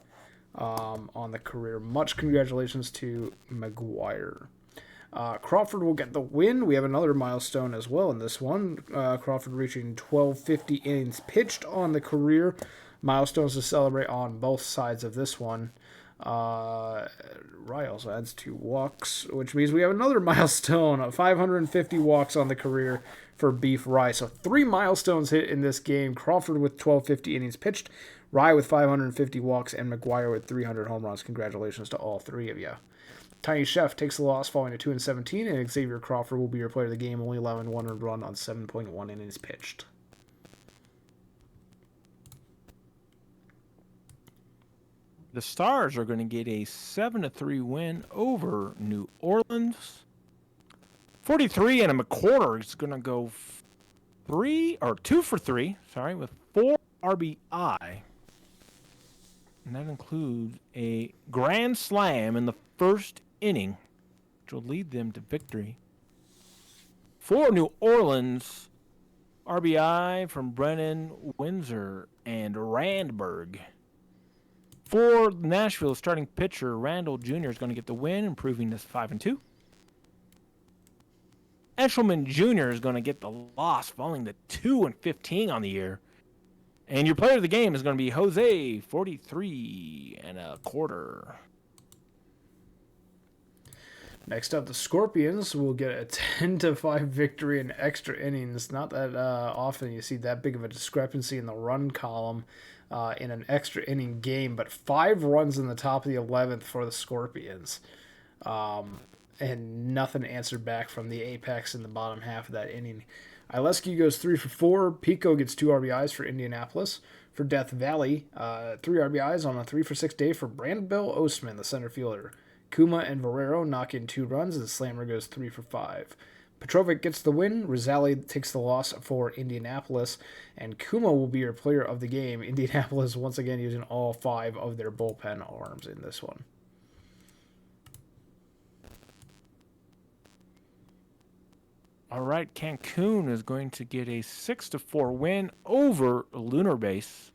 on the career. Much congratulations to McGuire. Crawford will get the win. We have another milestone as well in this one. Crawford reaching 1250 innings pitched on the career. Milestones to celebrate on both sides of this one. Rye also adds 2 walks, which means we have another milestone of 550 walks on the career for Beef Rye. So 3 milestones hit in this game. Crawford with 1250 innings pitched, Rye with 550 walks, and McGuire with 300 home runs. Congratulations to all 3 of you. Tiny Chef takes the loss falling to 2-17, and Xavier Crawford will be your player of the game, only allowing 1 run on 7.1 innings pitched. The Stars are going to get a 7-3 win over New Orleans. 43 and a quarter is going to go 2 for 3, with 4 RBI. And that includes a grand slam in the first inning, which will lead them to victory. For New Orleans, RBI from Brennan, Windsor, and Randberg. For Nashville, starting pitcher Randall Jr. is going to get the win, improving to 5-2. Eshelman Jr. is going to get the loss, falling to 2-15 on the year. And your player of the game is going to be Jose, 43 and a quarter. Next up, the Scorpions will get a 10-5 victory in extra innings. Not that often you see that big of a discrepancy in the run column in an extra inning game, but 5 runs in the top of the 11th for the Scorpions. And nothing answered back from the apex in the bottom half of that inning. Ileski goes 3 for 4. Pico gets 2 RBIs for Indianapolis. For Death Valley, 3 RBIs on a 3 for 6 day for Brandbill Ostman, the center fielder. Kuma and Valero knock in 2 runs, and Slammer goes 3 for 5. Petrovic gets the win. Rosali takes the loss for Indianapolis, and Kuma will be your player of the game. Indianapolis once again using all 5 of their bullpen arms in this one. All right, Cancun is going to get a 6-4 win over Lunar Base.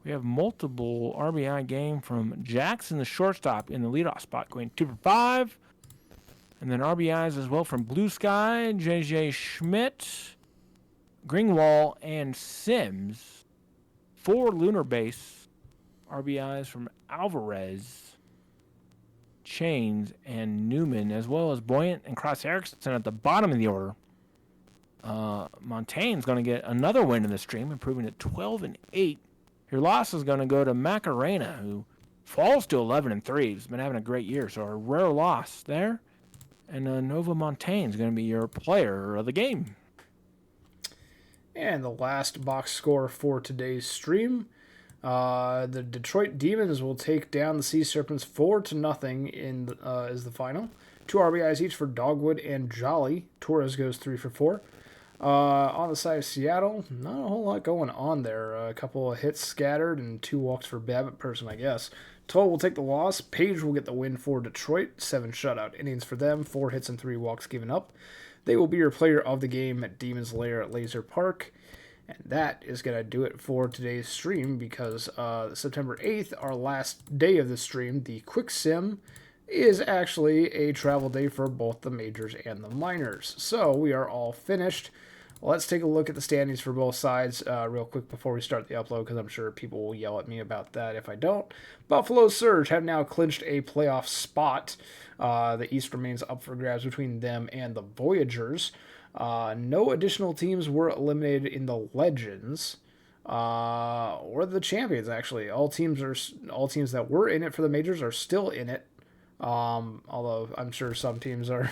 We have multiple RBI game from Jackson, the shortstop, in the leadoff spot, going 2 for 5. And then RBIs as well from Blue Sky, JJ Schmidt, Greenwall, and Sims. For Lunar Base, RBIs from Alvarez, Chains, and Newman, as well as Buoyant and Cross Erickson at the bottom of the order. Montaigne's going to get another win in the stream, improving to 12-8. Your loss is going to go to Macarena, who falls to 11-3. He's been having a great year, so a rare loss there. And Nova Montaigne is going to be your player of the game. And the last box score for today's stream. The Detroit Demons will take down the Sea Serpents 4-0 in is the final. 2 RBIs each for Dogwood and Jolly. Torres goes 3 for 4. On the side of Seattle, not a whole lot going on there. A couple of hits scattered and 2 walks for Babbitt Person, I guess. Toll will take the loss. Page will get the win for Detroit. 7 shutout innings for them. 4 hits and 3 walks given up. They will be your player of the game at Demon's Lair at Laser Park. And that is going to do it for today's stream, because September 8th, our last day of the stream, the Quick Sim is actually a travel day for both the majors and the minors. So we are all finished. let's take a look at the standings for both sides real quick before we start the upload, because I'm sure people will yell at me about that if I don't. Buffalo Surge have now clinched a playoff spot. The East remains up for grabs between them and the Voyagers. No additional teams were eliminated in the Legends. Or the Champions, actually. All teams that were in it for the majors are still in it. Although I'm sure some teams are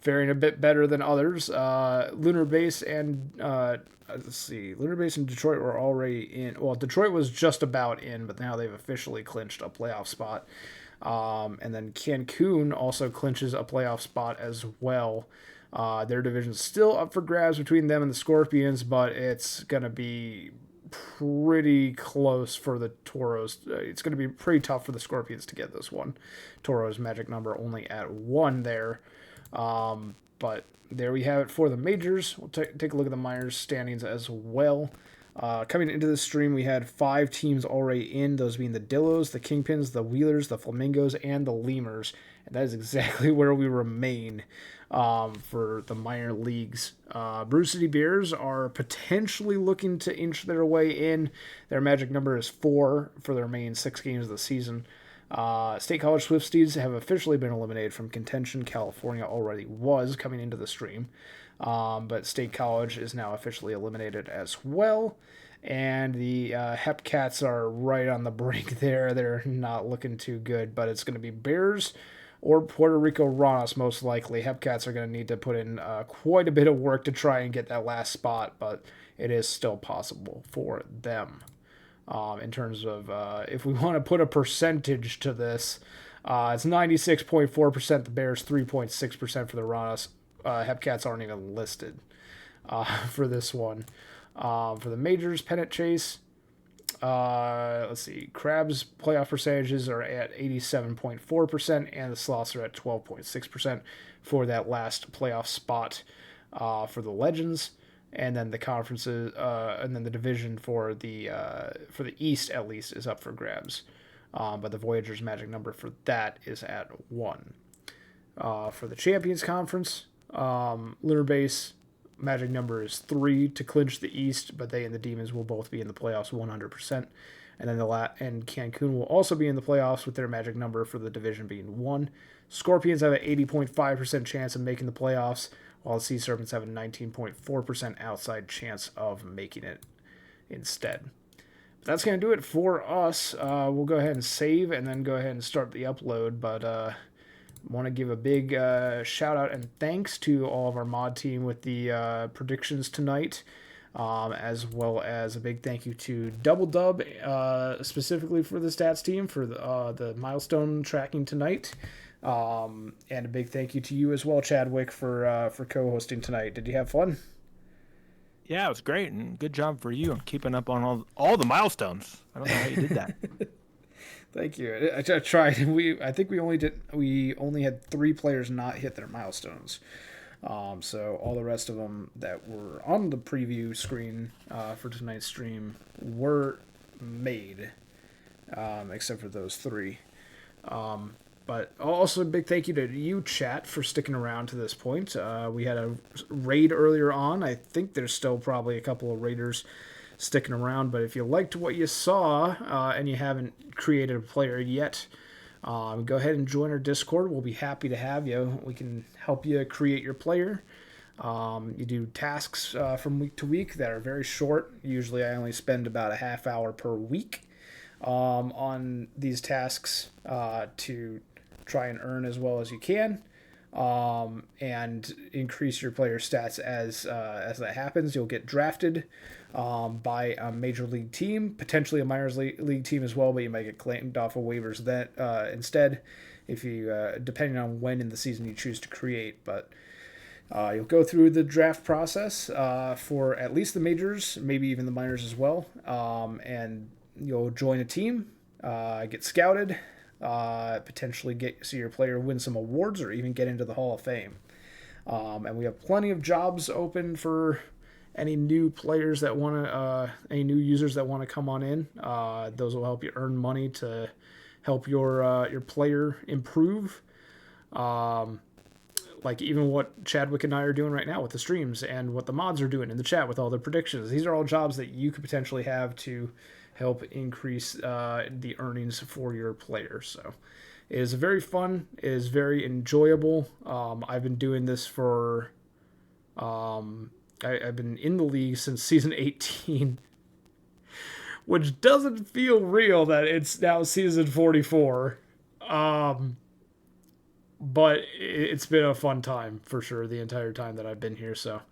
faring a bit better than others. Lunar Base and Lunar Base and Detroit were already in. Well, Detroit was just about in, but now they've officially clinched a playoff spot. And then Cancun also clinches a playoff spot as well. Their division's still up for grabs between them and the Scorpions, but it's going to be pretty close for the Toros. It's going to be pretty tough for the Scorpions to get this one. Toros magic number only at 1 there. But there we have it for the majors. We'll take a look at the minors standings as well. Coming into the stream, we had 5 teams already in, those being the Dillos, the Kingpins, the Wheelers, the Flamingos, and the Lemurs. And that is exactly where we remain for the minor leagues. Brew City Bears are potentially looking to inch their way in. Their magic number is 4 for the remaining 6 games of the season. State College Swifties have officially been eliminated from contention. California already was coming into the stream. But State College is now officially eliminated as well. And the Hepcats are right on the brink there. They're not looking too good, but it's going to be Bears or Puerto Rico Ranas most likely. Hepcats are going to need to put in quite a bit of work to try and get that last spot, but it is still possible for them. In terms of if we want to put a percentage to this, it's 96.4%, the Bears, 3.6% for the Ranas. Hepcats aren't even listed for this one. For the majors, pennant chase, let's see, Crabs playoff percentages are at 87.4%, and the Sloths are at 12.6% for that last playoff spot for the Legends. And then the conferences, and then the division for the East at least is up for grabs. But the Voyagers' magic number for that is at 1. For the Champions Conference, Lunar Base magic number is 3 to clinch the East, but they and the Demons will both be in the playoffs 100%. And then and Cancun will also be in the playoffs with their magic number for the division being 1. Scorpions have an 80.5% chance of making the playoffs, while the Sea Serpents have a 19.4% outside chance of making it instead. But that's going to do it for us. We'll go ahead and save and then go ahead and start the upload. But want to give a big shout out and thanks to all of our mod team with the predictions tonight, as well as a big thank you to Double Dub, specifically for the stats team for the milestone tracking tonight. And a big thank you to you as well, Chadwick, for co-hosting tonight. Did you have fun? Yeah, it was great, and good job for you on keeping up on all the milestones. I don't know how you did that. Thank you. I tried. I think we only had 3 players not hit their milestones. So all the rest of them that were on the preview screen for tonight's stream were made, except for those 3. But also a big thank you to you, chat, for sticking around to this point. We had a raid earlier on. I think there's still probably a couple of raiders sticking around. But if you liked what you saw and you haven't created a player yet, go ahead and join our Discord. We'll be happy to have you. We can help you create your player. You do tasks from week to week that are very short. Usually I only spend about a half hour per week on these tasks to try and earn as well as you can, and increase your player stats as that happens. You'll get drafted by a major league team, potentially a minors league team as well, but you might get claimed off of waivers that instead, if you depending on when in the season you choose to create. But you'll go through the draft process for at least the majors, maybe even the minors as well, and you'll join a team, get scouted, potentially see your player win some awards or even get into the Hall of Fame. And we have plenty of jobs open for any new players that want to, any new users that want to come on in. Those will help you earn money to help your player improve. like even what Chadwick and I are doing right now with the streams and what the mods are doing in the chat with all their predictions. These are all jobs that you could potentially have to help increase the earnings for your players. So it is very fun. It is very enjoyable. I've been doing this for I've been in the league since season 18, which doesn't feel real that it's now season 44. But it's been a fun time for sure the entire time that I've been here. So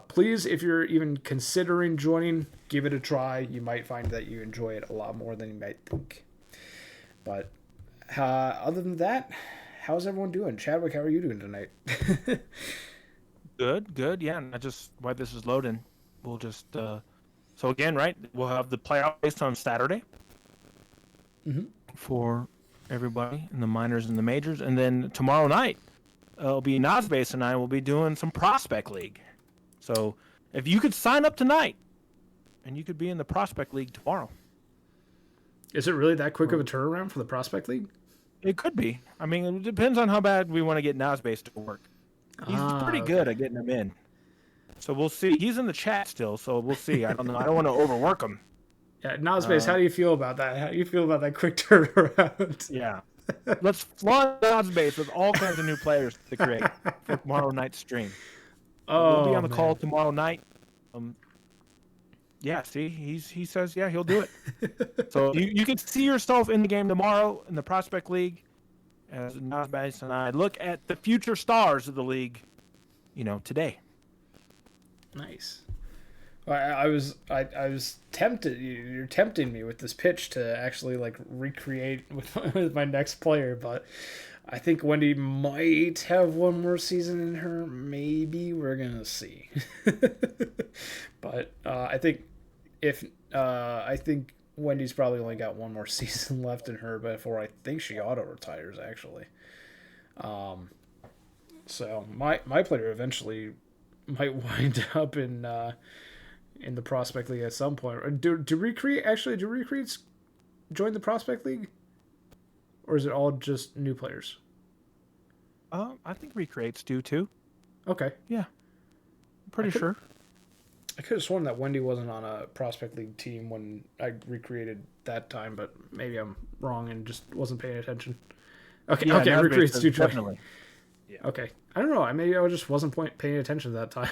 please, if you're even considering joining, give it a try. You might find that you enjoy it a lot more than you might think. But other than that, how's everyone doing? Chadwick, how are you doing tonight? Good. Yeah, and I just while this is loading, we'll just so again, right? We'll have the playoff race on Saturday for everybody in the minors and the majors, and then tomorrow night it'll be Nazbase and I will be doing some prospect league. So if you could sign up tonight, and you could be in the prospect league tomorrow. Is it really that quick of a turnaround for the prospect league? It could be. I mean, it depends on how bad we want to get Nazbase to work. He's pretty good at getting them in. So we'll see. He's in the chat still, so we'll see. I don't know. I don't want to overwork him. Yeah, Nazbase, how do you feel about that? How do you feel about that quick turnaround? Yeah. Let's flood Nazbase with all kinds of new players to create for tomorrow night's stream. We'll be on the call tomorrow night. Yeah, see, he says, yeah, he'll do it. So you can see yourself in the game tomorrow in the Prospect League as Nazbase and I look at the future stars of the league, today. Nice. I was tempted. You're tempting me with this pitch to actually recreate with my next player, but I think Wendy might have one more season in her. Maybe we're gonna see. But I think Wendy's probably only got one more season left in her before I think she auto retires actually. So my player eventually might wind up in the Prospect League at some point. Do Recreates join the Prospect League? Or is it all just new players? I think Recreates do too. Okay. Yeah. I'm pretty sure. I could have sworn that Wendy wasn't on a Prospect League team when I recreated that time, but maybe I'm wrong and just wasn't paying attention. Okay, Yeah, okay, Recreates do join. definitely. Yeah. Okay. I don't know. Maybe I just wasn't paying attention at that time.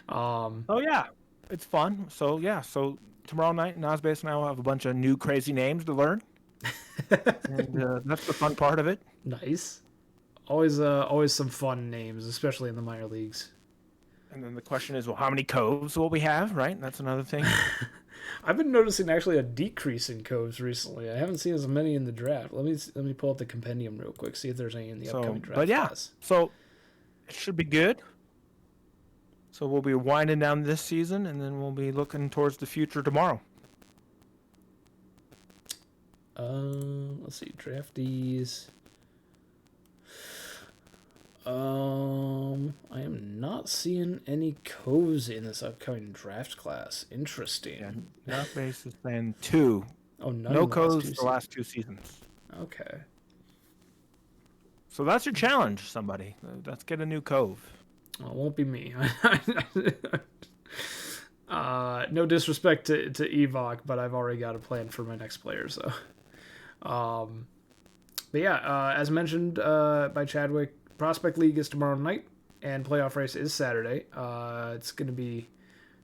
Oh, yeah. It's fun. So, yeah. So, tomorrow night, Nazbase and I will have a bunch of new crazy names to learn. And that's the fun part of it. Nice. Always some fun names, especially in the minor leagues. And then the question is, well, how many coves will we have, right? That's another thing. I've been noticing actually a decrease in coves recently. I haven't seen as many in the draft. Let me pull up the compendium real quick, see if there's any in the upcoming draft. But yeah, so it should be good. So we'll be winding down this season, and then we'll be looking towards the future tomorrow. Let's see, draftees. I am not seeing any coves in this upcoming draft class. Interesting. Yeah, draft base is saying 2. Oh, no coves the last 2 seasons. Okay. So that's your challenge, somebody. Let's get a new cove. Well, it won't be me. No disrespect to Evok, but I've already got a plan for my next player. So, but yeah, as mentioned by Chadwick, Prospect League is tomorrow night, and playoff race is Saturday. It's going to be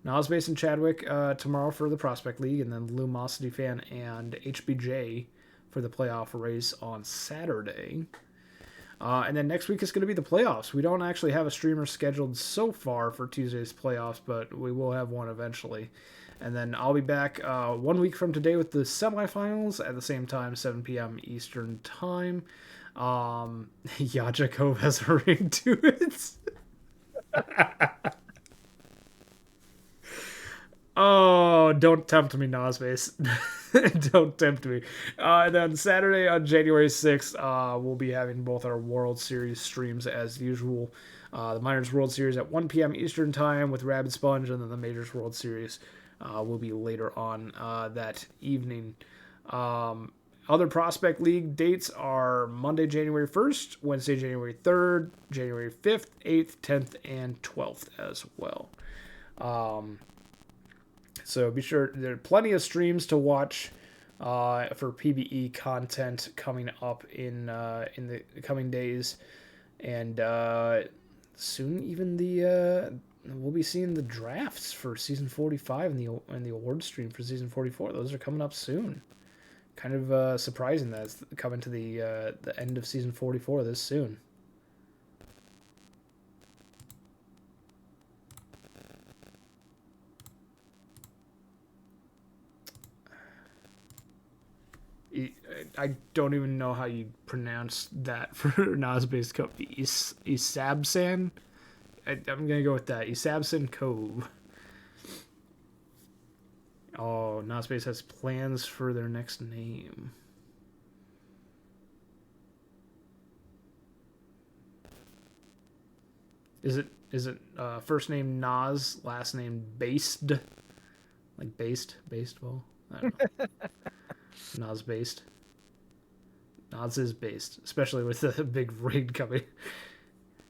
Nazbase and Chadwick tomorrow for the Prospect League, and then Lumosity Fan and HBJ for the playoff race on Saturday. And then next week is going to be the playoffs. We don't actually have a streamer scheduled so far for Tuesday's playoffs, but we will have one eventually. And then I'll be back 1 week from today with the semifinals at the same time, 7 p.m. Eastern Time. Yajakov has a ring to it. Oh, don't tempt me, Nazbase. Don't tempt me. And then Saturday on January 6th, we'll be having both our World Series streams as usual. The Minors World Series at 1 p.m. Eastern Time with Rabid Sponge, and then the Majors World Series will be later on that evening. Other Prospect League dates are Monday, January 1st, Wednesday, January 3rd, January 5th, 8th, 10th, and 12th as well. So be sure, there are plenty of streams to watch for PBE content coming up in the coming days. And soon even we'll be seeing the drafts for Season 45 and the award stream for Season 44. Those are coming up soon. Kind of surprising that it's coming to the end of Season 44 this soon. I don't even know how you pronounce that for Nas-based Cove. Isabsan? I'm going to go with that. Isabsan Cove. Oh, Nas-based has plans for their next name. Is it first name Nas, last name Based? Like baseball? I don't know. Nas based. Nas is based, especially with the big raid coming.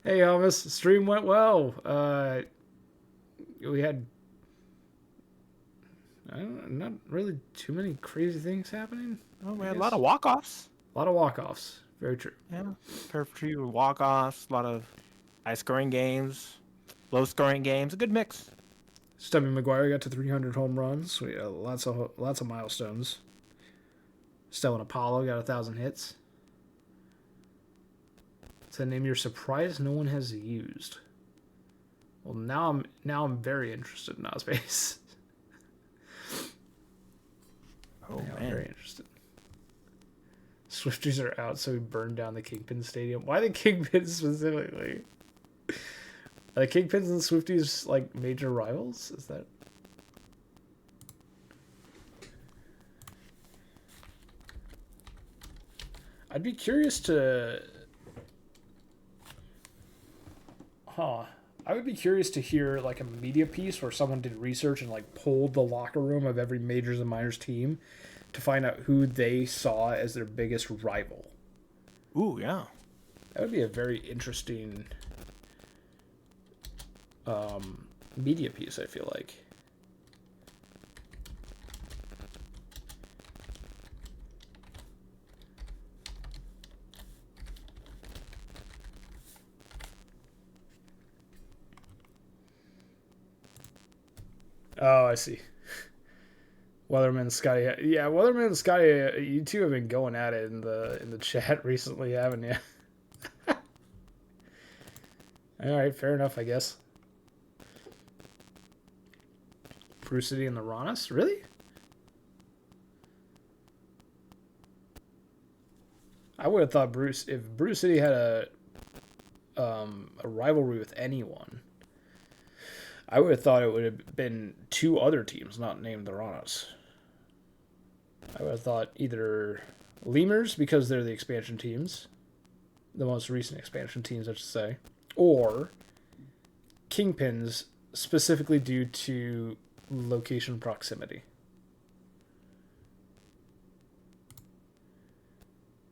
Hey, Thomas, stream went well. We had not really too many crazy things happening. Oh, we had a lot of walk-offs. A lot of walk-offs. Very true. Yeah, perfect walk-offs. A lot of high-scoring games, low-scoring games. A good mix. Stubby McGuire got to 300 home runs. We had lots of milestones. Stellan Apollo got 1,000 hits. To name your surprise no one has used. Well, now I'm very interested in Ozbase. Oh, man. I'm Very interested. Swifties are out, so we burned down the Kingpin Stadium. Why the Kingpins specifically? Are the Kingpins and the Swifties like major rivals? Is that? I'd be curious to. I would be curious to hear like a media piece where someone did research and like polled the locker room of every majors and minors team to find out who they saw as their biggest rival. Ooh, yeah. That would be a very interesting media piece, I feel like. Oh, I see. Weatherman and Scotty. Yeah, Weatherman and Scotty, you two have been going at it in the chat recently, haven't you? All right, fair enough, I guess. Bruce City and the Ronas? Really? I would have thought if Bruce City had a rivalry with anyone, I would have thought it would have been two other teams not named the Ronas. I would have thought either Lemurs, because they're the expansion teams, the most recent expansion teams, I should say, or Kingpins, specifically due to location proximity.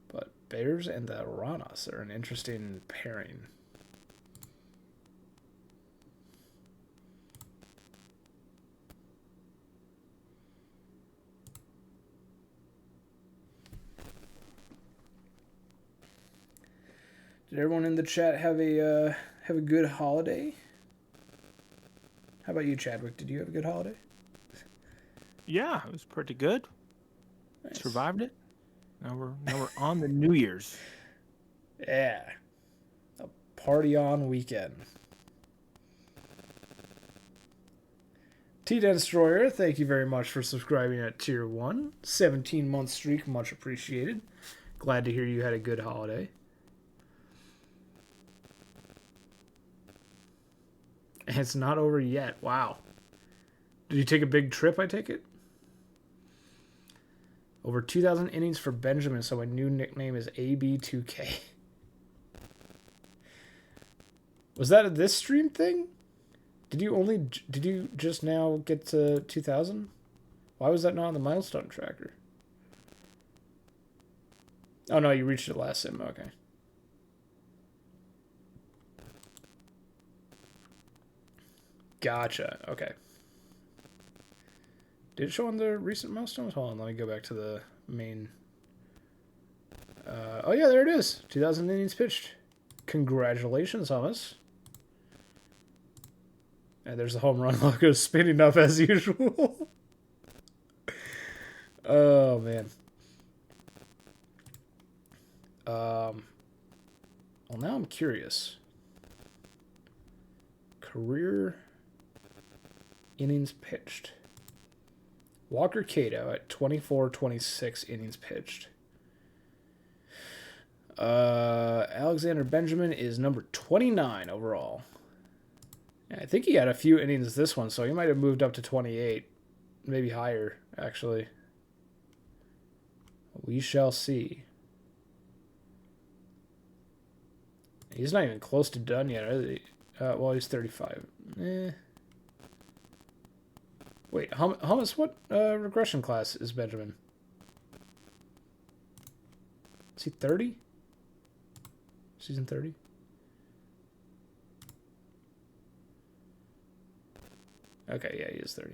But Bears and the Ranas are an interesting pairing. Did everyone in the chat have a good holiday? How about you, Chadwick? Did you have a good holiday? Yeah, it was pretty good. Nice. Survived it. Now we're on the New Year's. Yeah. A party on weekend. T-Den Destroyer, thank you very much for subscribing at Tier 1. 17-month streak, much appreciated. Glad to hear you had a good holiday. And it's not over yet. Wow. Did you take a big trip, I take it? Over 2,000 innings for Benjamin, so my new nickname is AB2K. Was that a this stream thing? Did you just now get to 2,000? Why was that not on the milestone tracker? Oh, no, you reached it last sim. Okay. Gotcha. Okay. Did it show on the recent milestones? Hold on, let me go back to the main. Oh, yeah, there it is. 2,000 innings pitched. Congratulations, Thomas. And there's the home run logo spinning up as usual. Oh, man. Well, now I'm curious. Career innings pitched. Walker Cato at 24-26 innings pitched. Alexander Benjamin is number 29 overall. I think he had a few innings this one, so he might have moved up to 28. Maybe higher, actually. We shall see. He's not even close to done yet, is he? Well, he's 35. Wait, Hummus, what regression class is Benjamin? Is he 30? Season 30? Okay, yeah, he is 30.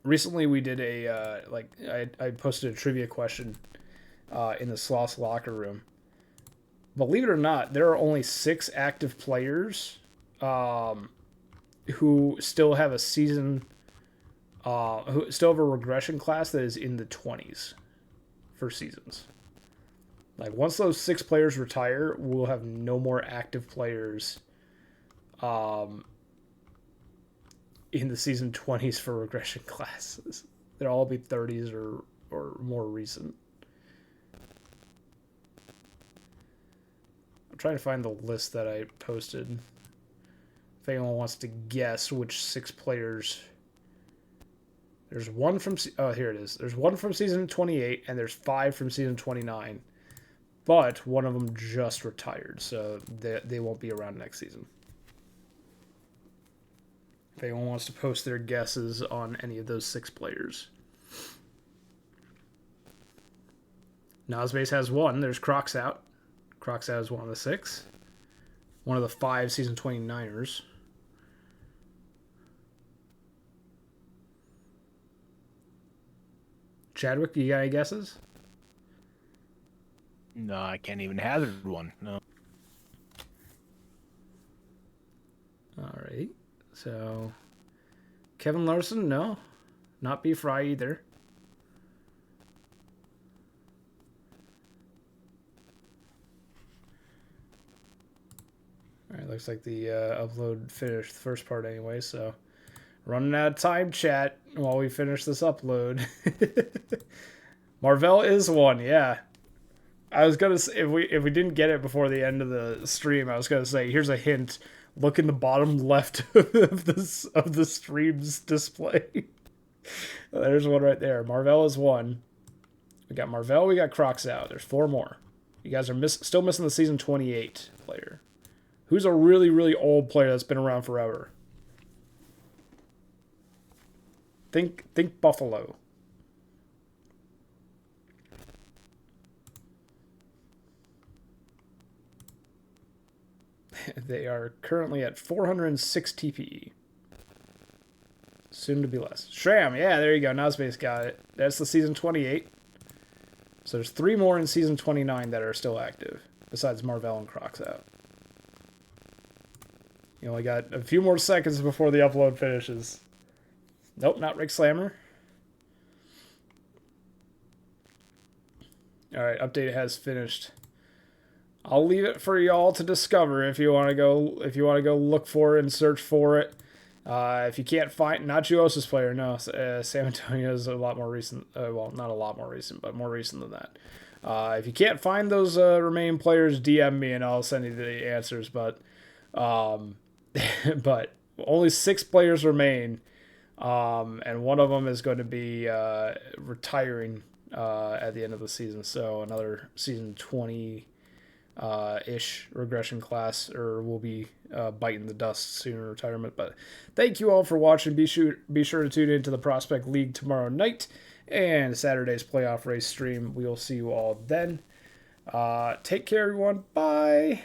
Recently we did a, I posted a trivia question in the Sloss locker room. Believe it or not, there are only 6 active players who still have a season, who still have a regression class that is in the 20s for seasons. Like, once those 6 players retire, we'll have no more active players in the season 20s for regression classes. They'll all be 30s or more recent. I'm trying to find the list that I posted. If anyone wants to guess which 6 players... There's one from... Oh, here it is. There's one from season 28, and there's 5 from season 29. But one of them just retired, so they won't be around next season. If anyone wants to post their guesses on any of those 6 players. Nosbase has 1. There's Crocs Out. Crocs Out is one of the 6. One of the 5 season 29ers. Chadwick, you got any guesses? No, I can't even hazard one. No. All right. So, Kevin Larson, no. Not B. Fry either. All right, looks like the upload finished the first part anyway, so running out of time, chat, while we finish this upload. Marvell is 1, yeah. I was gonna say, if we didn't get it before the end of the stream, I was gonna say, here's a hint. Look in the bottom left of the stream's display. There's one right there. Marvell is 1. We got Marvell. We got Crocs Out. There's 4 more. You guys are still missing the season 28 player. Who's a really, really old player that's been around forever? Think Buffalo. They are currently at 406 TPE. Soon to be less. Shram, yeah, there you go. Nosbase got it. That's the season 28. So there's 3 more in season 29 that are still active, besides Marvell and Crocs Out. You only got a few more seconds before the upload finishes. Nope, not Rick Slammer. Alright, update has finished. I'll leave it for y'all to discover if you want to go look for it and search for it. If you can't find, not Juos's player, no. San Antonio is a lot more recent. Well, not a lot more recent, but more recent than that. If you can't find those remaining players, DM me and I'll send you the answers. But but only 6 players remain, and one of them is going to be retiring at the end of the season. So another season 20. ish regression class, or will be biting the dust soon in retirement. But thank you all for watching. Be sure to tune into the Prospect League tomorrow night and Saturday's playoff race stream. We will see you all then. Take care, everyone. Bye.